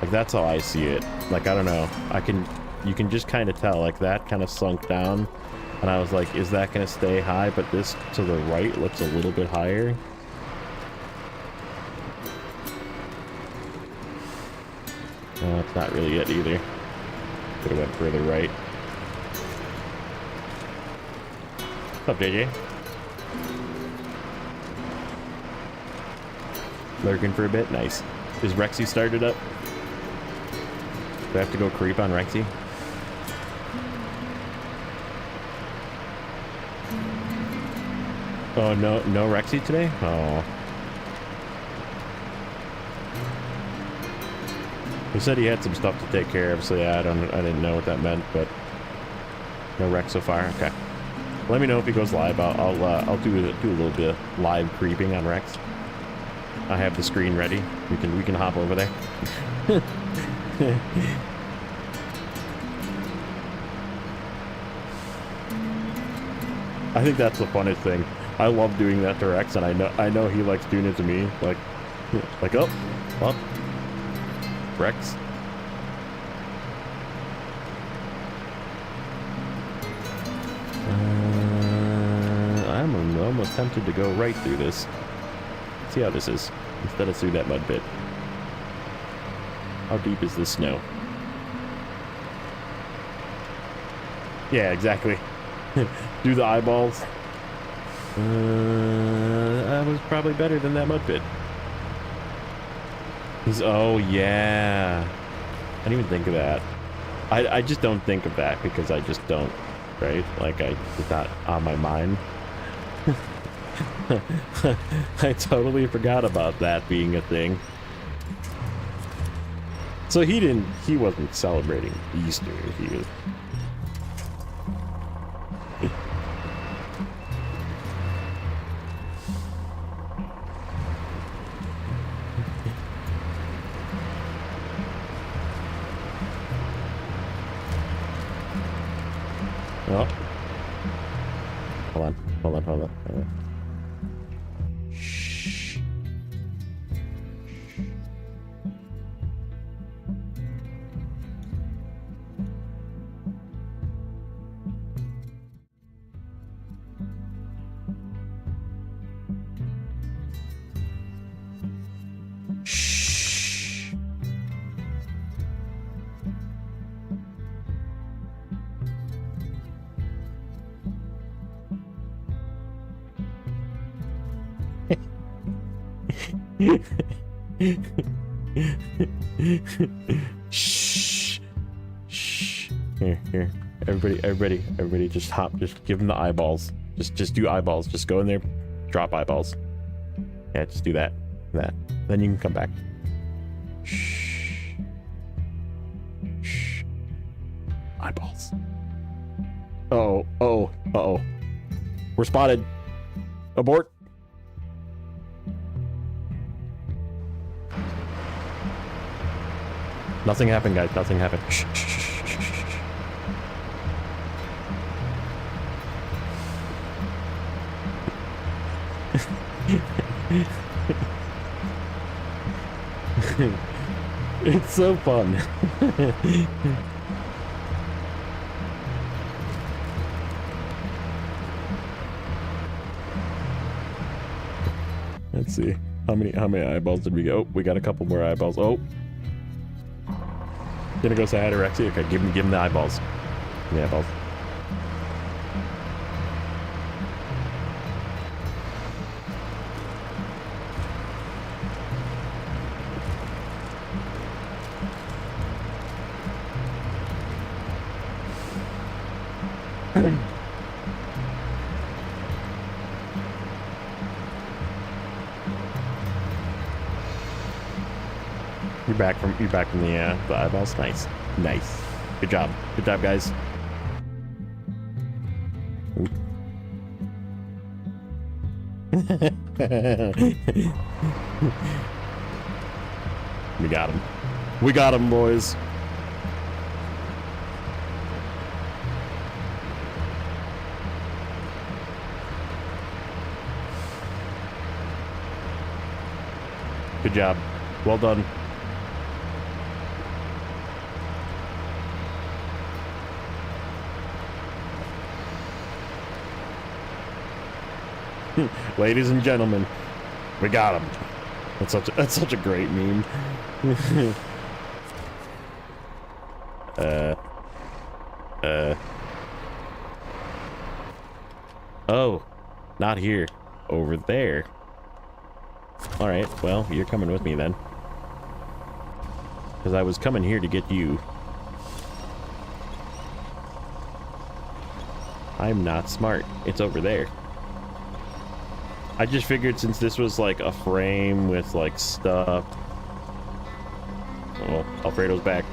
Like, that's how I see it. Like, I don't know. You can just kind of tell. Like, that kind of sunk down. And I was like, is that going to stay high? But this to the right looks a little bit higher. No, it's not really it either. Could have went further right. What's up, JJ? Lurking for a bit? Nice. Is Rexy started up? Do I have to go creep on Rexy? Oh, no Rexy today? Oh. He said he had some stuff to take care of, so yeah, I didn't know what that meant, but no Rex so far. Okay. Let me know if he goes live. I'll do a little bit of live creeping on Rex. I have the screen ready. We can hop over there. I think that's the funnest thing. I love doing that to Rex, and I know he likes doing it to me. Like oh, well, Rex. I'm almost tempted to go right through this. See how this is, instead of through that mud pit. How deep is this snow? Yeah, exactly. Do the eyeballs. That was probably better than that mud pit. Oh yeah. I didn't even think of that. I just don't think of that because I just don't, right? Like, it's not on my mind. I totally forgot about that being a thing. So he wasn't celebrating Easter. He was... Oh. Hold on. Shh. Shh. Shh. Shh. Here. Everybody just hop. Just give them the eyeballs. Just do eyeballs. Just go in there, drop eyeballs. Yeah, just do that. Then you can come back. Shh. Shh. Eyeballs. Uh-oh. We're spotted. Abort. Nothing happened, guys. Nothing happened. Shh. It's so fun. Let's see. How many eyeballs did we go? Oh, we got a couple more eyeballs. Oh. Gonna go say hi to Rexy? Okay, give him the eyeballs. Give me the eyeballs. You're back from the eyeballs. Nice. Good job, guys. Oop. We got him. We got him, boys. Good job. Well done. Ladies and gentlemen, we got him. That's such a great meme. Oh, not here. Over there. Alright, well, you're coming with me then. Because I was coming here to get you. I'm not smart. It's over there. I just figured since this was like a frame with like stuff. Oh, Alfredo's back.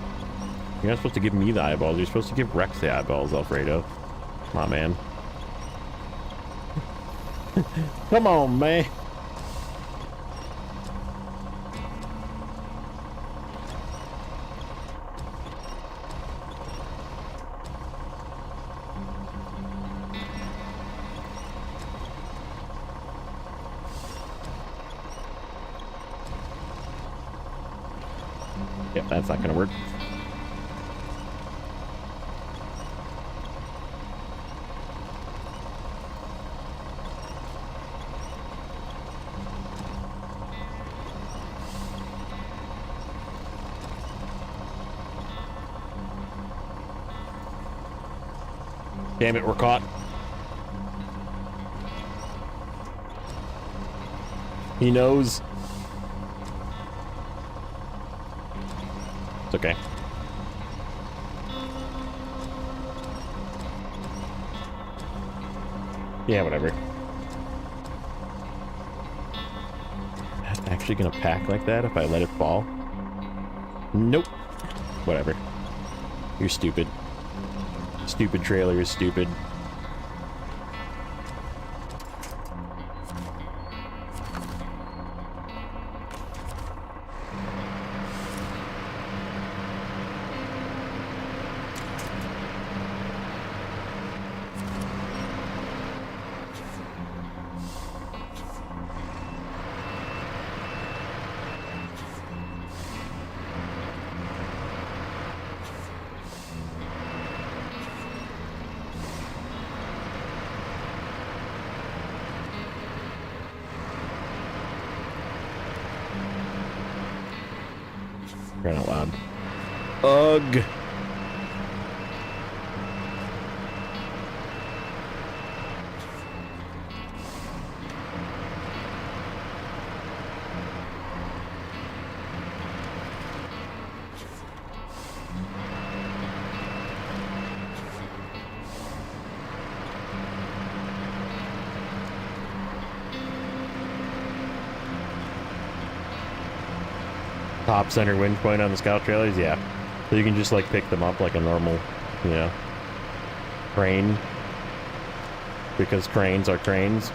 You're not supposed to give me the eyeballs. You're supposed to give Rex the eyeballs, Alfredo. Come on, man. Come on, man. Yep, that's not gonna work. Damn it, we're caught. He knows. It's okay. Yeah, whatever. That's actually gonna pack like that if I let it fall? Nope. Whatever. You're stupid. Stupid trailer is stupid. Crying out loud. Ugh. Top center winch point on the scout trailers, yeah. So you can just like pick them up like a normal, you know, crane. Because cranes are cranes.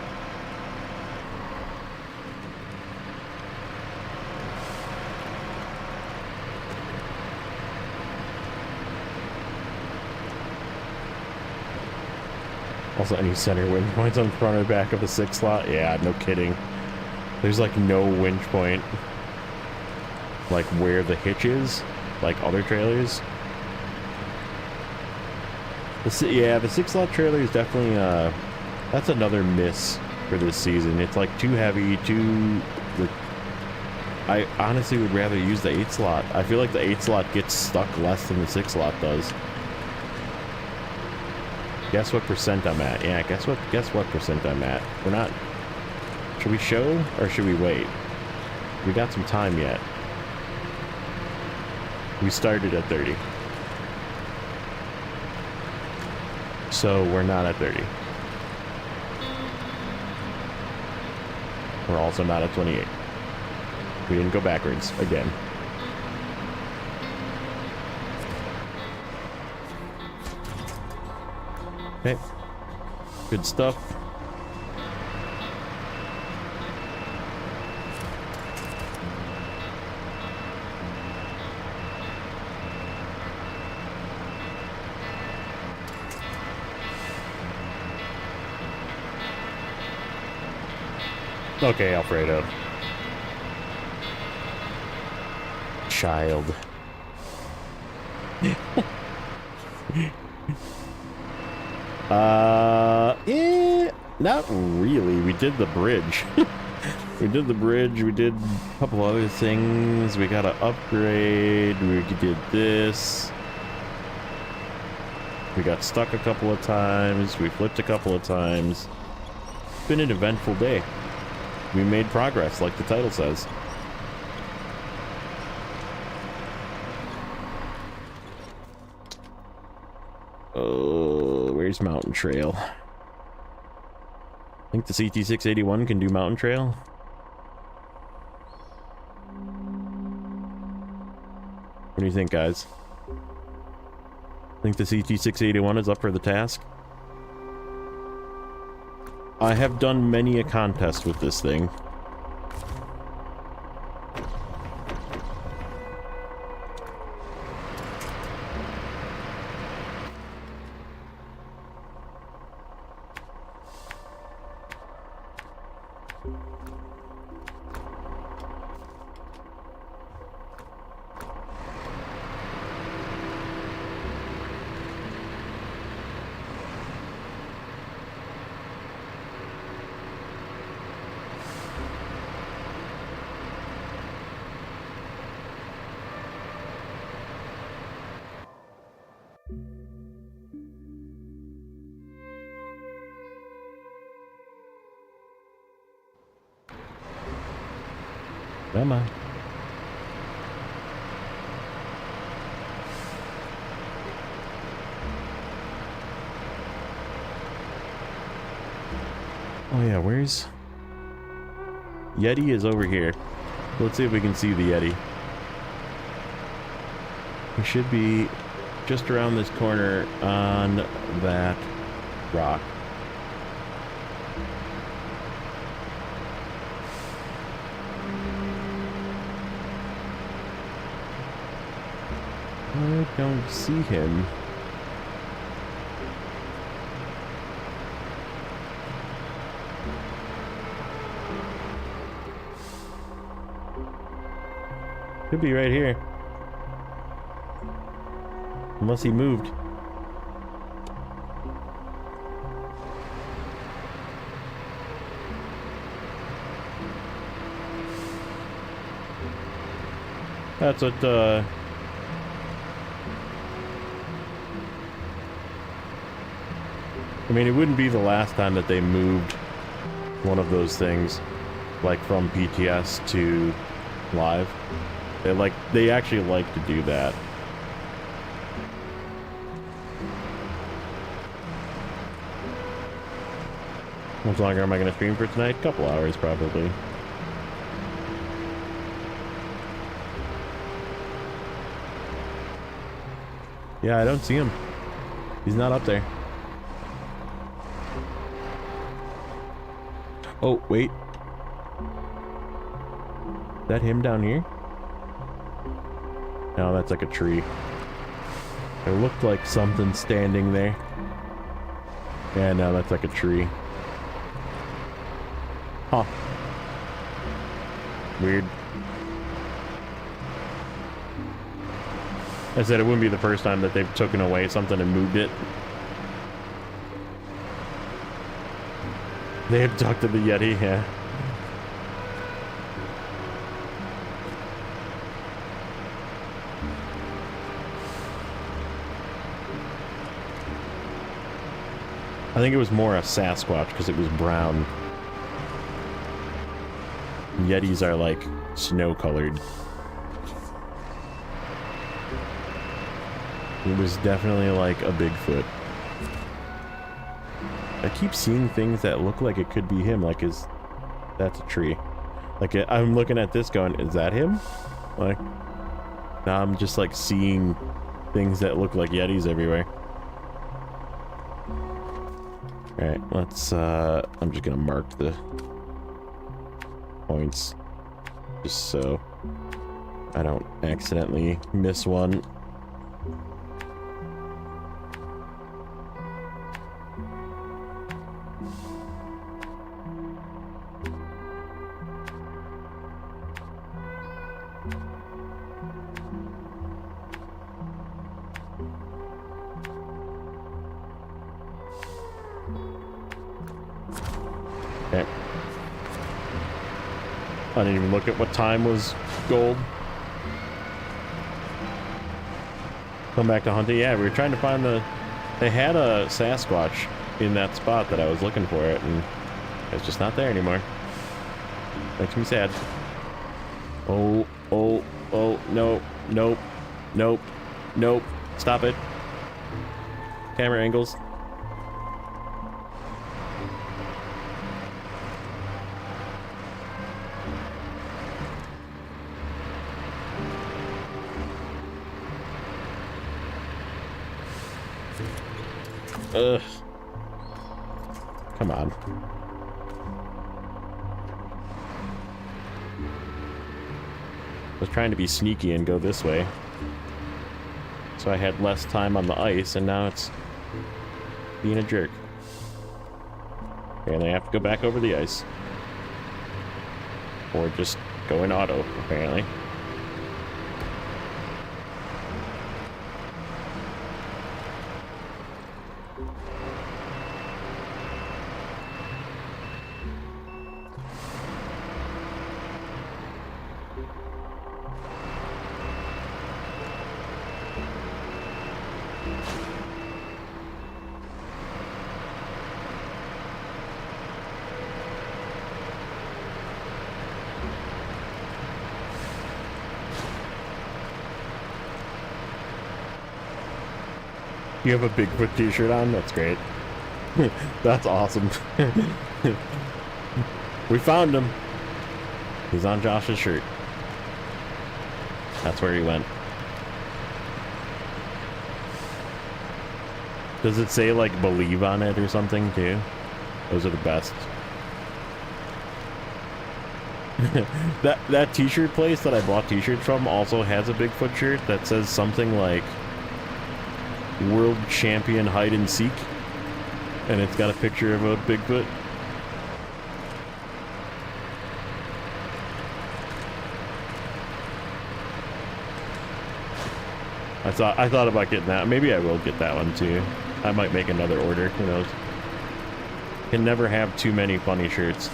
Also, any center winch points on the front or back of the 6 slot? Yeah, no kidding. There's like no winch point. Like where the hitch is, like other trailers. Yeah, the 6 slot trailer is definitely that's another miss for this season. It's like too heavy, I honestly would rather use the 8 slot. I feel like the 8 slot gets stuck less than the 6 slot does. Guess what percent I'm at? Yeah, guess what percent I'm at. We're not. Should we show or should we wait? We got some time yet. We started at 30. So we're not at 30. We're also not at 28. We didn't go backwards again. Okay. Good stuff. Okay, Alfredo. Child. Not really. We did the bridge. We did the bridge. We did a couple other things. We got an upgrade. We did this. We got stuck a couple of times. We flipped a couple of times. It's been an eventful day. We made progress, like the title says. Oh, where's Mountain Trail? I think the CT-681 can do Mountain Trail. What do you think, guys? Think the CT-681 is up for the task? I have done many a contest with this thing. Come on. Oh yeah, where's... Yeti is over here. Let's see if we can see the Yeti. He should be just around this corner on that rock. I don't see him. Could be right here. Unless he moved. That's what, I mean, it wouldn't be the last time that they moved one of those things, like from PTS to live. They actually like to do that. How much longer am I going to stream for tonight? A couple hours, probably. Yeah, I don't see him. He's not up there. Oh, wait. Is that him down here? No, that's like a tree. It looked like something standing there. Yeah, no, that's like a tree. Huh. Weird. I said it wouldn't be the first time that they've taken away something and moved it. They abducted the Yeti, yeah. I think it was more a Sasquatch because it was brown. Yetis are like snow-colored. It was definitely like a Bigfoot. I keep seeing things that look like it could be him, like that's a tree. Like, I'm looking at this going, is that him? Like, now I'm just like seeing things that look like Yetis everywhere. Alright, let's, I'm just gonna mark the points, just so I don't accidentally miss one. Okay. I didn't even look at what time was gold. Come back to hunting. Yeah, we were trying to find the... They had a Sasquatch in that spot that I was looking for it, and it's just not there anymore. Makes me sad. Oh, oh, oh, no, nope, nope, nope. Stop it. Camera angles. Ugh. Come on. I was trying to be sneaky and go this way. So I had less time on the ice, and now it's being a jerk. And I have to go back over the ice. Or just go in auto, apparently. You have a Bigfoot t-shirt on? That's great. That's awesome. We found him. He's on Josh's shirt. That's where he went. Does it say, like, believe on it or something, too? Those are the best. That t-shirt place that I bought t-shirts from also has a Bigfoot shirt that says something like World Champion Hide and Seek, and it's got a picture of a Bigfoot. I thought about getting that. Maybe I will get that one too. I might make another order, who knows. Can never have too many funny shirts.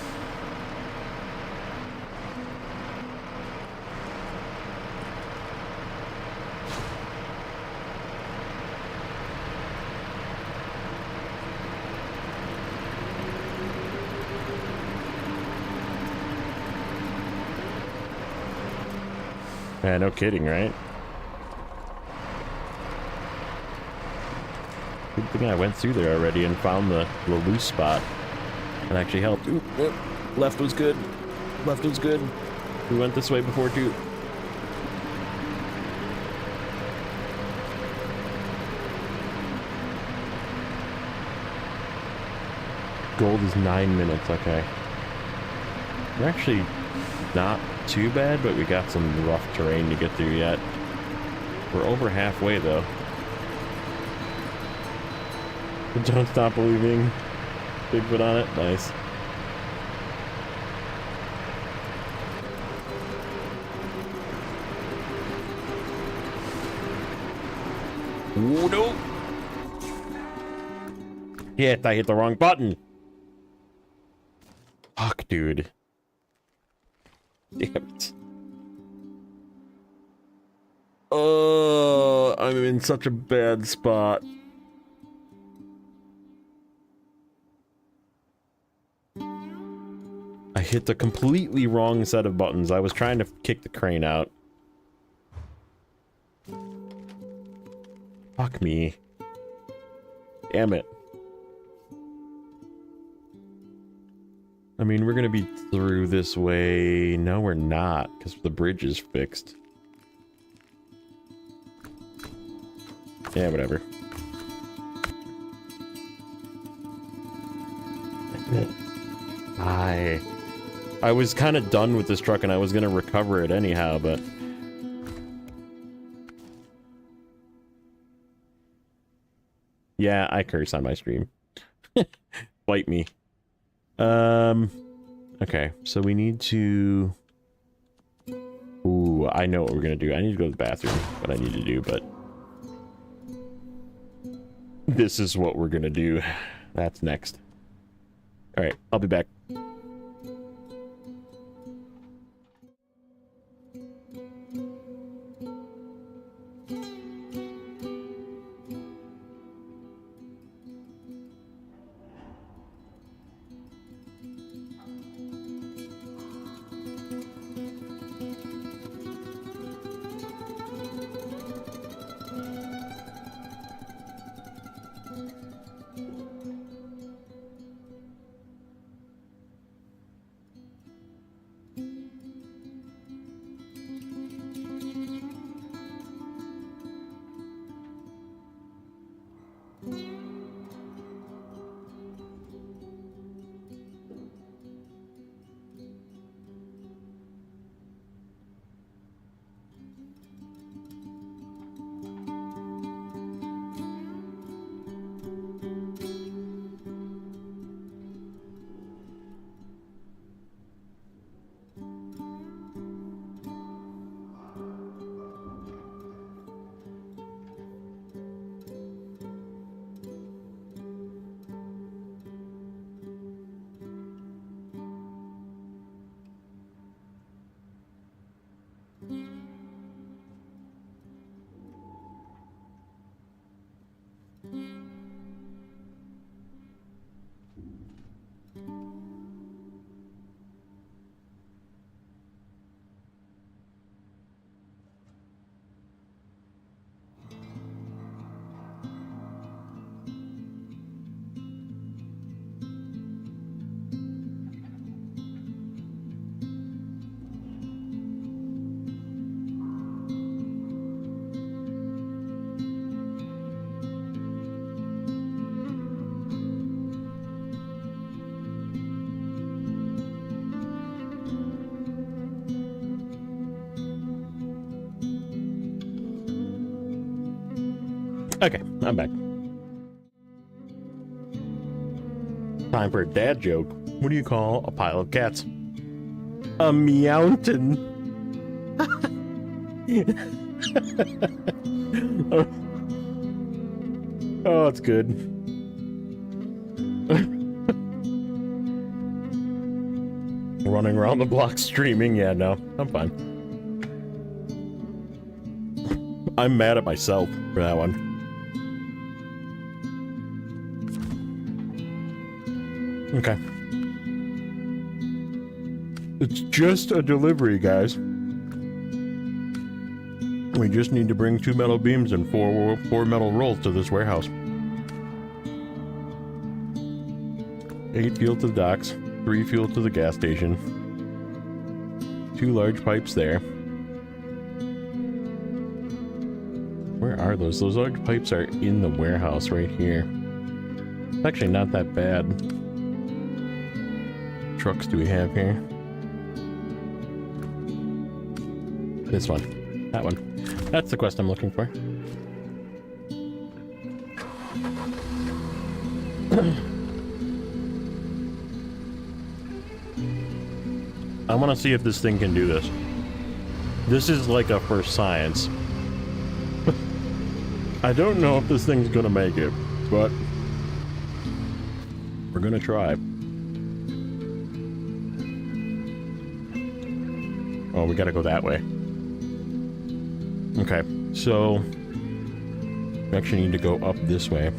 Yeah, no kidding, right? Good thing I went through there already and found the loose spot. It actually helped. Ooh, left was good. Left was good. We went this way before too. Gold is 9 minutes, okay. We're actually not too bad, but we got some rough terrain to get through yet. We're over halfway though. Don't stop believing. Bigfoot on it. Nice. Ooh, no. Shit, I hit the wrong button. Fuck, dude. Damn it. Oh, I'm in such a bad spot. I hit the completely wrong set of buttons. I was trying to kick the crane out. Fuck me. Damn it. I mean, we're gonna be through this way. No, we're not, because the bridge is fixed. Yeah, whatever. I was kind of done with this truck and I was gonna recover it anyhow, but... Yeah, I curse on my stream. Bite me. Okay, so we need to... Ooh, I know what we're gonna do. I need to go to the bathroom, what I need to do, but... This is what we're gonna do. That's next. Alright, I'll be back. Okay, I'm back. Time for a dad joke. What do you call a pile of cats? A meowton. Oh, it's good. Running around the block streaming? Yeah, no, I'm fine. I'm mad at myself for that one. Okay. It's just a delivery, guys. We just need to bring 2 metal beams and four metal rolls to this warehouse. 8 fuel to the docks, 3 fuel to the gas station, 2 large pipes there. Where are those? Those large pipes are in the warehouse right here. It's actually not that bad. Trucks do we have here? This one. That one. That's the quest I'm looking for. I want to see if this thing can do this. This is like a for science. I don't know if this thing's gonna make it, but we're gonna try. Oh, we gotta go that way. Okay, so we actually need to go up this way.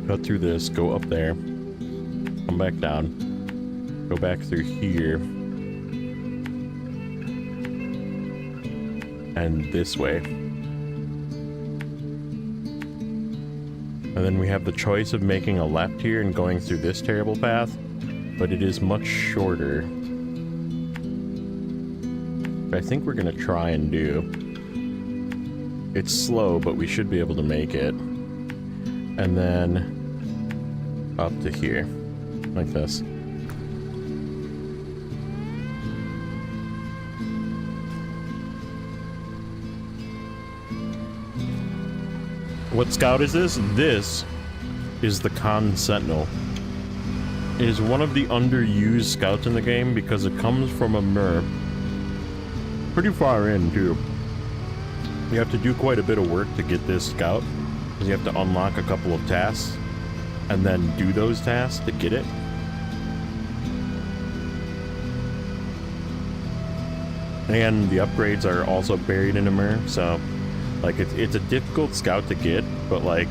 Cut through this, go up there, come back down, go back through here, and this way. And then we have the choice of making a left here and going through this terrible path, but it is much shorter. But I think we're gonna try and do. It's slow, but we should be able to make it. And then up to here, like this. What scout is this? This is the Sentinel. It is one of the underused scouts in the game because it comes from a MER. Pretty far in, too. You have to do quite a bit of work to get this scout. You have to unlock a couple of tasks and then do those tasks to get it. And the upgrades are also buried in a mirror, so like it's a difficult scout to get, but like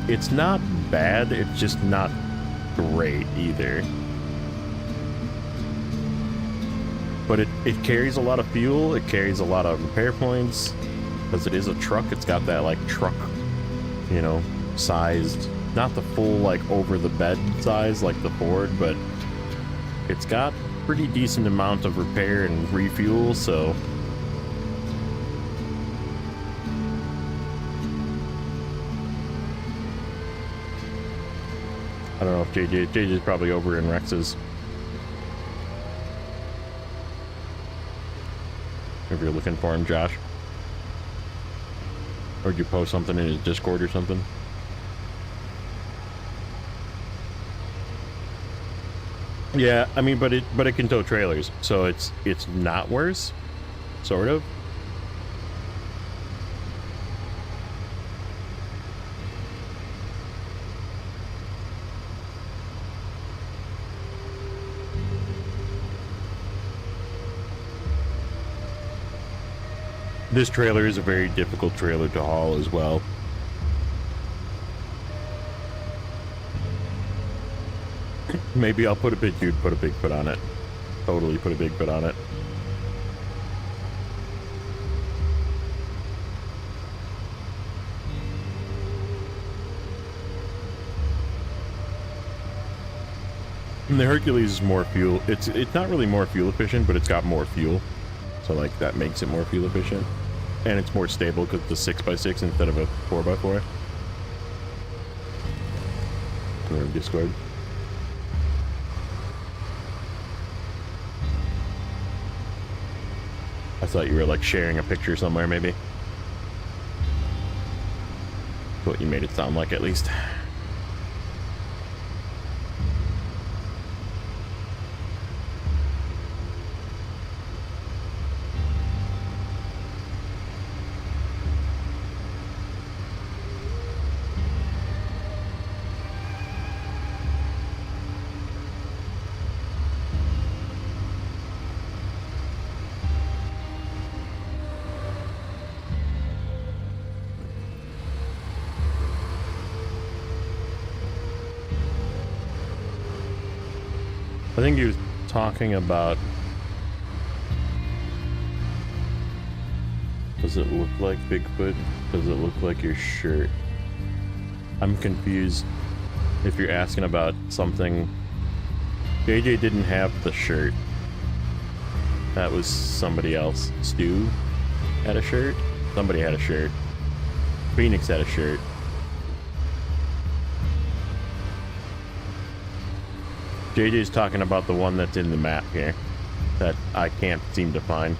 it's not bad, it's just not great either. But it carries a lot of fuel, it carries a lot of repair points, because it is a truck. It's got that like truck, you know, sized, not the full like over the bed size like the Ford, but it's got pretty decent amount of repair and refuel, so I don't know if JJ's probably over in Rex's. If you're looking for him, Josh. Or did you post something in his Discord or something? Yeah, I mean, but it can tow trailers, so it's not worse, sort of. This trailer is a very difficult trailer to haul as well. Maybe I'll put a Bigfoot on it. Totally put a Bigfoot on it. And the Hercules is more fuel. It's not really more fuel efficient, but it's got more fuel. So like that makes it more fuel efficient. And it's more stable because it's a 6x6 instead of a 4x4. Or Discord. I thought you were like sharing a picture somewhere, maybe. That's what you made it sound like, at least. I think he was talking about... Does it look like Bigfoot? Does it look like your shirt? I'm confused if you're asking about something. JJ didn't have the shirt. That was somebody else. Stu had a shirt? Somebody had a shirt. Phoenix had a shirt. JJ's talking about the one that's in the map here that I can't seem to find.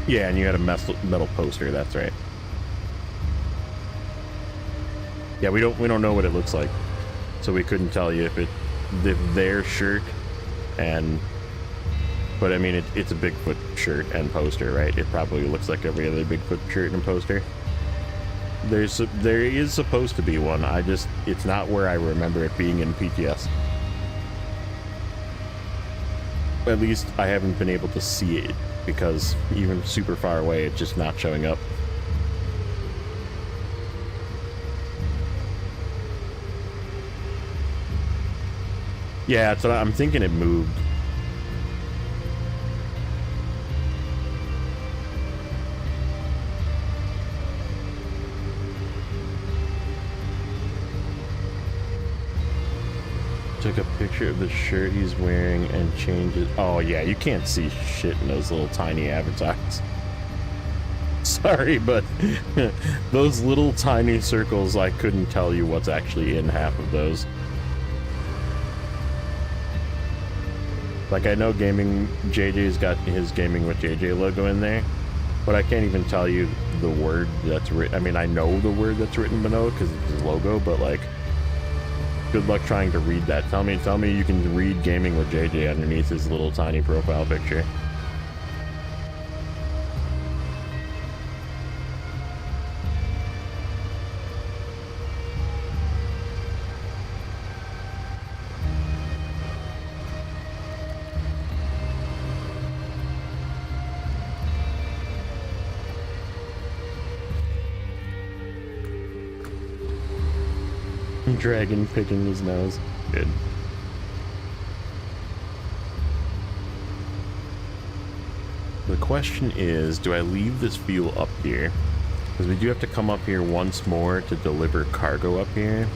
Yeah, and you had a metal poster, that's right. Yeah, we don't know what it looks like. So we couldn't tell you if their shirt and... But I mean, it's a Bigfoot shirt and poster, right? It probably looks like every other Bigfoot shirt and poster. There is supposed to be one. It's not where I remember it being in PTS. At least I haven't been able to see it because even super far away, it's just not showing up. Yeah, so I'm thinking it moved. Took a picture of the shirt he's wearing and changed it. Oh yeah, you can't see shit in those little tiny avatars. Sorry, but those little tiny circles, I couldn't tell you what's actually in half of those. Like, I know JJ's got his Gaming with JJ logo in there, but I can't even tell you the word that's written. I mean, I know the word that's written below because it's his logo, but like, Good luck trying to read that. Tell me you can read Gaming with JJ underneath his little tiny profile picture. Dragon picking his nose. Good. The question is, do I leave this fuel up here? Because we do have to come up here once more to deliver cargo up here.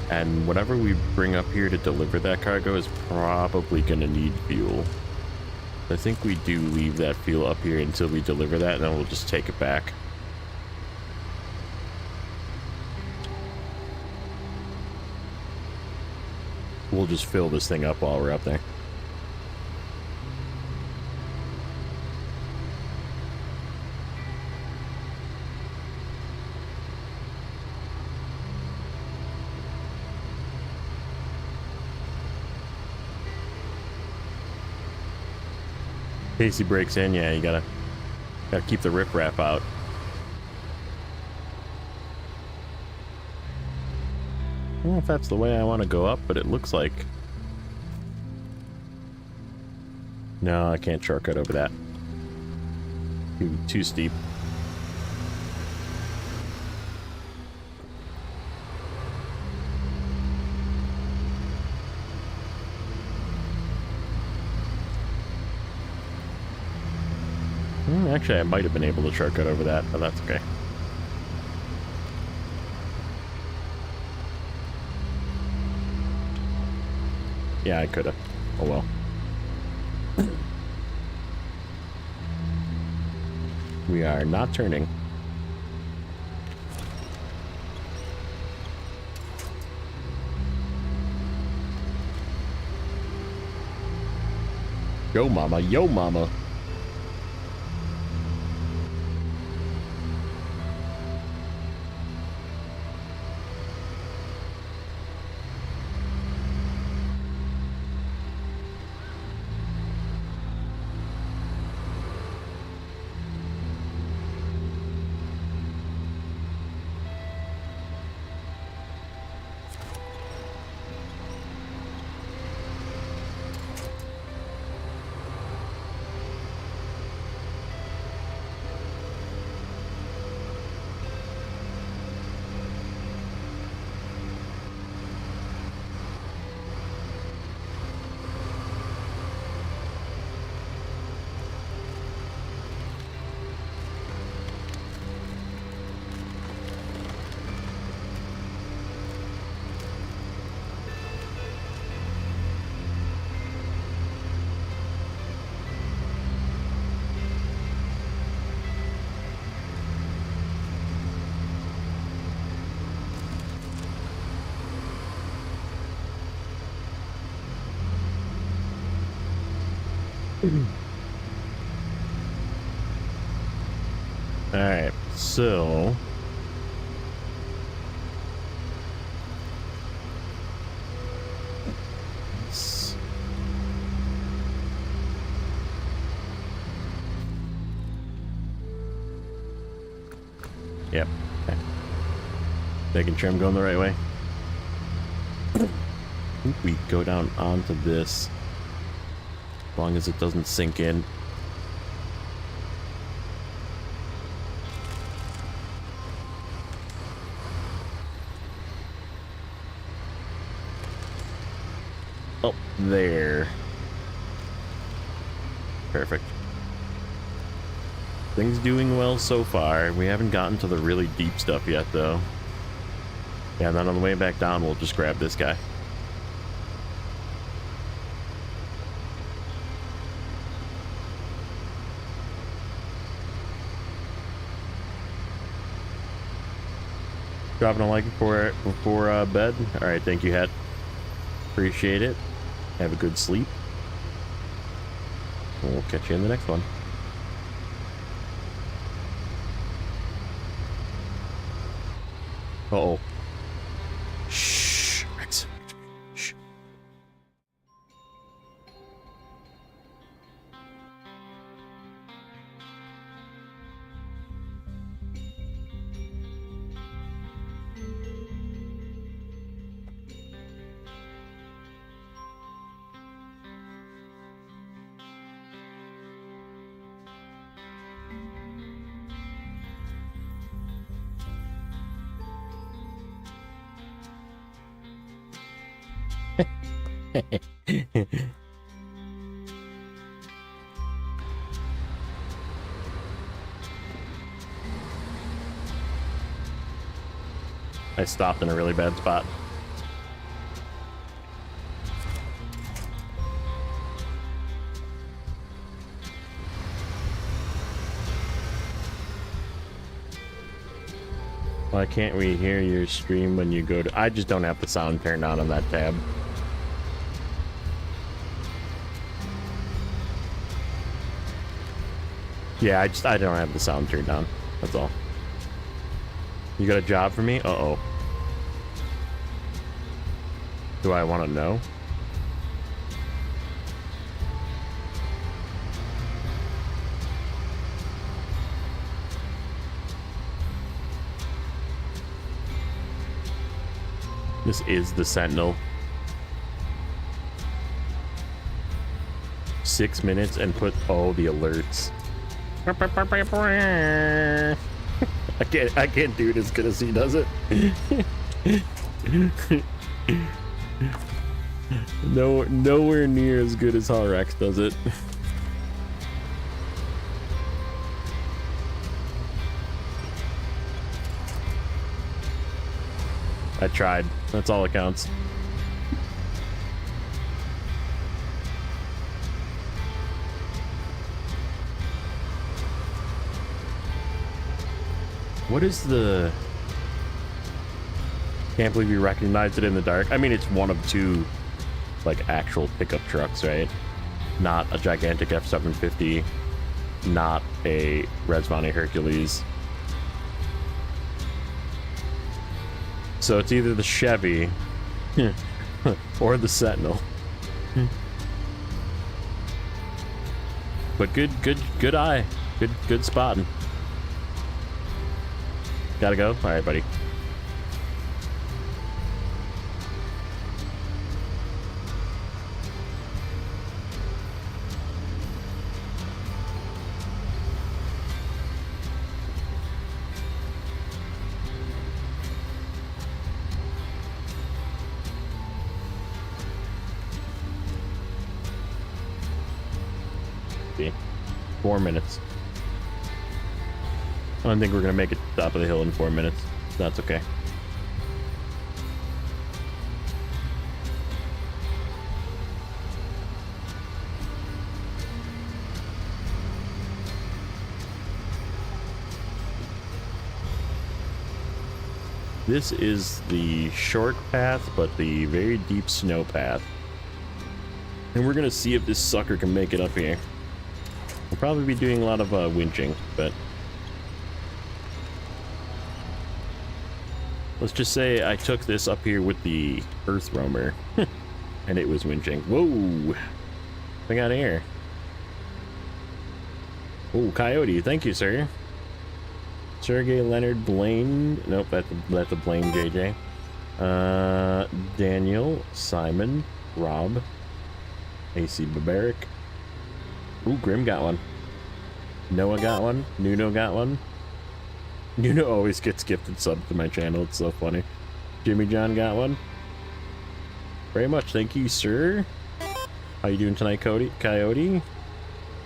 And whatever we bring up here to deliver that cargo is probably going to need fuel. I think we do leave that fuel up here until we deliver that, and then we'll just take it back. We'll just fill this thing up while we're up there. Casey breaks in, yeah, you gotta keep the riprap out. I don't know if that's the way I want to go up, but it looks like... No, I can't shortcut over that. Too steep. Actually, I might have been able to shortcut over that, but that's okay. Yeah, I could have. Oh well. We are not turning. Yo mama, yo mama. Alright, so... Yep, okay. Making sure I'm going the right way. I think we go down onto this. As long as it doesn't sink in. Oh, there. Perfect. Things doing well so far. We haven't gotten to the really deep stuff yet, though. Yeah, and then on the way back down, we'll just grab this guy. Dropping a like before bed. All right, thank you, Het. Appreciate it. Have a good sleep. We'll catch you in the next one. Uh-oh. Shh, Rex. I stopped in a really bad spot. Why can't we hear your stream when you go to... I just don't have the sound turned on that tab. Yeah, I don't have the sound turned on. That's all. You got a job for me? Uh-oh. Do I want to know? This is the Sentinel. 6 minutes and put all the alerts. I can't do it as good as he does it. Nowhere near as good as how Rex does it. I tried. That's all that counts. What is the... Can't believe you recognized it in the dark. I mean, it's one of two, like, actual pickup trucks, right? Not a gigantic F-750, not a Resvani Hercules. So it's either the Chevy or the Sentinel. But good eye. Good spotting. Gotta go? Alright, buddy. See? 4 minutes. I don't think we're gonna make it to the top of the hill in 4 minutes. That's okay. This is the short path, but the very deep snow path. And we're gonna see if this sucker can make it up here. We'll probably be doing a lot of winching, but... Let's just say I took this up here with the Earth Roamer, and it was winching. Whoa! Thing out of here. Oh, Coyote, thank you, sir. Sergey Leonard Blaine. Nope, that's a Blaine JJ. Daniel, Simon, Rob, AC Barbaric. Ooh, Grim got one. Noah got one. Nuno got one. Nuno always gets gifted subs to my channel. It's so funny. Jimmy John got one. Very much. Thank you, sir. How you doing tonight, Coyote?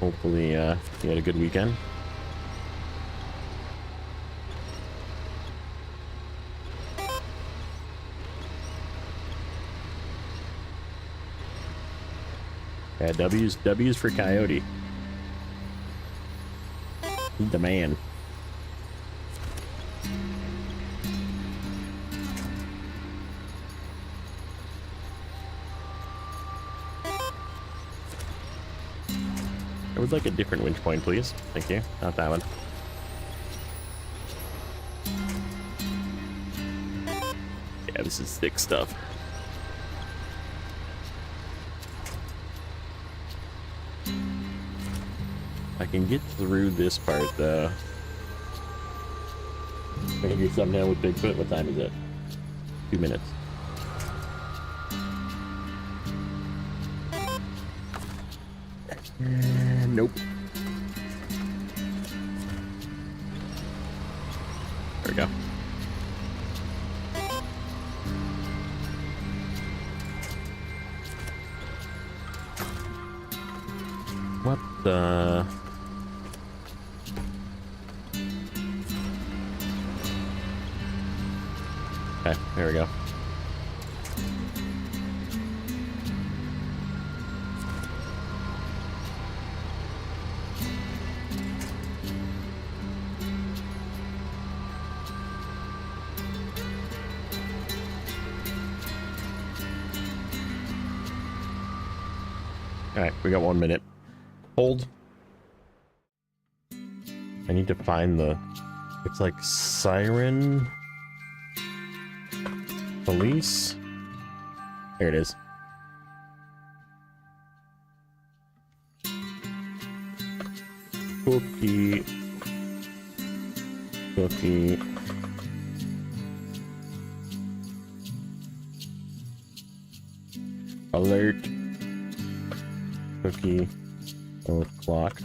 Hopefully, you had a good weekend. Yeah, W's for Coyote. He's the man. I would like a different winch point, please. Thank you. Not that one. Yeah, this is thick stuff. I can get through this part, though. I can do thumbnail with Bigfoot. What time is it? 2 minutes. Nope. There we go. Okay, there we go. All right, we got 1 minute. Hold. I need to find the... It's like Siren... Police? There it is. Cookie. Cookie. Alert. Cookie. Oh, clock.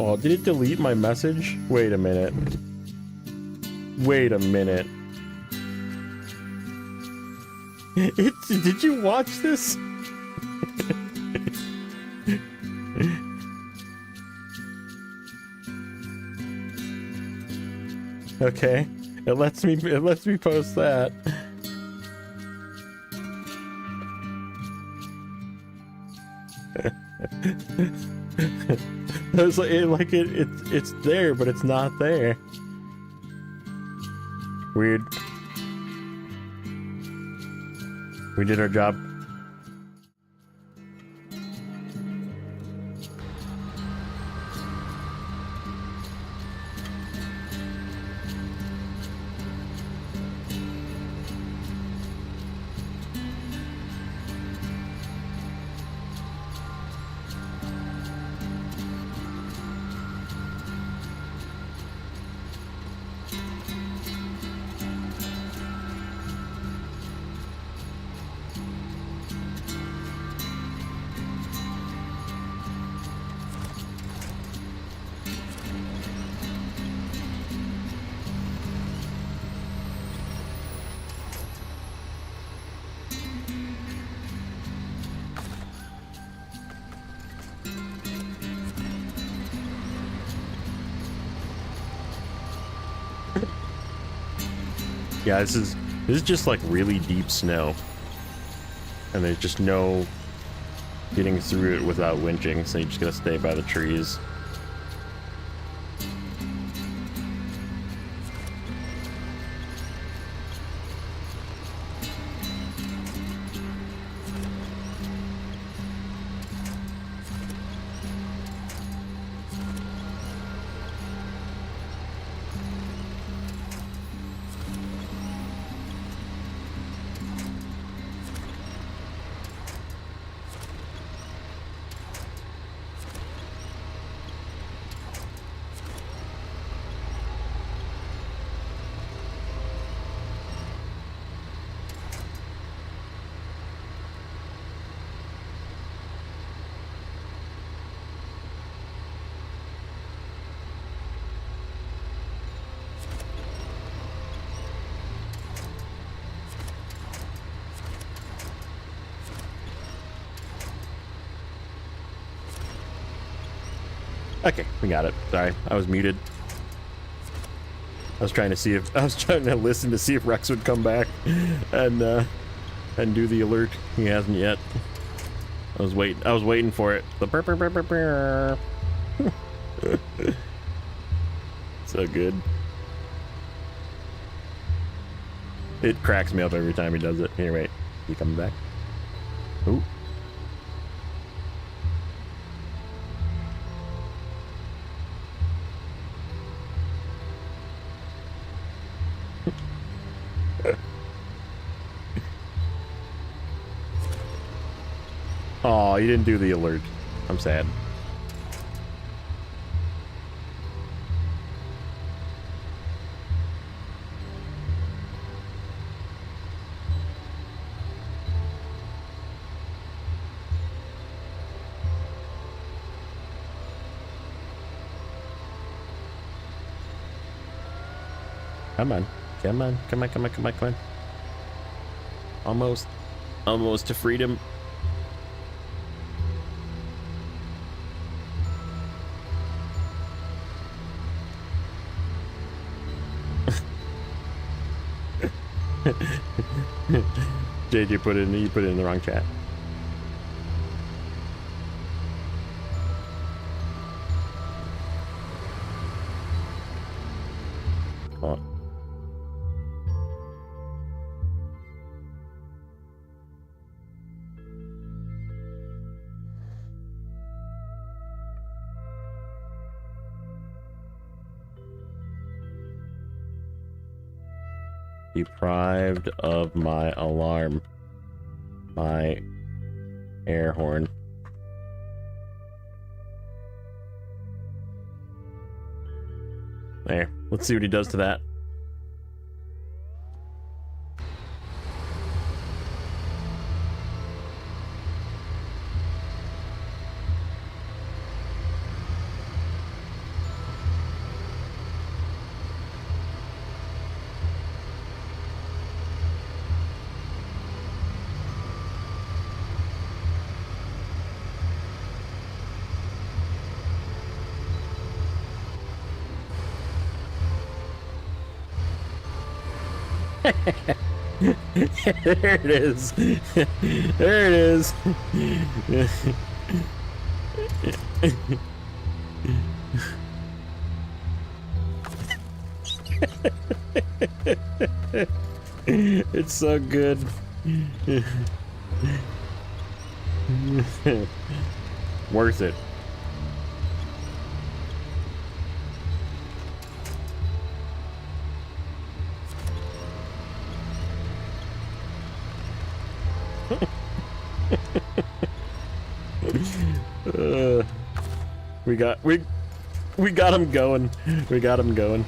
Oh, did it delete my message? Wait a minute. Wait a minute. Did you watch this? Okay. It lets me post that. It's there, but it's not there. Weird. We did our job. Yeah, this is just like really deep snow, and there's just no getting through it without winching, so you just gotta stay by the trees. Okay, we got it. Sorry, I was muted. I was trying to listen to see if Rex would come back and do the alert. He hasn't yet. I was waiting for it. The burr, burr, burr, burr, burr. So good. It cracks me up every time he does it. Here, wait. He coming back? Ooh. Oh, you didn't do the alert. I'm sad. Come on. Come on. Come on, come on, come on, come on. Almost. Almost to freedom. JJ put it in, you put it in the wrong chat. Oh. Deprived of my alarm. My air horn. There. Let's see what he does to that. There it is. There it is. It's so good. Worth it. We got him going. We got him going.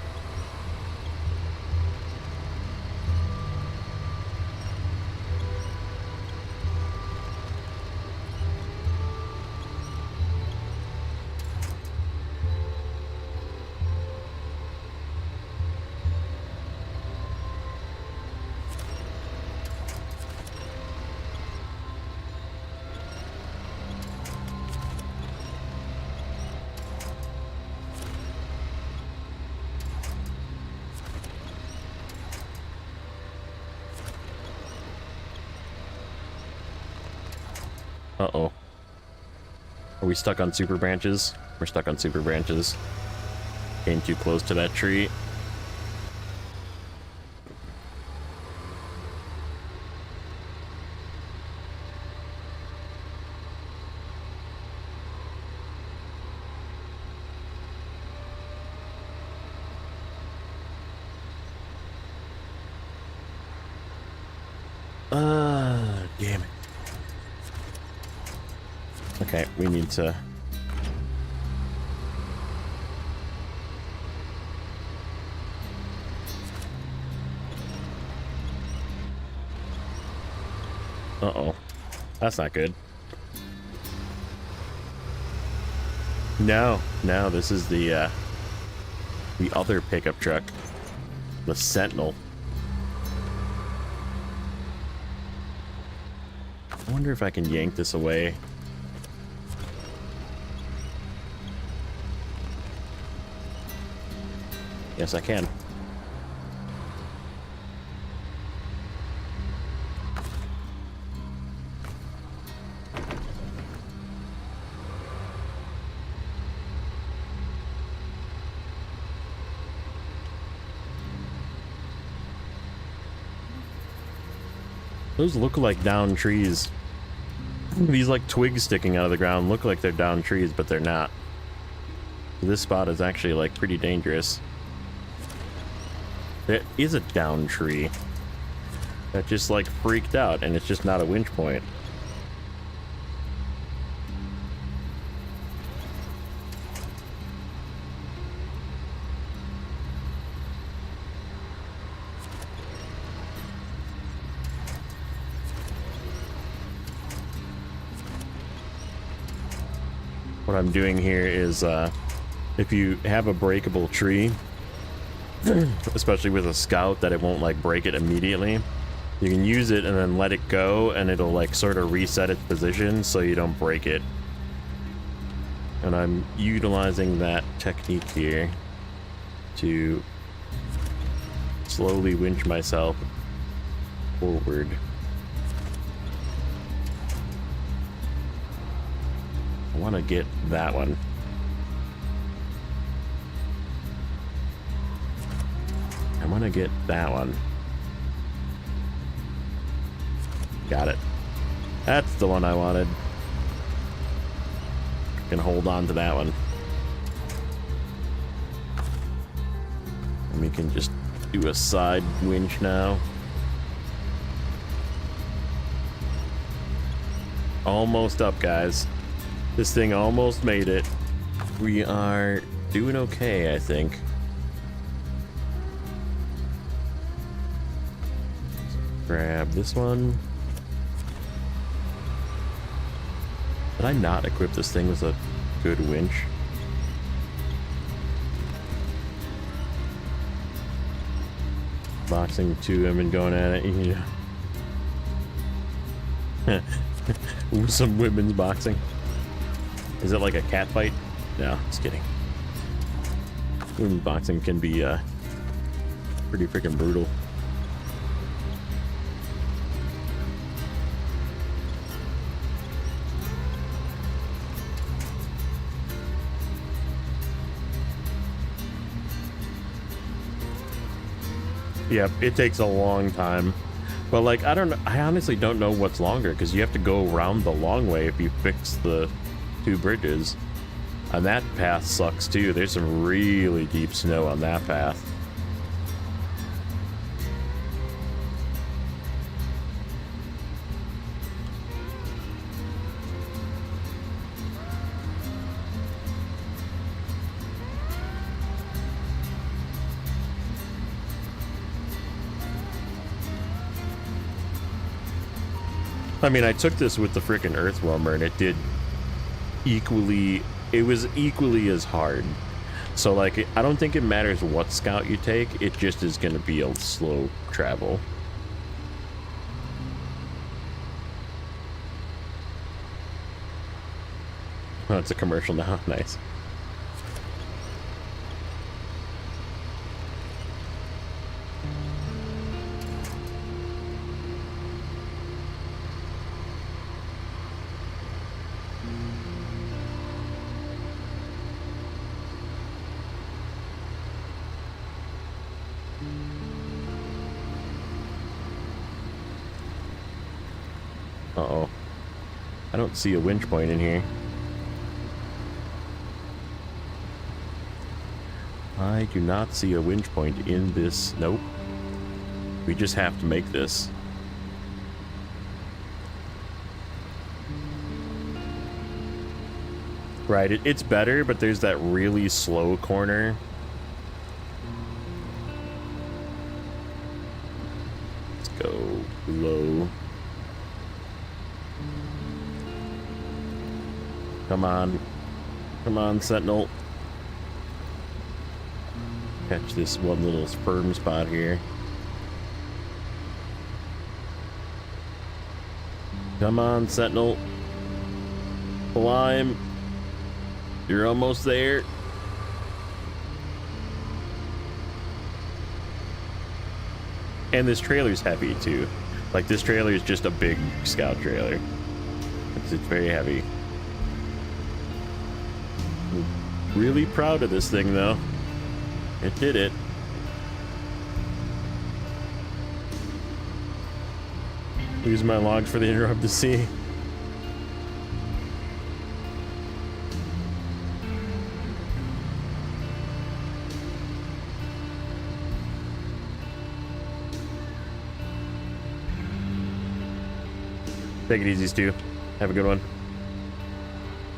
Uh-oh. Are we stuck on super branches? We're stuck on super branches. Came too close to that tree. Damn it. Okay, we need to... Uh-oh. That's not good. No, this is the other pickup truck. The Sentinel. I wonder if I can yank this away. Yes, I can. Those look like down trees. These like twigs sticking out of the ground look like they're down trees, but they're not. This spot is actually like pretty dangerous. There is a down tree that just like freaked out, and it's just not a winch point. What I'm doing here is, if you have a breakable tree, especially with a scout, that it won't like break it immediately. You can use it and then let it go, and it'll like sort of reset its position so you don't break it. And I'm utilizing that technique here to slowly winch myself forward. I want to get that one. I want to get that one. Got it. That's the one I wanted. Can hold on to that one. And we can just do a side winch now. Almost up, guys. This thing almost made it. We are doing okay, I think. Grab this one. Did I not equip this thing with a good winch? Boxing two, I've been going at it. Yeah. Some women's boxing. Is it like a cat fight? No, just kidding. Women's boxing can be pretty freaking brutal. Yep, it takes a long time. But like, I honestly don't know what's longer, because you have to go around the long way if you fix the two bridges. And that path sucks too. There's some really deep snow on that path. I mean, I took this with the frickin' Earthwarmer, and it was equally as hard. So, like, I don't think it matters what scout you take, it just is gonna be a slow travel. Oh, it's a commercial now. Nice. Uh-oh. I don't see a winch point in here. I do not see a winch point in this. Nope. We just have to make this. Right, it's better, but there's that really slow corner. Let's go low. Come on. Come on, Sentinel. Catch this one little firm spot here. Come on, Sentinel. Climb. You're almost there. And this trailer's heavy, too. Like, this trailer is just a big scout trailer. It's very heavy. Really proud of this thing, though. It did it. Use my logs for the interrupted sea. Take it easy, Stu. Have a good one.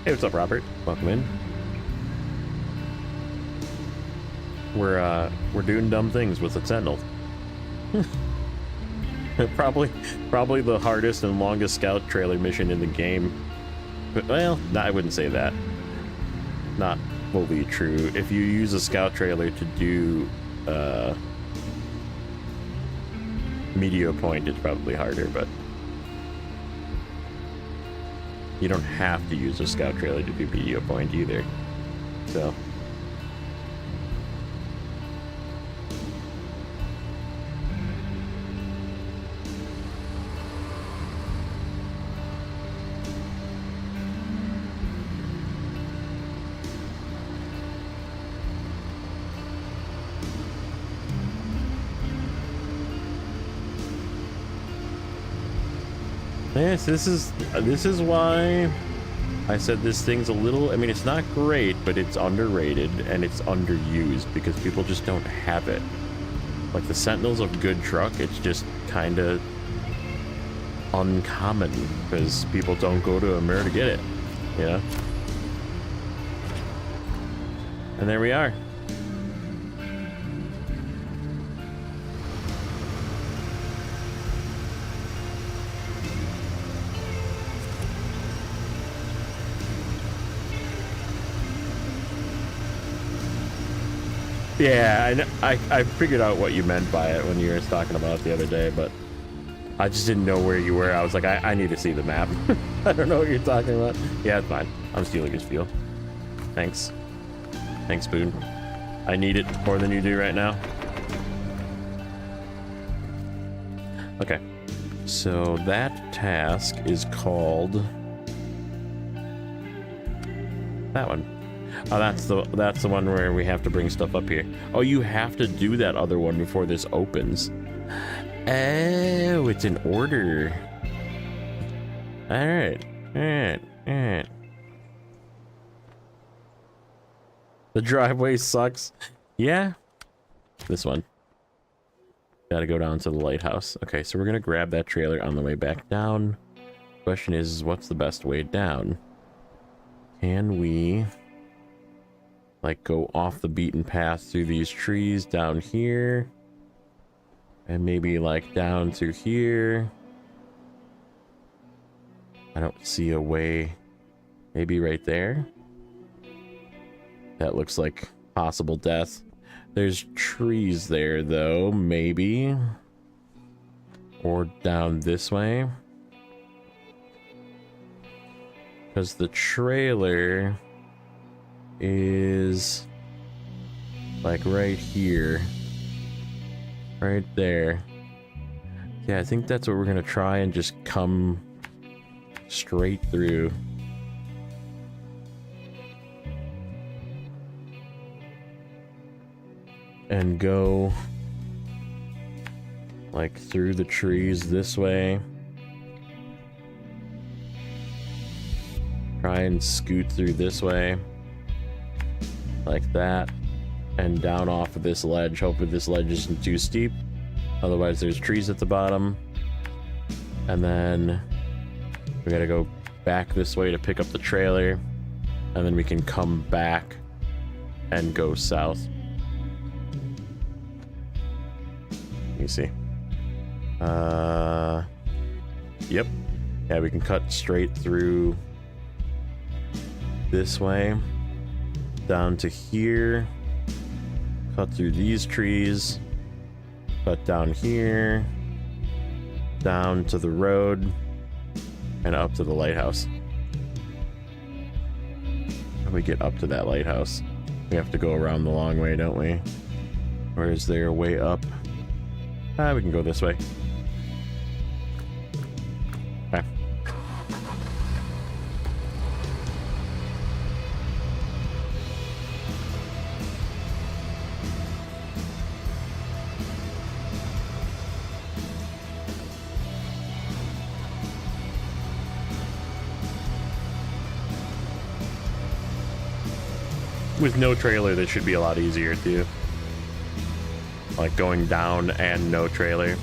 Hey, what's up, Robert? Welcome in. We're doing dumb things with the Sentinel. probably the hardest and longest scout trailer mission in the game. But, well, no, I wouldn't say that. Not fully true. If you use a scout trailer to do Media point is probably harder, but you don't have to use a scout trailer to do media point either. So yes, this is why I said this thing's a little, I mean, it's not great, but it's underrated and it's underused because people just don't have it. Like the Sentinel's a good truck, it's just kind of uncommon because people don't go to America to get it, you know? And there we are. Yeah, I figured out what you meant by it when you were talking about it the other day, but I just didn't know where you were. I was like, I need to see the map. I don't know what you're talking about. Yeah, it's fine. I'm stealing his fuel. Thanks. Thanks, Spoon. I need it more than you do right now. Okay. So that task is called... that one. Oh, that's the one where we have to bring stuff up here. Oh, you have to do that other one before this opens. Oh, it's in order. Alright. Alright. The driveway sucks. Yeah. This one. Gotta go down to the lighthouse. Okay, so we're gonna grab that trailer on the way back down. Question is, what's the best way down? Can we... like go off the beaten path through these trees down here and maybe like down to here? I don't see a way. Maybe right there. That looks like possible death. There's trees there though, maybe. Or down this way, because the trailer is like right here, right there. Yeah, I think that's what we're gonna try and just come straight through. And go like through the trees this way. Try and scoot through this way. Like that, and down off of this ledge. Hopefully this ledge isn't too steep, otherwise there's trees at the bottom. And then we gotta go back this way to pick up the trailer, and then we can come back and go south. Let me see. Yep. Yeah, we can cut straight through this way down to here, cut through these trees, cut down here, down to the road, and up to the lighthouse. How do we get up to that lighthouse? We have to go around the long way, don't we? Or is there a way up? We can go this way. Okay. With no trailer, this should be a lot easier too. Like going down and no trailer.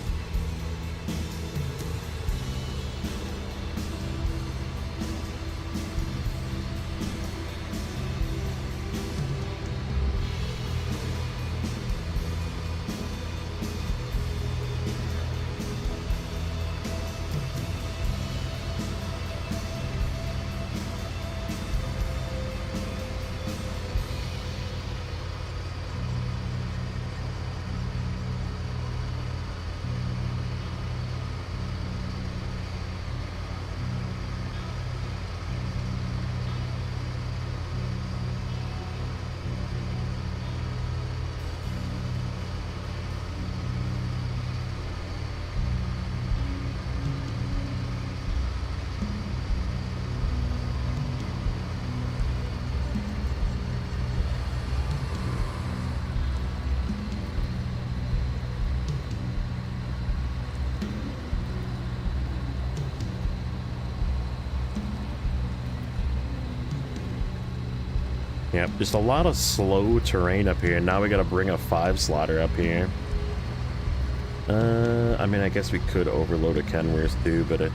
Yep, just a lot of slow terrain up here. Now we gotta bring a 5-slotter up here. I mean, I guess we could overload a Kenworth too, but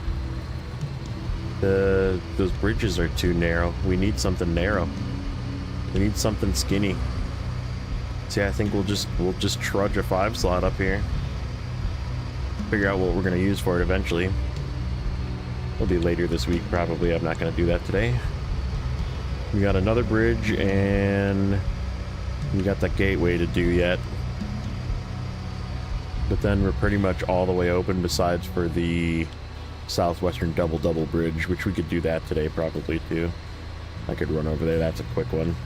those bridges are too narrow. We need something narrow. We need something skinny. See, I think we'll just trudge a 5-slot up here. Figure out what we're gonna use for it eventually. It'll be later this week, probably. I'm not gonna do that today. We got another bridge, and we got that gateway to do yet. But then we're pretty much all the way open, besides for the Southwestern Double Bridge, which we could do that today probably too. I could run over there. That's a quick one.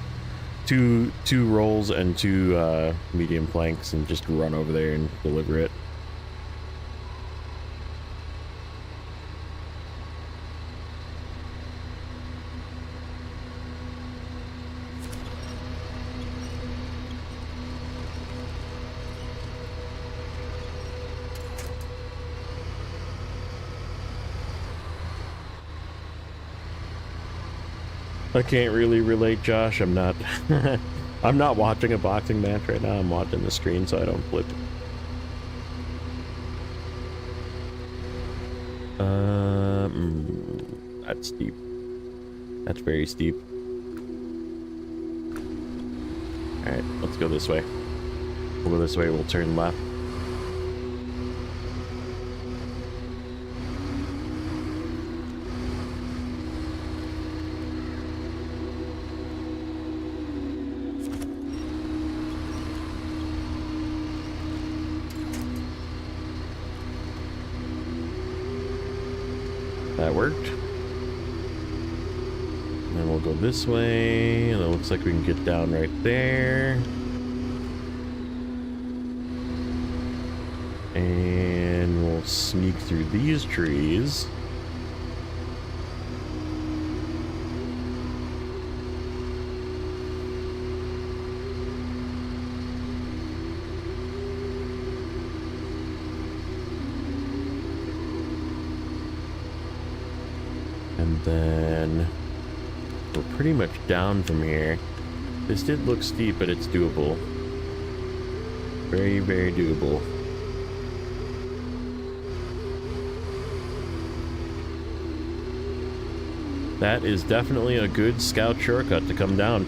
Two rolls and 2 medium planks, and just run over there and deliver it. I can't really relate, Josh. I'm not I'm not watching a boxing match right now. I'm watching the screen so I don't flip. That's steep. That's very steep. Alright, let's go this way. We'll go this way, we'll turn left. That worked. And we'll go this way, and it looks like we can get down right there. And we'll sneak through these trees. And then we're pretty much down from here. This did look steep, but it's doable. Very, very doable. That is definitely a good scout shortcut to come down.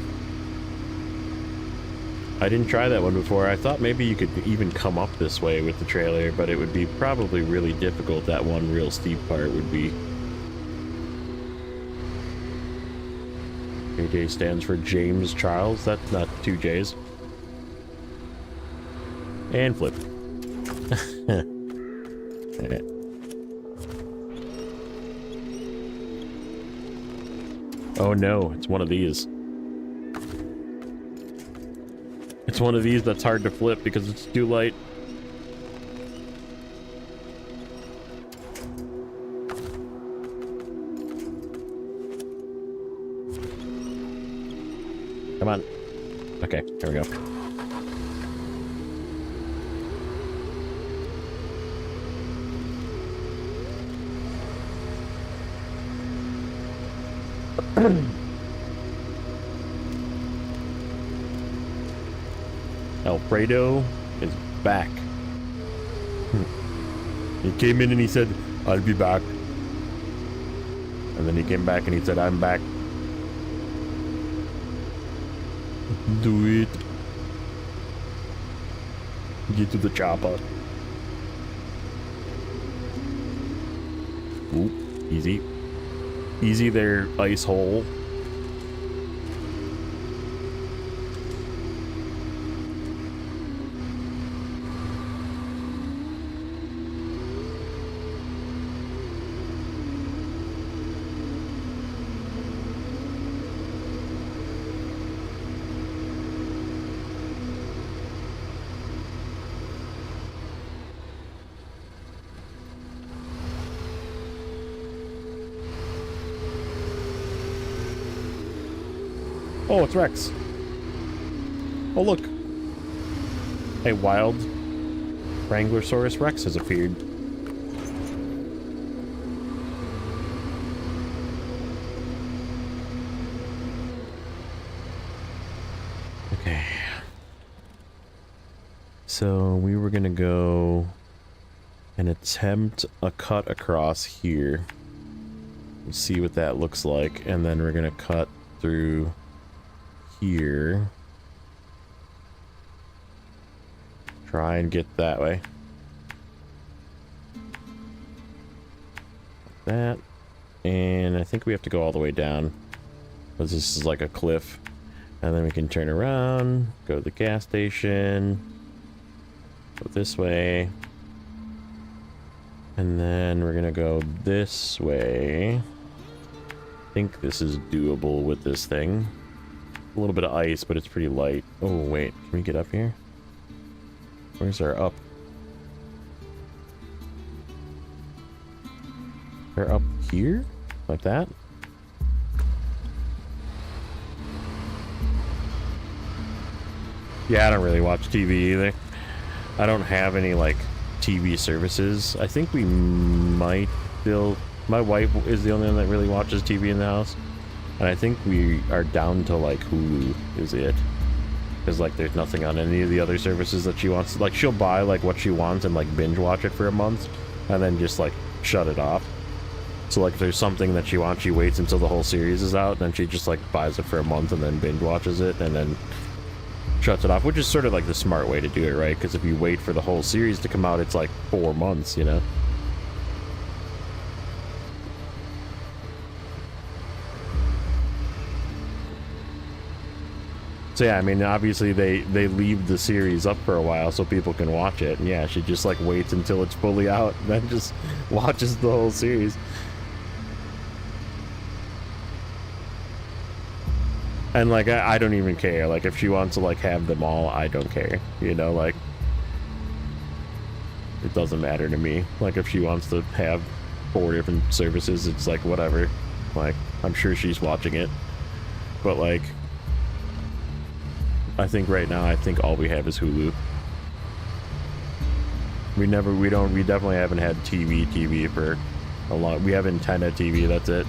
I didn't try that one before. I thought maybe you could even come up this way with the trailer, but it would be probably really difficult. That one real steep part would be. AJ stands for James Charles. That's not 2 J's. And flip. Alright. Oh no, it's one of these. It's one of these that's hard to flip because it's too light. Come on. Okay, here we go. Alfredo is back. He came in and he said, "I'll be back." And then he came back and he said, "I'm back." Do it. Get to the chopper. Oop, easy. Easy there, ice hole. Oh, it's Rex. Oh, look. A wild Wranglerosaurus Rex has appeared. Okay. So we were gonna go and attempt a cut across here. We'll see what that looks like, and then we're gonna cut through here. Try and get that way. That. And I think we have to go all the way down, because this is like a cliff. And then we can turn around, go to the gas station, go this way. And then we're gonna go this way. I think this is doable with this thing. A little bit of ice, but it's pretty light. Oh, wait, can we get up here? Where's our up? They're up here? Like that? Yeah, I don't really watch TV either. I don't have any, like, TV services. I think we might still... My wife is the only one that really watches TV in the house. And I think we are down to, like, Hulu is it. Because, like, there's nothing on any of the other services that she wants. Like, she'll buy, like, what she wants and, like, binge watch it for a month. And then just, like, shut it off. So, like, if there's something that she wants, she waits until the whole series is out. Then she just, like, buys it for a month and then binge watches it. And then shuts it off, which is sort of like the smart way to do it, right? Because if you wait for the whole series to come out, it's like 4 months, you know? So yeah, I mean, obviously they leave the series up for a while so people can watch it. And yeah, she just like waits until it's fully out and then just watches the whole series. And, like, I don't even care. Like, if she wants to, like, have them all, I don't care. You know, like, it doesn't matter to me. Like, if she wants to have 4 different services, it's, like, whatever. Like, I'm sure she's watching it. But, like, I think right now, I think all we have is Hulu. We definitely haven't had TV for a long... We have antenna TV, that's it.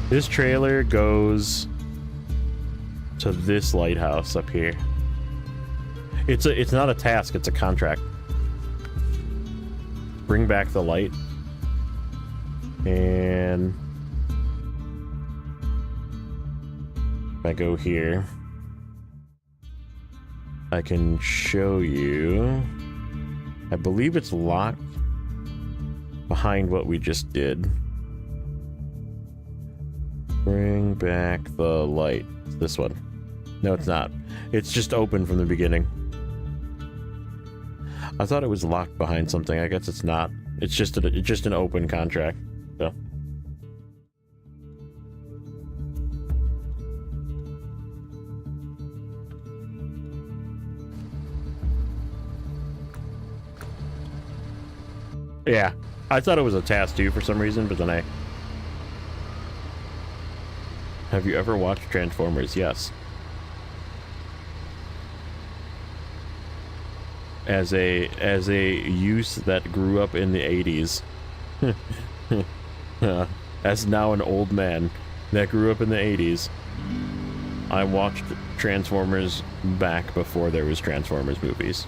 This trailer goes to this lighthouse up here. It's not a task, it's a contract. Bring back the light. And if I go here, I can show you. I believe it's locked behind what we just did. Bring back the light. It's this one. No, it's not. It's just open from the beginning. I thought it was locked behind something. I guess it's not. It's just an open contract. So. Yeah, I thought it was a task too for some reason, but then I... Have you ever watched Transformers? Yes. As a youth that grew up in the 80s, as now an old man that grew up in the 80s, I watched Transformers back before there was Transformers movies.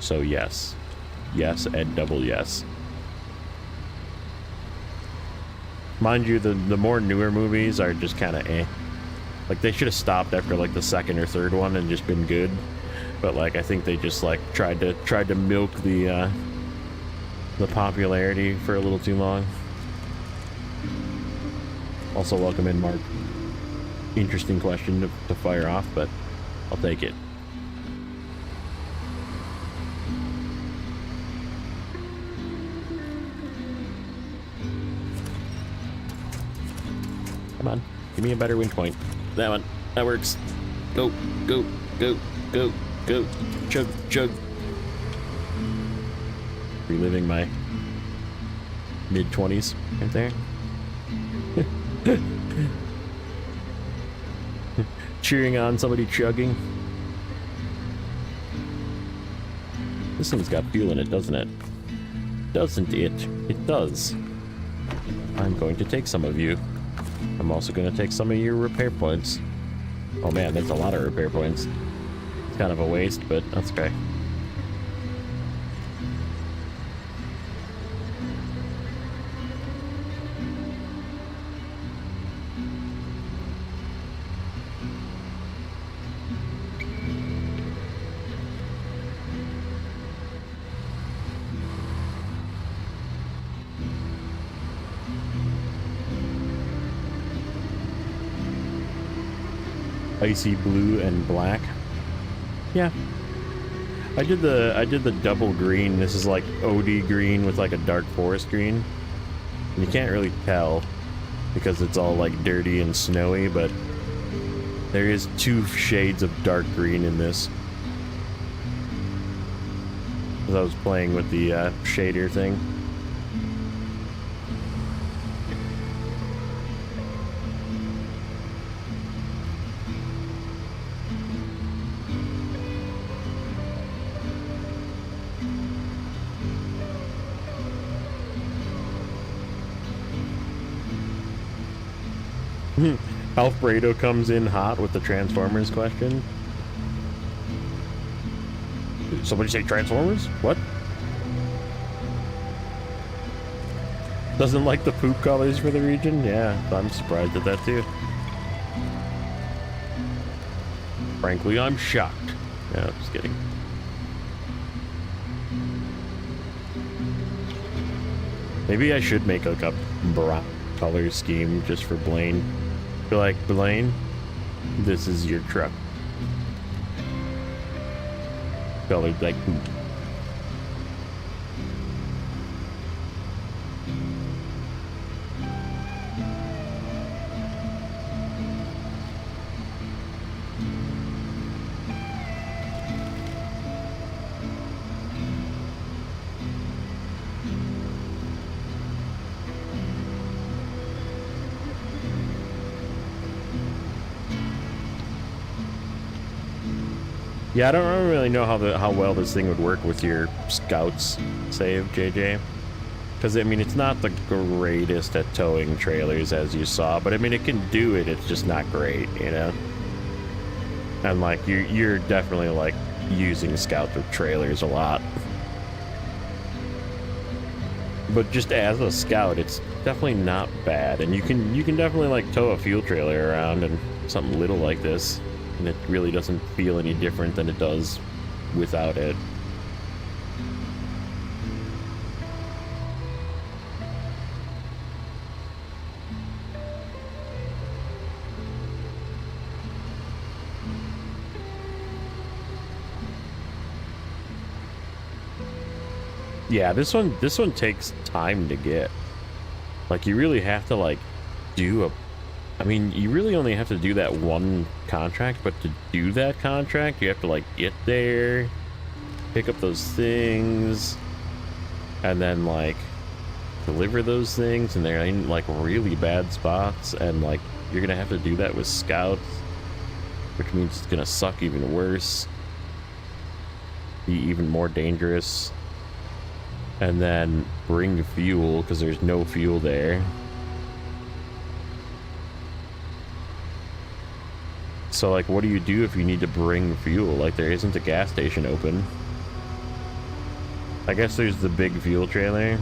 So yes. Yes and double yes. Mind you, the more newer movies are just kind of eh. Like, they should have stopped after, like, the second or third one and just been good. But, like, I think they just, like, tried to milk the popularity for a little too long. Also, welcome in, Mark. Interesting question to fire off, but I'll take it. Come on, give me a better winch point. That one, that works. Go, go, go, go, go. Chug, chug. Reliving my mid-20s right there. Cheering on somebody chugging. This thing's got fuel in it, doesn't it? Doesn't it? It does. I'm going to take some of you. I'm also going to take some of your repair points. Oh man, that's a lot of repair points. It's kind of a waste, but that's okay. Icy blue and black. Yeah. I did the double green. This is like OD green with like a dark forest green. And you can't really tell because it's all like dirty and snowy, but there is 2 shades of dark green in this. As I was playing with the shader thing. Alfredo comes in hot with the Transformers question. Did somebody say Transformers? What? Doesn't like the poop colors for the region? Yeah, I'm surprised at that too. Frankly, I'm shocked. Yeah, I'm just kidding. Maybe I should make like a brown color scheme just for Blaine. Be like, Blaine, this is your truck. Colored like poop. Yeah, I don't really know how well this thing would work with your scouts save, JJ. Because, I mean, it's not the greatest at towing trailers, as you saw. But, I mean, it can do it. It's just not great, you know? And, like, you're definitely, like, using scouts with trailers a lot. But just as a scout, it's definitely not bad. And you can definitely, like, tow a fuel trailer around and something little like this. And it really doesn't feel any different than it does without it. Yeah, this one takes time to get. Like, you really have to, like, I mean, you really only have to do that one contract, but to do that contract, you have to, like, get there, pick up those things, and then, like, deliver those things, and they're in, like, really bad spots, and, like, you're gonna have to do that with scouts, which means it's gonna suck even worse, be even more dangerous, and then bring fuel, because there's no fuel there. So, like, what do you do if you need to bring fuel? Like, there isn't a gas station open. I guess there's the big fuel trailer.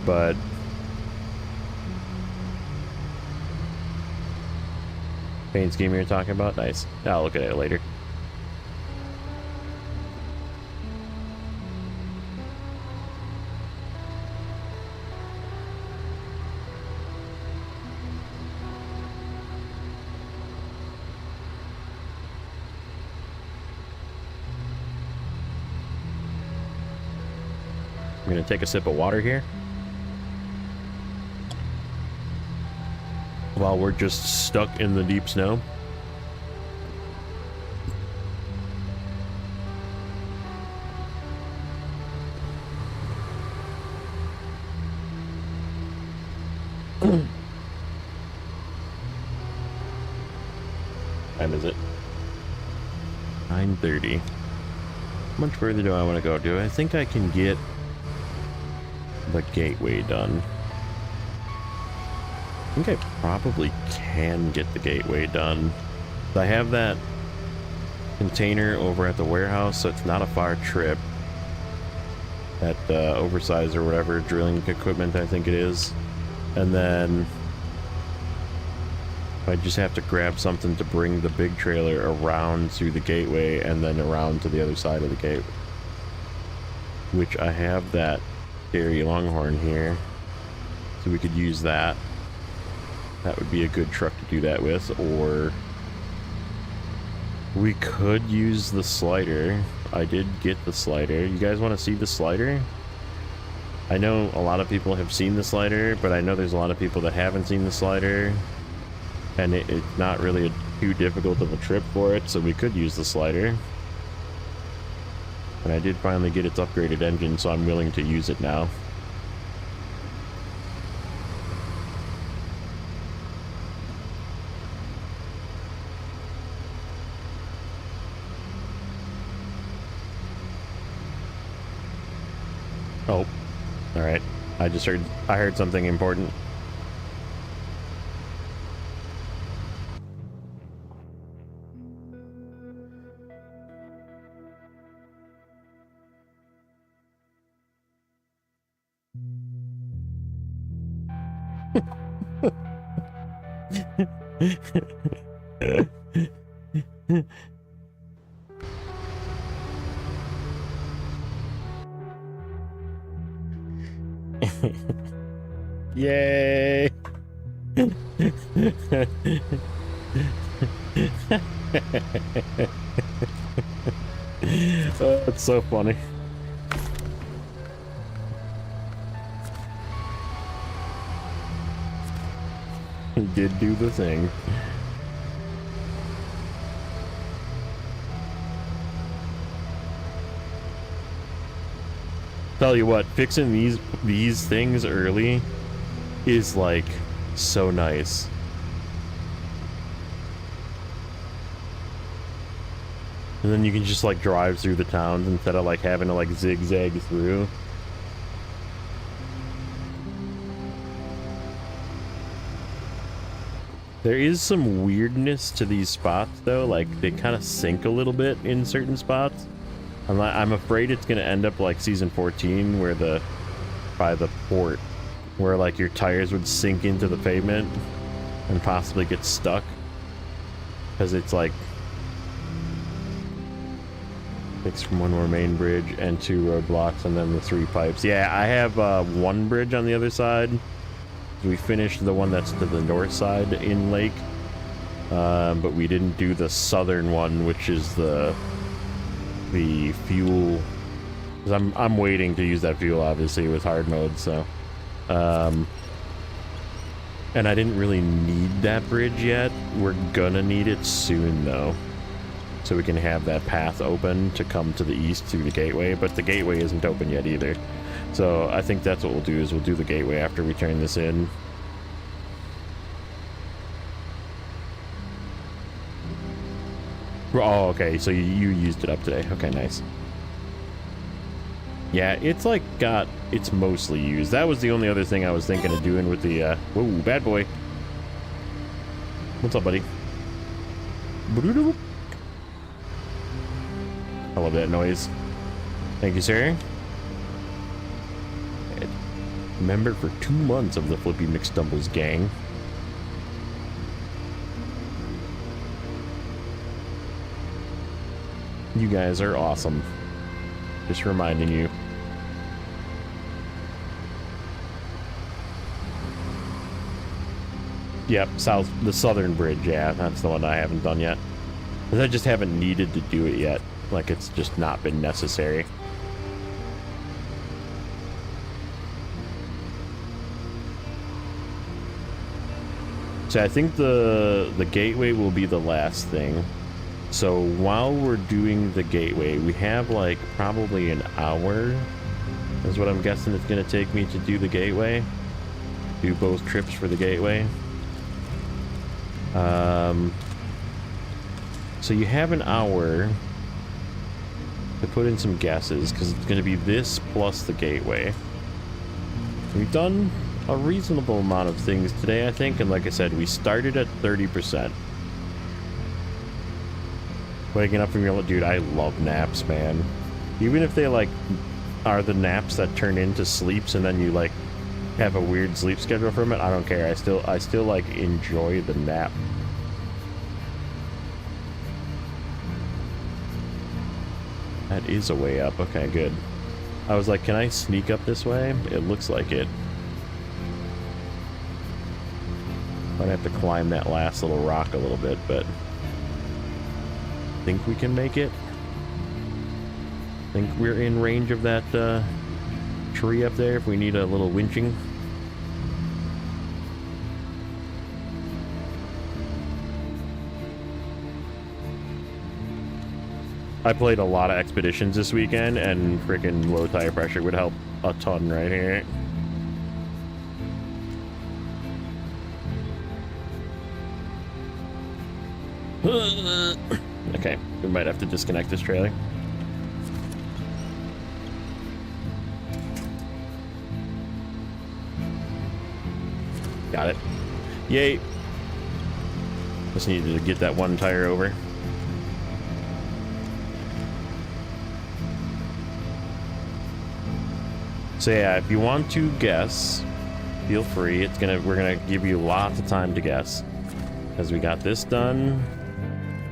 But... paint scheme you're talking about? Nice. I'll look at it later. I'm gonna take a sip of water here while we're just stuck in the deep snow. Time is it? 9:30. How much further do I want to go? Do I think I can get the gateway done? I think I probably can get the gateway done. I have that container over at the warehouse, so it's not a far trip. That oversized or whatever drilling equipment, I think it is. And then I just have to grab something to bring the big trailer around through the gateway and then around to the other side of the gate. Which I have that dairy longhorn here, so we could use that. That would be a good truck to do that with, or we could use the slider. I did get the slider. You guys want to see the slider? I know a lot of people have seen the slider, but I know there's a lot of people that haven't seen the slider. And it's not really too difficult of a trip for it, so we could use the slider. And I did finally get its upgraded engine, so I'm willing to use it now. Oh, all right. I heard something important. Yay! Oh, it's so funny. He did do the thing. Tell you what, fixing these things early is like so nice. And then you can just like drive through the towns instead of like having to like zigzag through. There is some weirdness to these spots though, like they kind of sink a little bit in certain spots. I'm afraid it's gonna end up like season 14 where by the port where like your tires would sink into the pavement and possibly get stuck because it's like fixed from one more main bridge and 2 roadblocks and then the 3 pipes. Yeah, I have 1 bridge on the other side. We finished the one that's to the north side in Lake, but we didn't do the southern one, which is the fuel. 'Cause I'm waiting to use that fuel obviously with hard mode, so and I didn't really need that bridge yet. We're gonna need it soon though, so we can have that path open to come to the east through the gateway, but the gateway isn't open yet either. So I think that's what we'll do, is we'll do the gateway after we turn this in. Oh, okay, so you used it up today. Okay, nice. Yeah, it's like it's mostly used. That was the only other thing I was thinking of doing with the, whoa, bad boy. What's up, buddy? I love that noise. Thank you, sir. Member for 2 months of the Flippy McStumbles gang. You guys are awesome. Just reminding you. Yep, the southern bridge, yeah, that's the one I haven't done yet. Because I just haven't needed to do it yet. Like, it's just not been necessary. So I think the gateway will be the last thing. So while we're doing the gateway, we have like probably an hour is what I'm guessing it's gonna take me to do the gateway. do both trips for the gateway. So you have an hour to put in some guesses, because it's going to be this plus the gateway. We've done a reasonable amount of things today, I think, and like I said, we started at 30%. Waking up from your... Dude, I love naps, man. Even if they, like, are the naps that turn into sleeps and then you, like, have a weird sleep schedule from it, I don't care. I still like, enjoy the nap. That is a way up. Okay, good. I was like, can I sneak up this way? It looks like it. Might have to climb that last little rock a little bit, but I think we can make it. I think we're in range of that tree up there if we need a little winching. I played a lot of expeditions this weekend, and freaking low tire pressure would help a ton right here. Okay, we might have to disconnect this trailer. Got it. Yay. Just needed to get that one tire over. So yeah, if you want to guess, feel free. We're gonna give you lots of time to guess, because we got this done,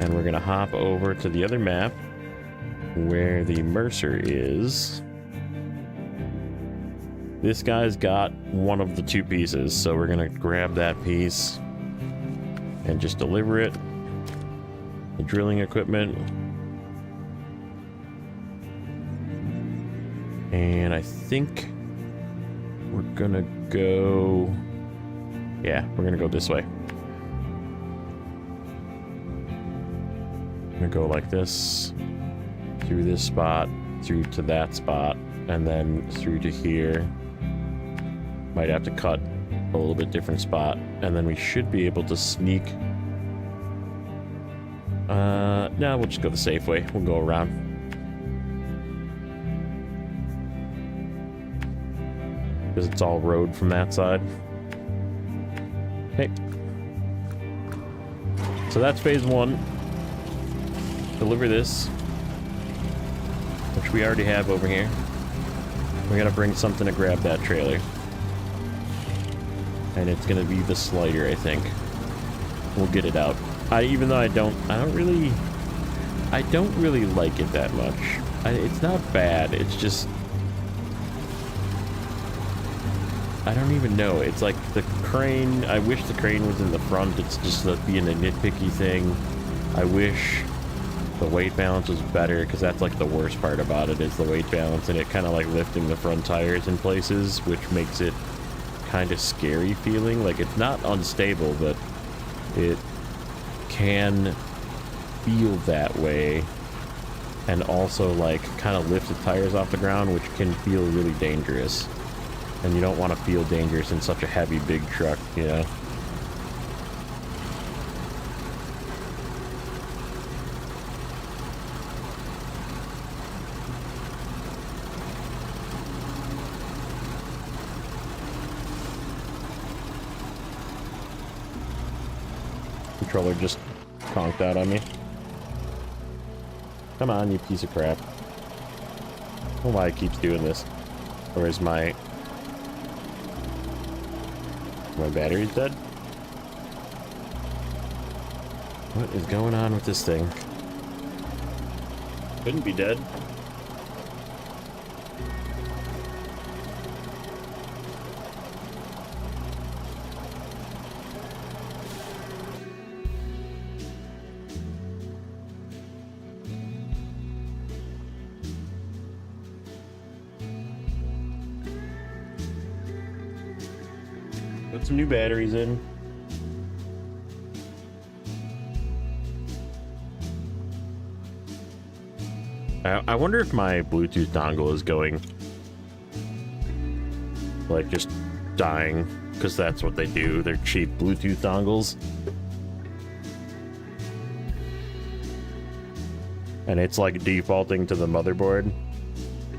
and we're gonna hop over to the other map where the Mercer is. This guy's got one of the two pieces, so we're gonna grab that piece and just deliver it. The drilling equipment. And I think we're gonna go... Yeah, we're gonna go this way. I'm gonna go like this, through this spot, through to that spot, and then through to here. Might have to cut a little bit different spot, and then we should be able to sneak. No, we'll just go the safe way. We'll go around. Because it's all road from that side. Okay. So that's phase one. Deliver this, which we already have over here. We're gonna bring something to grab that trailer. And it's gonna be the slider, I think. We'll get it out. Even though I don't really like it that much. It's not bad, it's just... I don't even know. It's like the crane. I wish the crane was in the front. It's just being a nitpicky thing. I wish the weight balance was better, because that's like the worst part about it, is the weight balance, and it kind of like lifting the front tires in places, which makes it kind of scary feeling. Like, it's not unstable, but it can feel that way, and also like kind of lift the tires off the ground, which can feel really dangerous. And you don't want to feel dangerous in such a heavy, big truck, you know? Controller just conked out on me. Come on, you piece of crap. I don't know why it keeps doing this. Or is my battery's dead? What is going on with this thing? Couldn't be dead. Put some new batteries in. I wonder if my Bluetooth dongle is going, like, just dying. because that's what they do. They're cheap Bluetooth dongles. And it's like defaulting to the motherboard.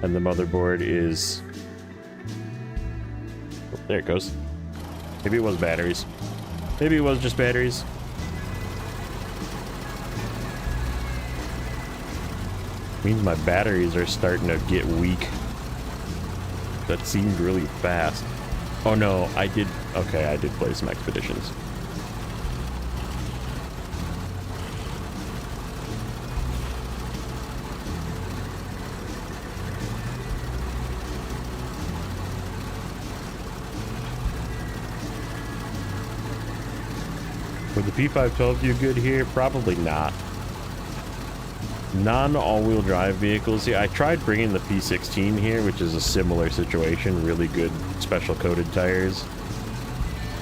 And the motherboard is... Oh, there it goes. Maybe it was batteries. Maybe it was just batteries. Means my batteries are starting to get weak. That seemed really fast. Oh no, I did... Okay, I did play some expeditions. Would the P512 do good here? Probably not. Non-all-wheel drive vehicles here. I tried bringing the P16 here, which is a similar situation. Really good special coated tires.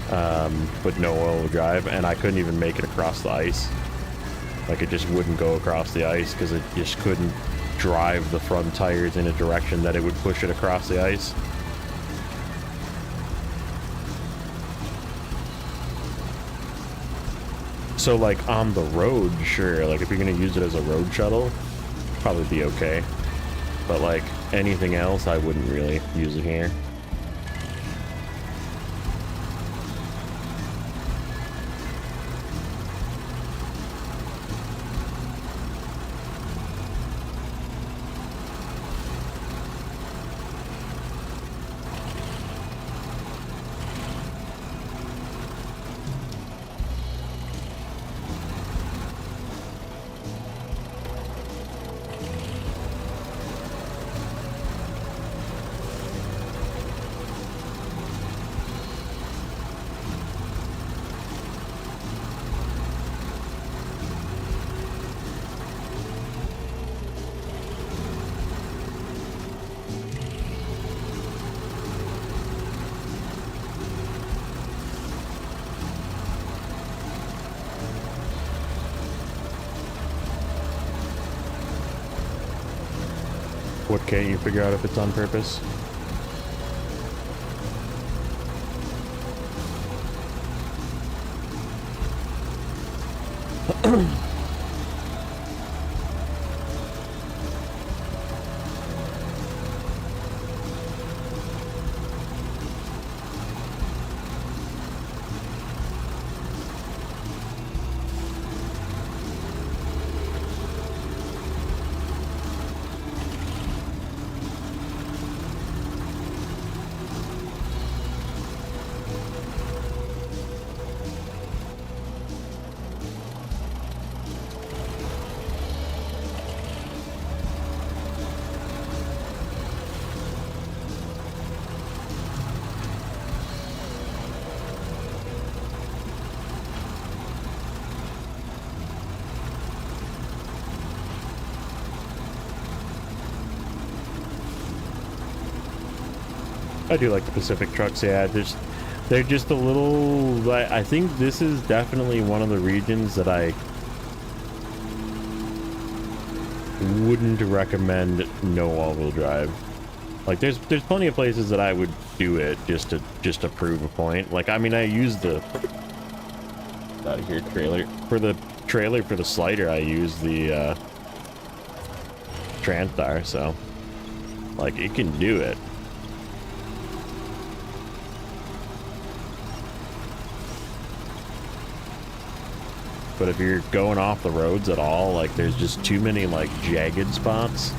But no all-wheel drive, and I couldn't even make it across the ice. Like, it just wouldn't go across the ice because it just couldn't drive the front tires in a direction that it would push it across the ice. So, like, on the road, sure. Like, if you're going to use it as a road shuttle, probably be okay. But, like, anything else, I wouldn't really use it here. What can't you figure out if it's on purpose? I do like the Pacific trucks, yeah. They're just a little... I think this is definitely one of the regions that I wouldn't recommend no all-wheel drive. Like, there's plenty of places that I would do it just to prove a point. Like, I mean, I use the... out of here, trailer. For the trailer for the slider, I use the Transstar, so... like, it can do it. But if you're going off the roads at all, like, there's just too many, like, jagged spots.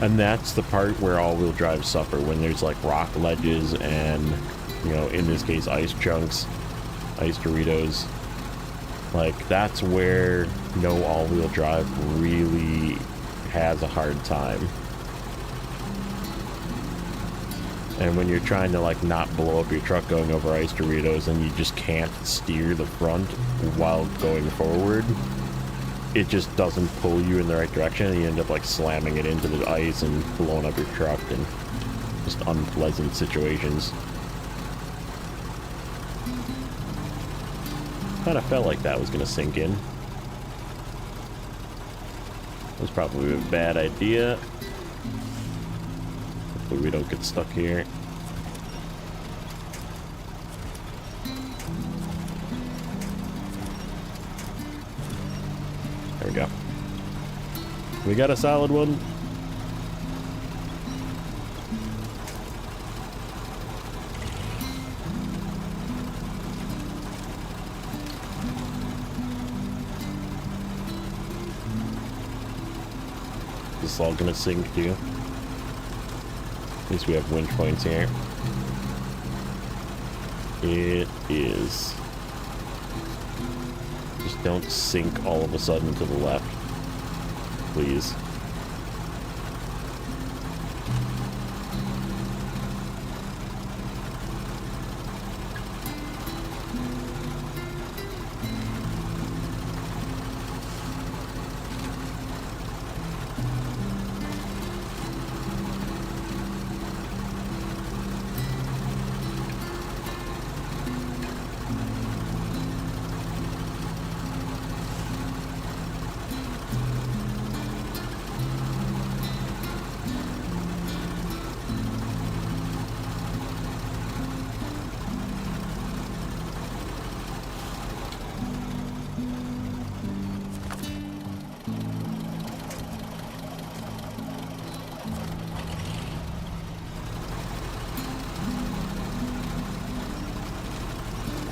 And that's the part where all-wheel drives suffer, when there's, like, rock ledges and, you know, in this case, ice chunks, Ice Doritos. Like, that's where no all-wheel drive really has a hard time. And when you're trying to, like, not blow up your truck going over Ice Doritos and you just can't steer the front while going forward, it just doesn't pull you in the right direction, and you end up, like, slamming it into the ice and blowing up your truck, and just unpleasant situations. Kind of felt like that was going to sink in. That was probably a bad idea. Hopefully we don't get stuck here. go. We got a solid one. This is all gonna sink too. At least we have winch points here. It is. Just don't sink all of a sudden to the left. Please.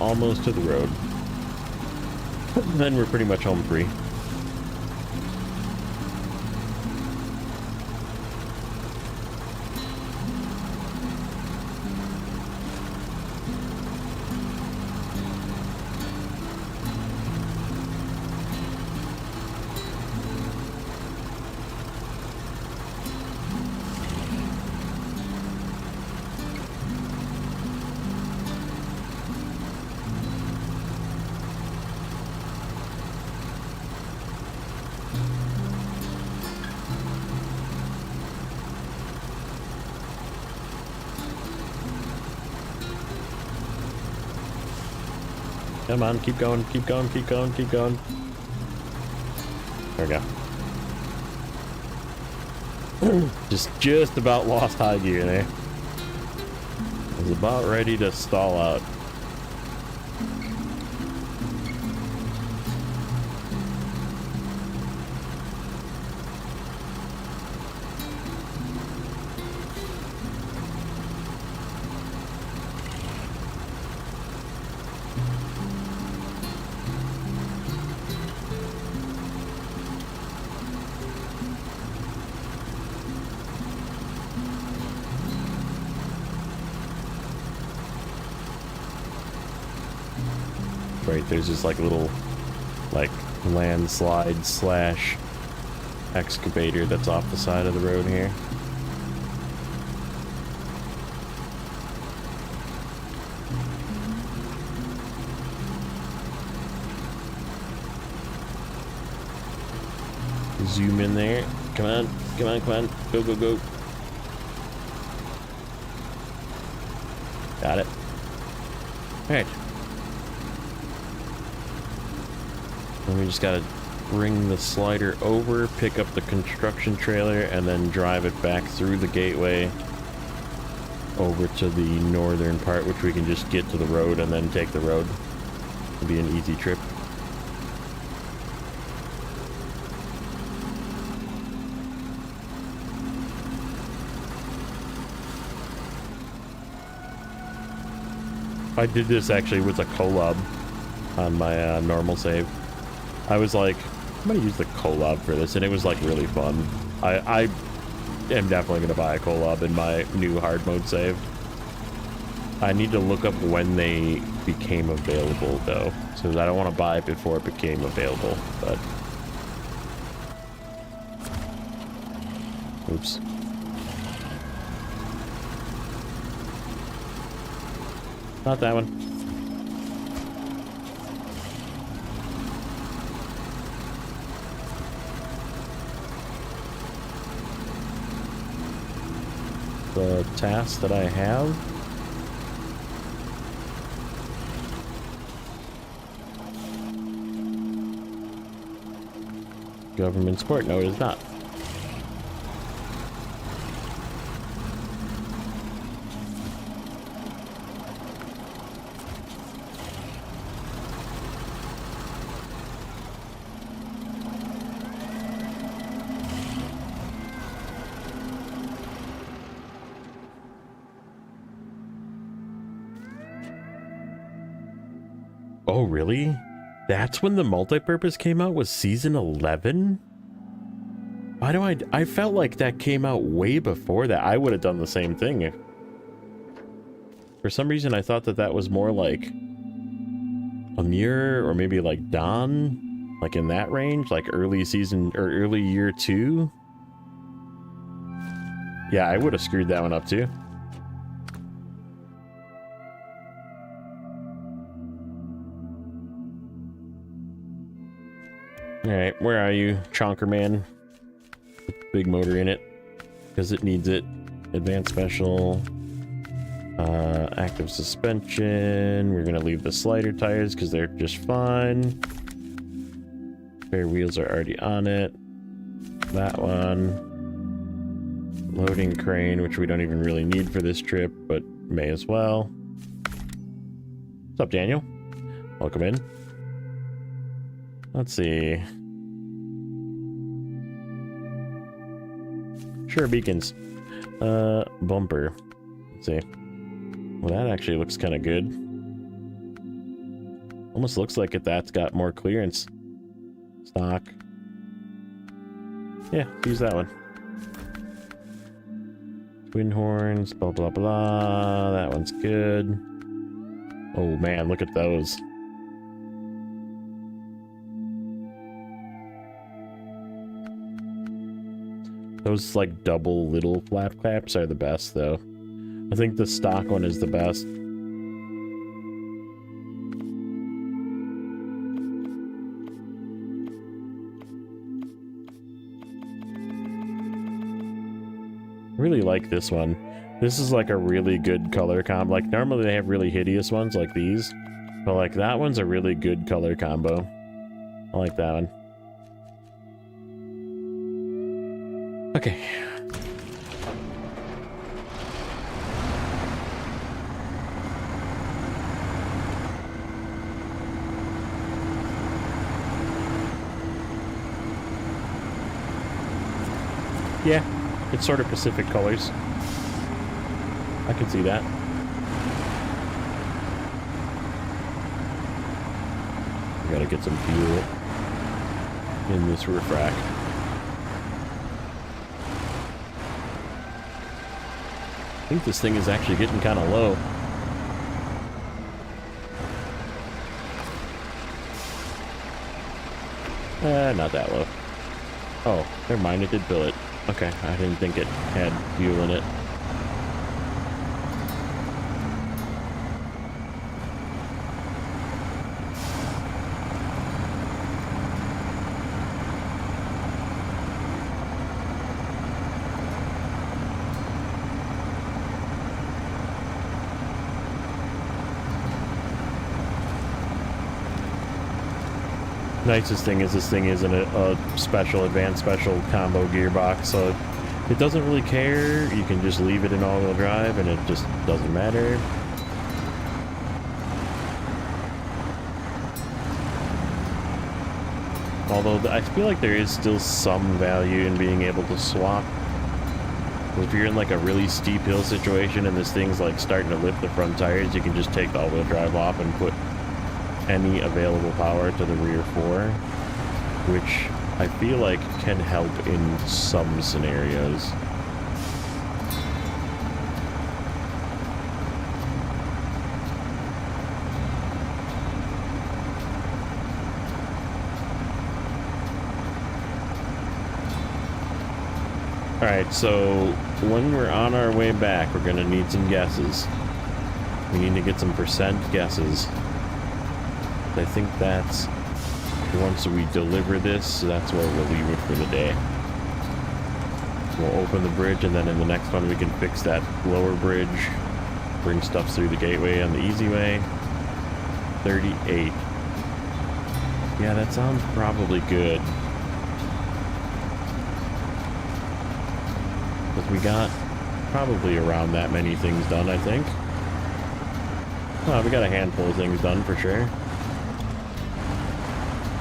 Almost to the road. Then we're pretty much home free. Come on, keep going, keep going, keep going, keep going. There we go. just about lost high gear there. I was about ready to stall out. Right, there's just like a little like landslide slash excavator that's off the side of the road here. Zoom in there. Come on, come on, come on. Go, go, go. Got it. Alright. And we just gotta bring the slider over, pick up the construction trailer, and then drive it back through the gateway over to the northern part, which we can just get to the road and then take the road. It'll be an easy trip. I did this actually with a collab on my normal save. I was like, I'm gonna use the collab for this, and it was like really fun. I am definitely gonna buy a collab in my new hard mode save. I need to look up when they became available though, so I don't want to buy it before it became available. But oops. Not that one. The task that I have. Government support? No, it is not. Oh, really? That's when the multipurpose came out, was season 11? Why do I felt like that came out way before that. I would have done the same thing. For some reason, I thought that that was more like a mirror, or maybe like Dawn, like in that range, like early season or early year 2. Yeah, I would have screwed that one up too. Alright, where are you, Chonker Man? Big motor in it, because it needs it. Advanced special. Active suspension. We're gonna leave the slider tires because they're just fine. Spare wheels are already on it. That one. Loading crane, which we don't even really need for this trip, but may as well. What's up, Daniel? Welcome in. Let's see. Sure, beacons. Bumper. Let's see. Well, that actually looks kind of good. Almost looks like that's got more clearance. Stock. Yeah, use that one. Twin horns, blah, blah, blah. That one's good. Oh, man, look at those. Those, like, double little flap claps are the best, though. I think the stock one is the best. I really like this one. This is, like, a really good color combo. Like, normally they have really hideous ones like these. But, like, that one's a really good color combo. I like that one. Okay. Yeah, it's sort of Pacific colors. I can see that. We gotta get some fuel in this refract. I think this thing is actually getting kind of low. Not that low. Oh, never mind, it did fill it. Okay, I didn't think it had fuel in it. Nicest thing is this thing isn't a special, advanced special combo gearbox, so it doesn't really care. You can just leave it in all-wheel drive and it just doesn't matter. Although I feel like there is still some value in being able to swap. If you're in like a really steep hill situation and this thing's like starting to lift the front tires, you can just take the all-wheel drive off and put any available power to the rear four, which I feel like can help in some scenarios. Alright, so when we're on our way back, we're gonna need some guesses. We need to get some percent guesses. I think that's once we deliver this, that's where we'll leave it for the day. We'll open the bridge, and then in the next one we can fix that lower bridge, bring stuff through the gateway on the easy way. 38. Yeah, that sounds probably good. Because we got probably around that many things done, I think. Oh, we got a handful of things done for sure.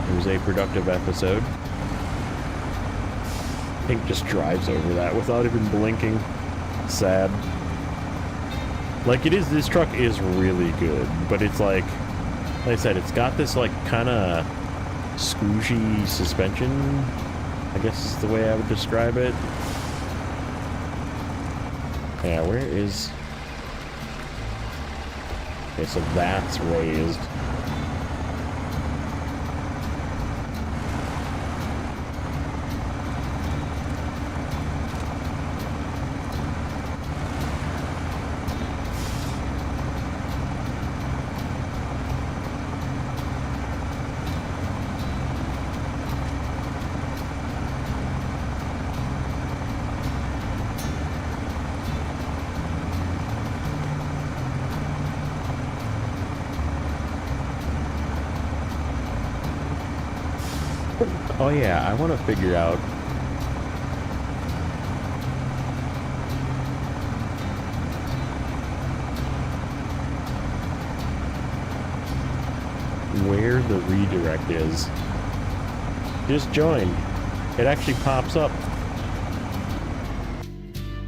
It was a productive episode. Pink just drives over that without even blinking. Sad. Like, it is, this truck is really good, but it's like, Like I said, it's got this like kind of squishy suspension, I guess is the way I would describe it. Yeah, where is... Okay, so that's raised. Oh yeah, I want to figure out where the redirect is. Just joined. It actually pops up.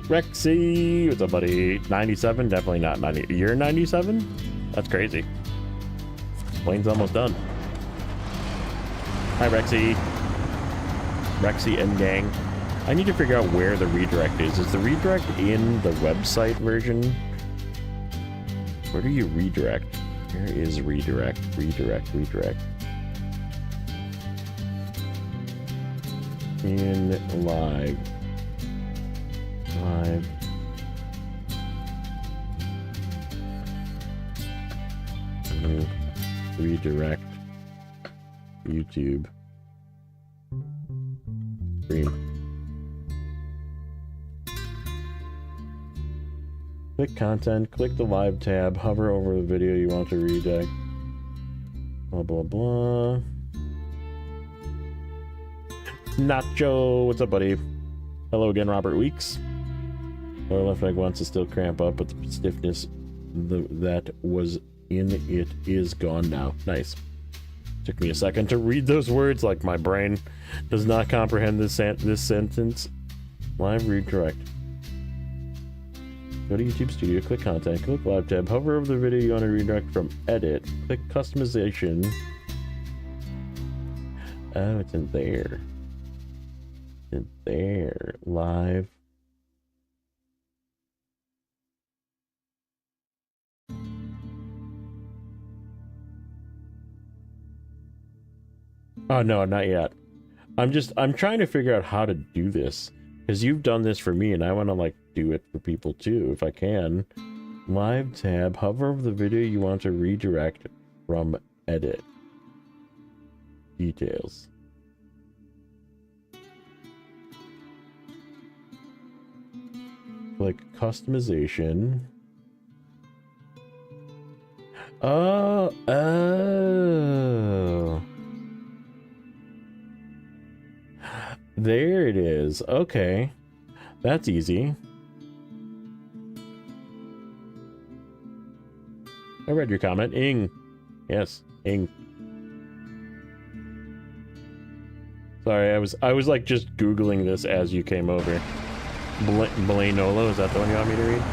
Rexy, what's up, buddy? 97? Definitely not 90. You're 97? That's crazy. Plane's almost done. Hi, Rexy. Rexy and gang. I need to figure out where the redirect is. Is the redirect in the website version? Where do you redirect? Where is redirect? Redirect. In live. Redirect. YouTube. Stream. Click content, click the live tab, hover over the video you want to redirect. Blah blah blah. Nacho, what's up, buddy? Hello again, Robert Weeks. Lower left leg wants to still cramp up, but the stiffness that was in it is gone now. Nice. Took me a second to read those words, like my brain does not comprehend this sentence. Live redirect. Go to YouTube Studio, click content, click live tab, hover over the video you want to redirect from edit, click customization. Oh, it's in there. In there. Live. Oh no, not yet. I'm trying to figure out how to do this, because you've done this for me and I want to like do it for people too if I can. Live tab, hover over the video you want to redirect from edit. Details. Click customization. Oh. There it is. Okay. That's easy. I read your comment. Ing. Yes, Ing. Sorry, I was like just Googling this as you came over. Blanolo, is that the one you want me to read?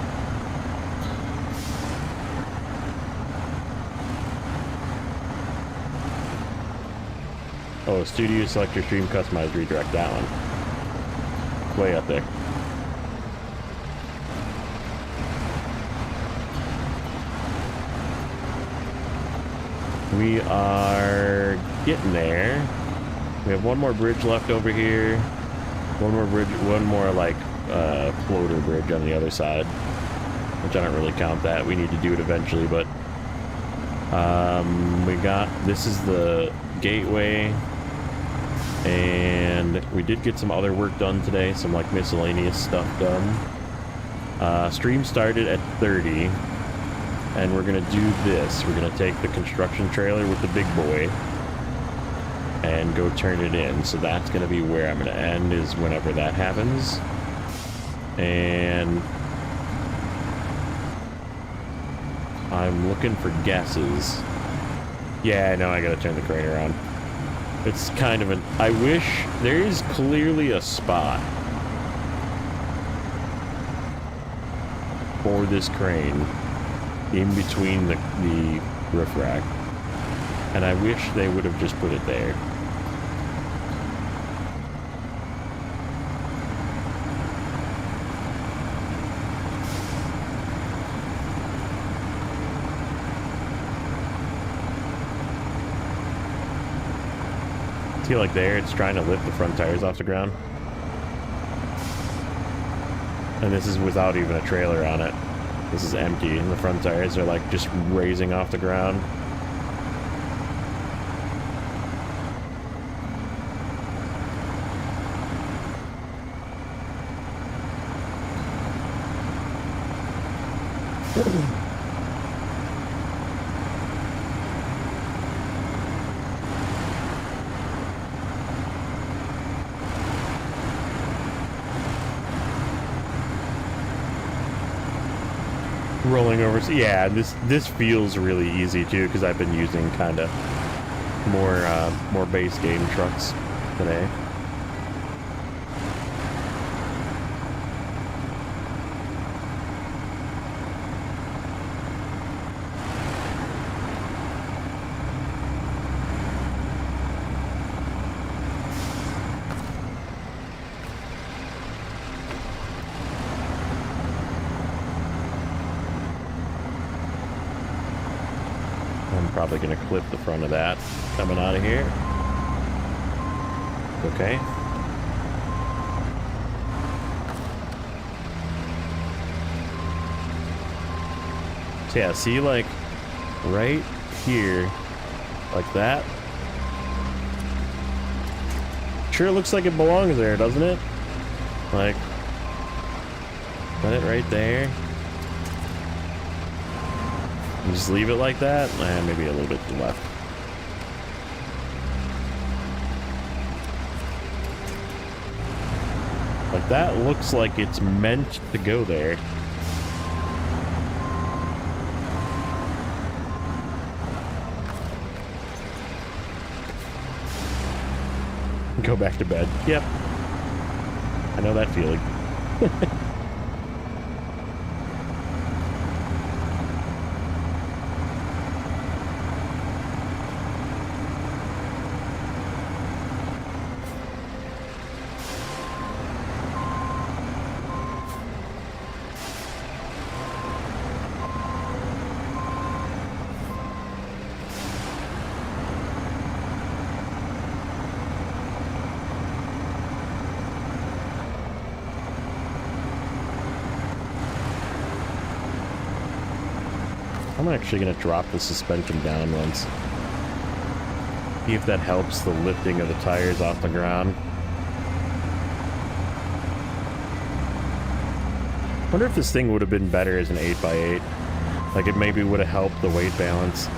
Oh, studio select your stream, customize redirect, that one. Way up there. We are getting there. We have one more bridge left over here. One more bridge, one more like floater bridge on the other side, which I don't really count that. We need to do it eventually, but we got, this is the gateway, and we did get some other work done today, some like miscellaneous stuff done. Stream started at 30, and we're gonna do this. We're gonna take the construction trailer with the big boy and go turn it in. So that's gonna be where I'm gonna end, is whenever that happens. And I'm looking for guesses. Yeah, I know I gotta turn the crane around. It's kind of an, I wish, there is clearly a spot for this crane in between the roof rack. And I wish they would have just put it there. See, like there, it's trying to lift the front tires off the ground. And this is without even a trailer on it. This is empty, and the front tires are like just raising off the ground. Rolling over, yeah. This feels really easy too because I've been using kind of more base game trucks today. Probably gonna clip the front of that coming out of here. Okay. So yeah, see, like right here, like that. Sure looks like it belongs there, doesn't it? Like, put it right there. And just leave it like that? Maybe a little bit to the left. Like that looks like it's meant to go there. Go back to bed. Yep. I know that feeling. I'm actually going to drop the suspension down once. See if that helps the lifting of the tires off the ground. Wonder if this thing would have been better as an 8x8. Like it maybe would have helped the weight balance.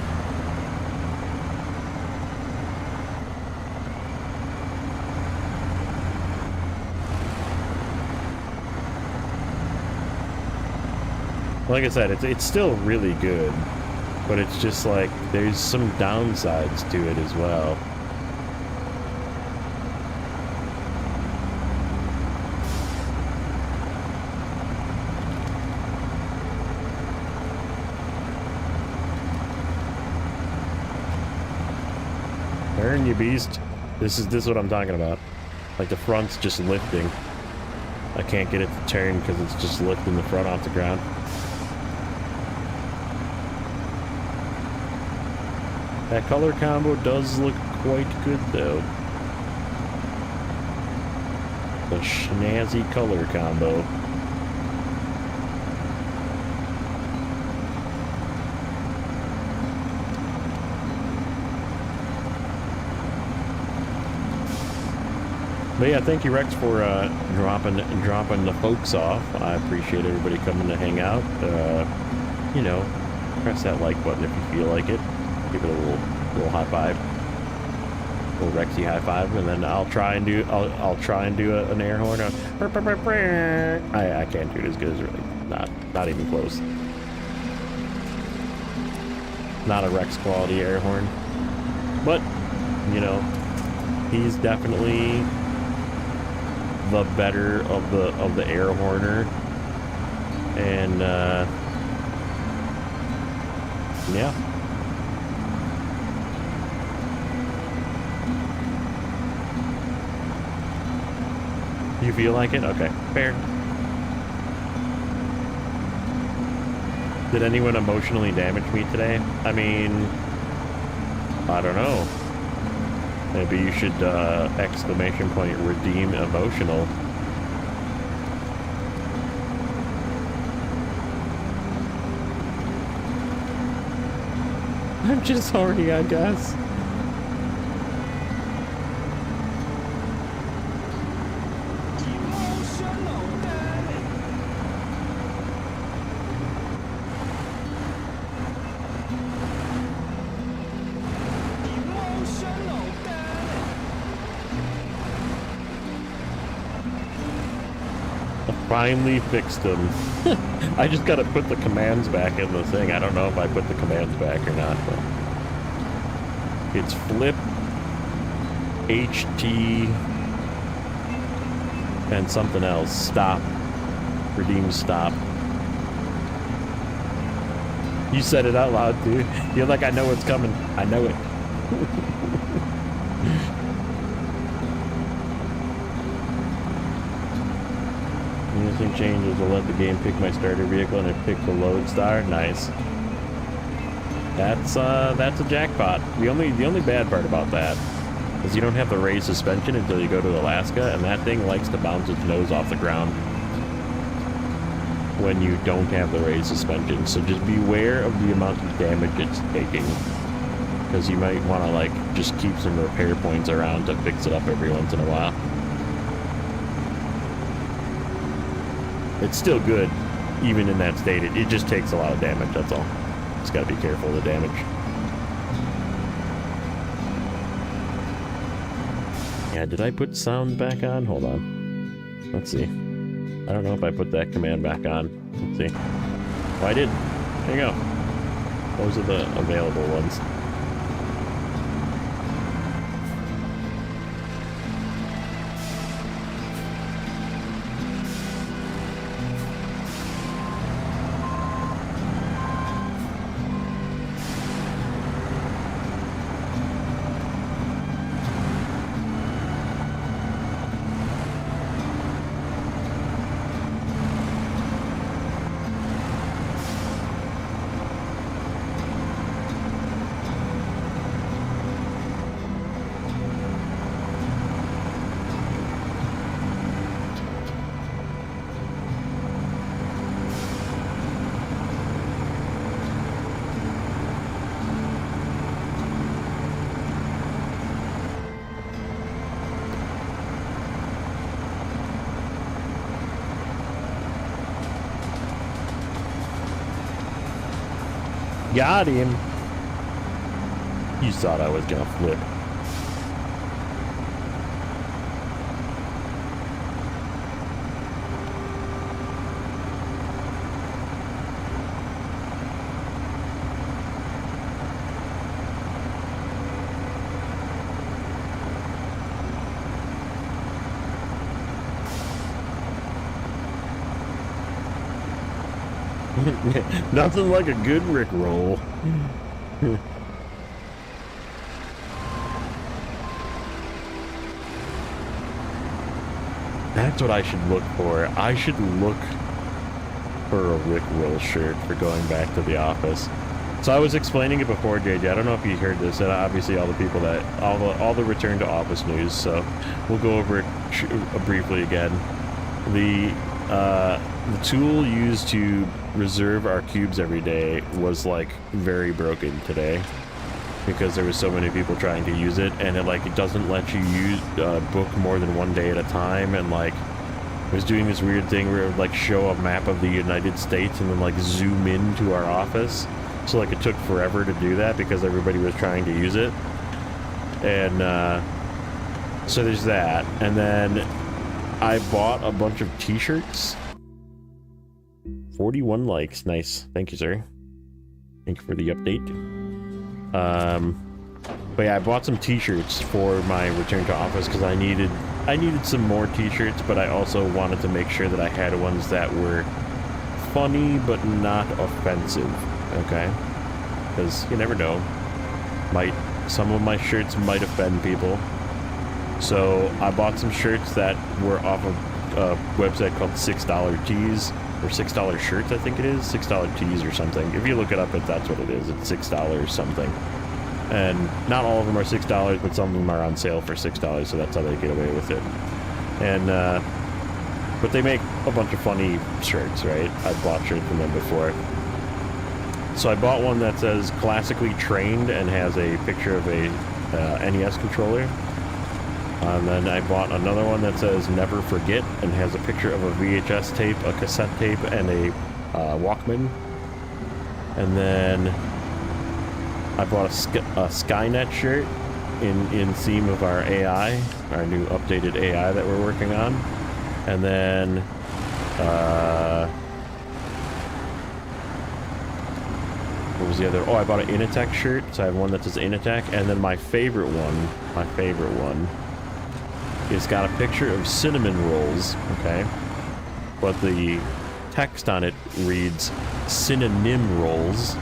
Like I said, it's still really good, but it's just like there's some downsides to it as well. Turn, you beast. This is what I'm talking about. Like the front's just lifting. I can't get it to turn because it's just lifting the front off the ground. That color combo does look quite good, though. The snazzy color combo. But yeah, thank you, Rex, for dropping the folks off. I appreciate everybody coming to hang out. You know, press that like button if you feel like it. Give it a little high five, a little Rexy high five, and then I'll try and do an air horn. I can't do it as good as really, not even close. Not a Rex quality air horn, but you know, he's definitely the better of the air horner, and yeah. You feel like it? Okay, fair. Did anyone emotionally damage me today? I mean, I don't know. Maybe you should, exclamation point, redeem emotional. I'm just horny, I guess. Finally fixed them. I just gotta put the commands back in the thing. I don't know if I put the commands back or not, but it's flip, HT, and something else. Stop. Redeem stop. You said it out loud, dude. You're like, I know what's coming. I know it. Anything changes, I'll let the game pick my starter vehicle and it picked the load star. Nice. That's a jackpot. The only bad part about that is you don't have the raised suspension until you go to Alaska, and that thing likes to bounce its nose off the ground when you don't have the raised suspension. So just beware of the amount of damage it's taking, because you might want to like just keep some repair points around to fix it up every once in a while. It's still good, even in that state. It just takes a lot of damage, that's all. Just gotta be careful of the damage. Yeah, did I put sound back on? Hold on. Let's see. I don't know if I put that command back on. Let's see. Oh, I did. There you go. Those are the available ones. Got him. You thought I was gonna flip. Nothing like a good Rickroll. That's what I should look for. I should look for a Rickroll shirt for going back to the office. So I was explaining it before, JJ. I don't know if you heard this, and obviously all the people that all the return to office news. So we'll go over it briefly again. The tool used to reserve our cubes every day was like very broken today because there was so many people trying to use it, and it doesn't let you use book more than one day at a time, and like it was doing this weird thing where it would like show a map of the United States and then like zoom into our office. So like it took forever to do that because everybody was trying to use it. And so there's that. And then I bought a bunch of t-shirts. 41 likes. Nice. Thank you, sir. Thank you for the update. But yeah, I bought some t-shirts for my return to office because I needed some more t-shirts, but I also wanted to make sure that I had ones that were funny but not offensive. Okay? Because you never know. Some of my shirts might offend people. So I bought some shirts that were off of a website called $6 Tees, or $6 Shirts, I think it is. $6 Tees or something. If you look it up, that's what it is. It's $6 something. And not all of them are $6, but some of them are on sale for $6, so that's how they get away with it. And, but they make a bunch of funny shirts, right? I've bought shirts from them before. So I bought one that says classically trained and has a picture of a NES controller. And then I bought another one that says never forget and has a picture of a VHS tape, a cassette tape, and a Walkman. And then I bought a Skynet shirt in theme of our AI, our new updated AI that we're working on. And then what was the other? Oh, I bought an Initech shirt, so I have one that says Initech. And then my favorite one, it's got a picture of cinnamon rolls, okay? But the text on it reads synonym rolls.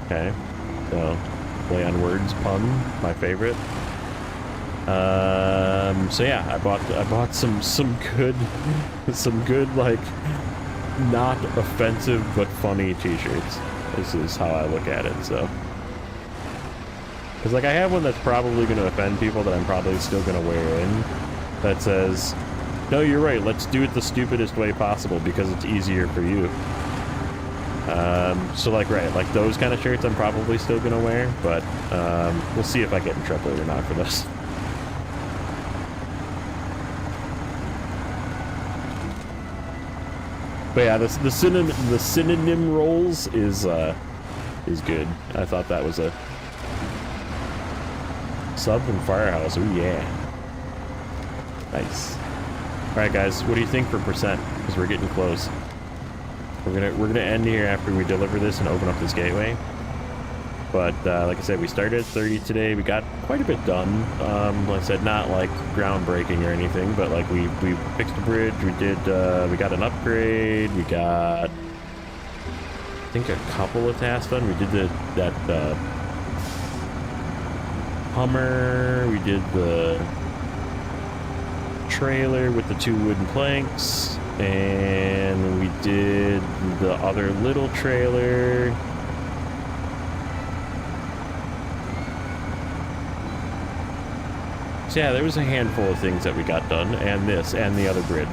Okay, so play on words, pun, my favorite. So yeah, I bought some good like not offensive but funny t-shirts. This is how I look at it, so. Because, like, I have one that's probably going to offend people that I'm probably still going to wear in. That says, no, you're right, let's do it the stupidest way possible because it's easier for you. So, like, right, like, those kind of shirts I'm probably still going to wear. But, we'll see if I get in trouble or not for this. But yeah, the synonym rolls is good. I thought that was a sub from Firehouse. Oh yeah, nice. All right, guys, what do you think for percent? Because we're getting close. We're gonna end here after we deliver this and open up this gateway. But like I said, we started at 30 today. We got quite a bit done. Like I said, not like groundbreaking or anything, but like we fixed the bridge. We got an upgrade. We got, I think, a couple of tasks done. We did that Hummer. We did the trailer with the 2 wooden planks, and we did the other little trailer. So yeah, there was a handful of things that we got done, and this, and the other bridge.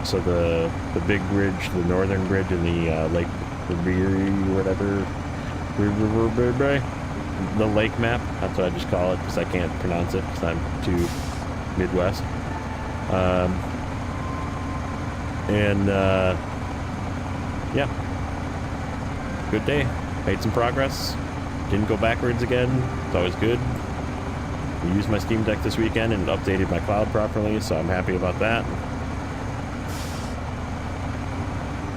So the big bridge, the northern bridge, and the Lake Ribiri, whatever, the lake map, that's what I just call it, because I can't pronounce it, because I'm too Midwest. Yeah, good day, made some progress, didn't go backwards again, it's always good. I used my Steam Deck this weekend and updated my cloud properly, so I'm happy about that.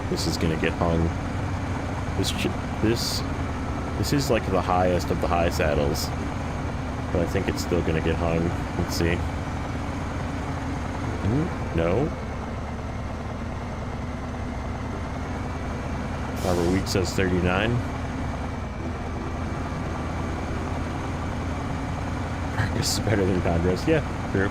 This is gonna get hung. This is like the highest of the high saddles, but I think it's still gonna get hung. Let's see. No. Harbor Week says 39. This is better than Congress. Yeah, true.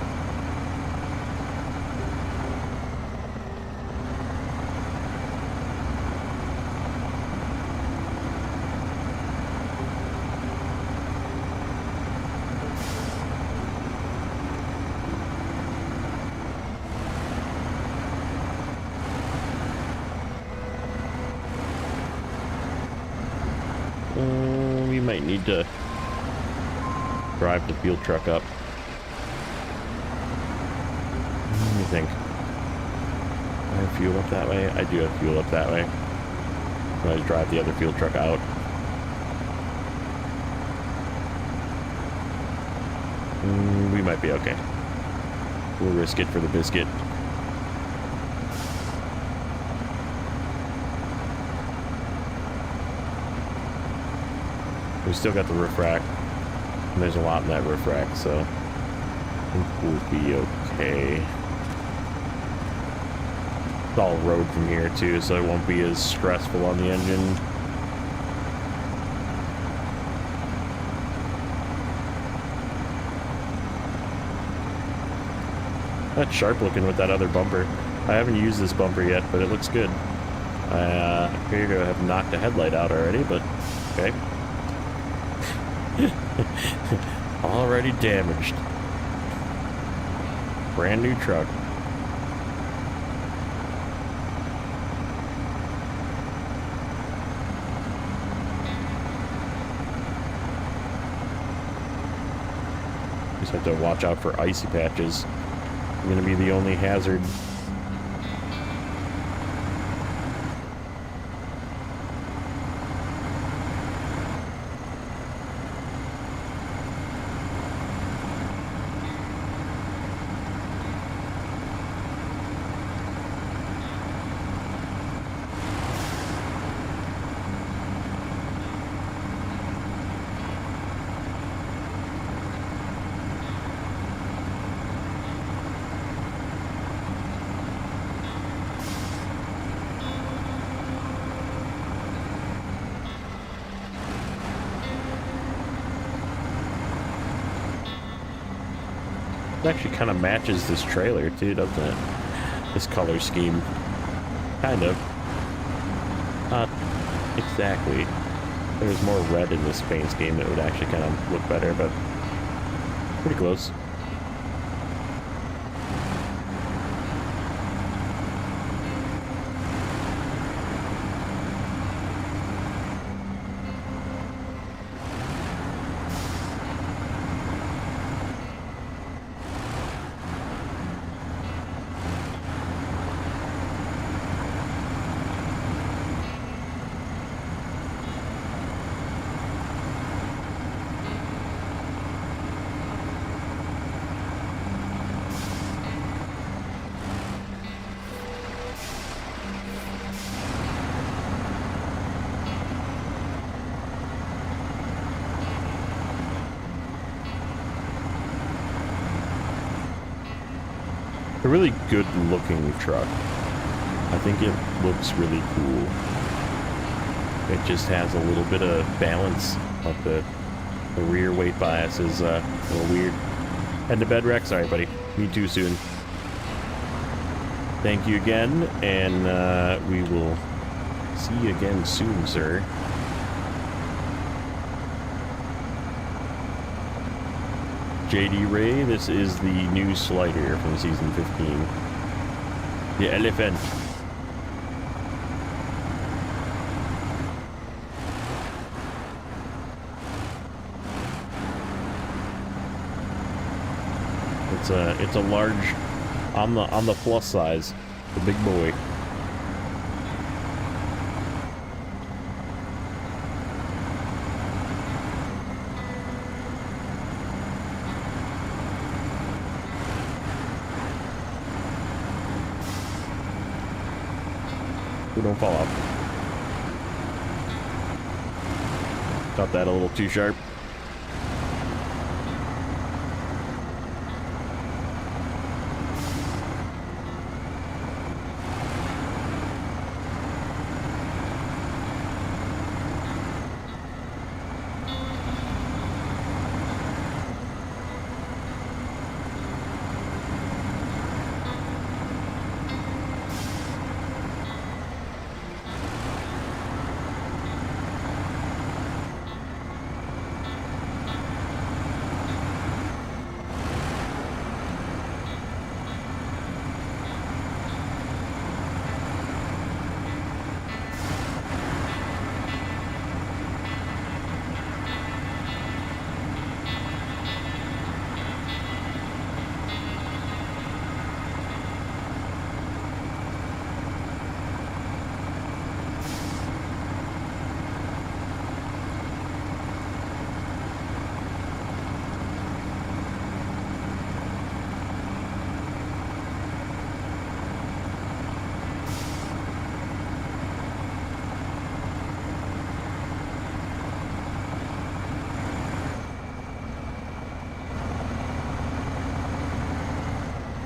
We might need to drive the fuel truck up. What do you think? I have fuel up that way? I do have fuel up that way. I'm going to drive the other fuel truck out. We might be okay. We'll risk it for the biscuit. We still got the roof rack. And there's a lot in that roof rack, so I think we'll be okay. It's all road from here too, so it won't be as stressful on the engine. That's sharp looking with that other bumper. I haven't used this bumper yet, but it looks good. I appear to have knocked a headlight out already, but okay. Already damaged. Brand new truck. Just have to watch out for icy patches. I'm gonna be the only hazard. It actually kind of matches this trailer too, doesn't it? This color scheme. Kind of. Not exactly. If there was more red in this paint scheme, it would actually kind of look better, but pretty close. A really good looking truck. I think it looks really cool. It just has a little bit of balance, like the rear weight bias is a little weird. Head to bed, Rex? Sorry, buddy. Me too soon. Thank you again, and we will see you again soon, sir. JD Ray, this is the new slider from season 15. The elephant. It's a large, on the plus size, the big boy. Don't fall off. Got that a little too sharp.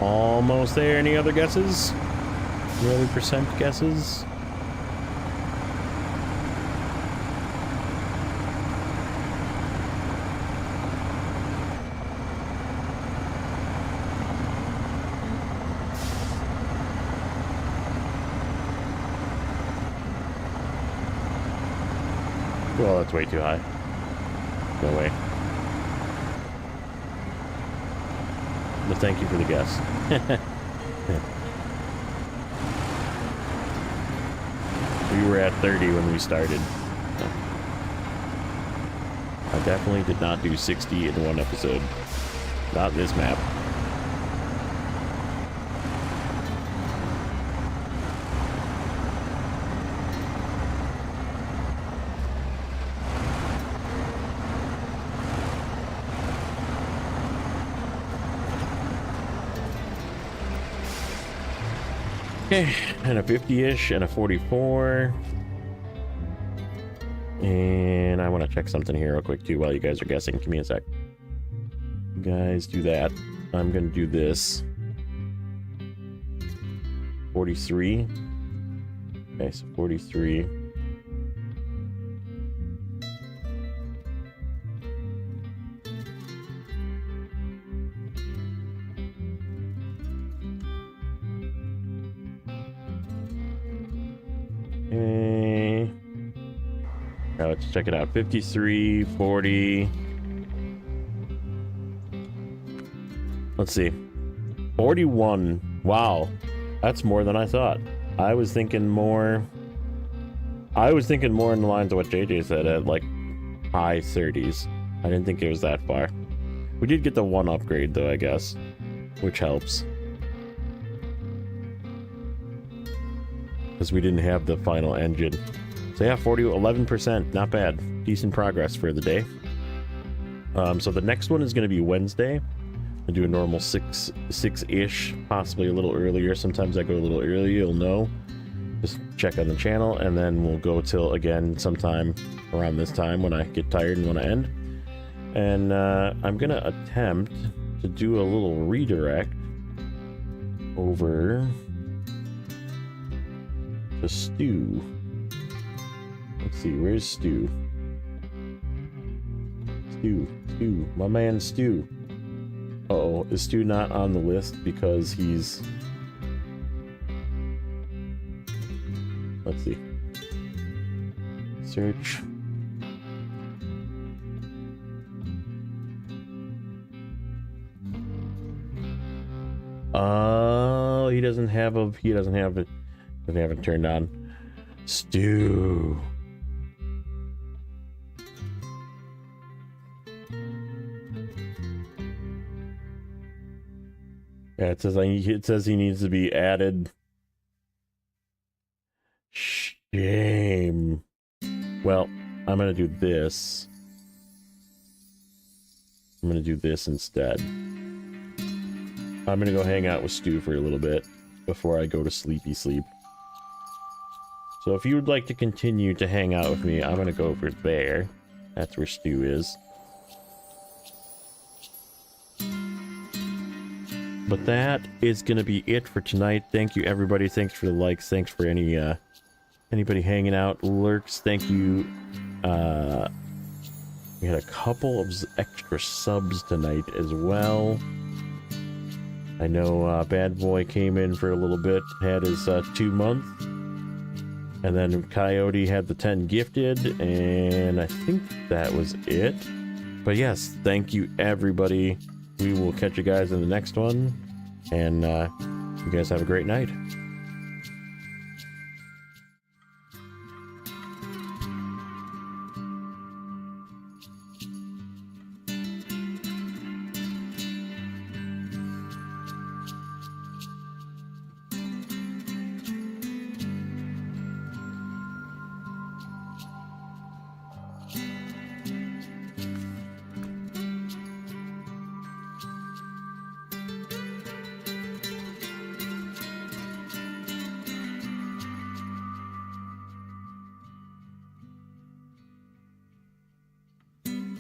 Almost there. Any other guesses? Any other percent guesses? Well, that's way too high. No way. But thank you for the guess. We were at 30 when we started. I definitely did not do 60 in one episode. Not this map. Okay, and a 50-ish and a 44. And I want to check something here real quick too while you guys are guessing. Give me a sec. You guys do that. I'm going to do this. 43. Okay, so 43. Okay. Now let's check it out. 53, 40. Let's see. 41. Wow. That's more than I thought. I was thinking more in the lines of what JJ said, at like high 30s. I didn't think it was that far. We did get the one upgrade though, I guess, which helps. Because we didn't have the final engine. So yeah, 11%, not bad. Decent progress for the day. So the next one is going to be Wednesday. I'll do a normal 6-ish, possibly a little earlier. Sometimes I go a little earlier, you'll know. Just check on the channel, and then we'll go till, again, sometime around this time when I get tired and want to end. And I'm going to attempt to do a little redirect over to Stu. Let's see, where's Stu? Stu, my man Stu. Uh-oh, is Stu not on the list because he's... Let's see. Search. Oh, he doesn't have it turned on. Stu. Yeah, it says he needs to be added. Shame. Well, I'm gonna do this. I'm gonna do this instead. I'm gonna go hang out with Stu for a little bit before I go to sleepy sleep. So if you would like to continue to hang out with me, I'm gonna go over there. That's where Stu is. But that is gonna be it for tonight. Thank you, everybody. Thanks for the likes. Thanks for anybody hanging out. Lurks, thank you. We had a couple of extra subs tonight as well. I know Bad Boy came in for a little bit, had his 2-month. And then Coyote had the 10 gifted, and I think that was it. But yes, thank you, everybody. We will catch you guys in the next one, and you guys have a great night.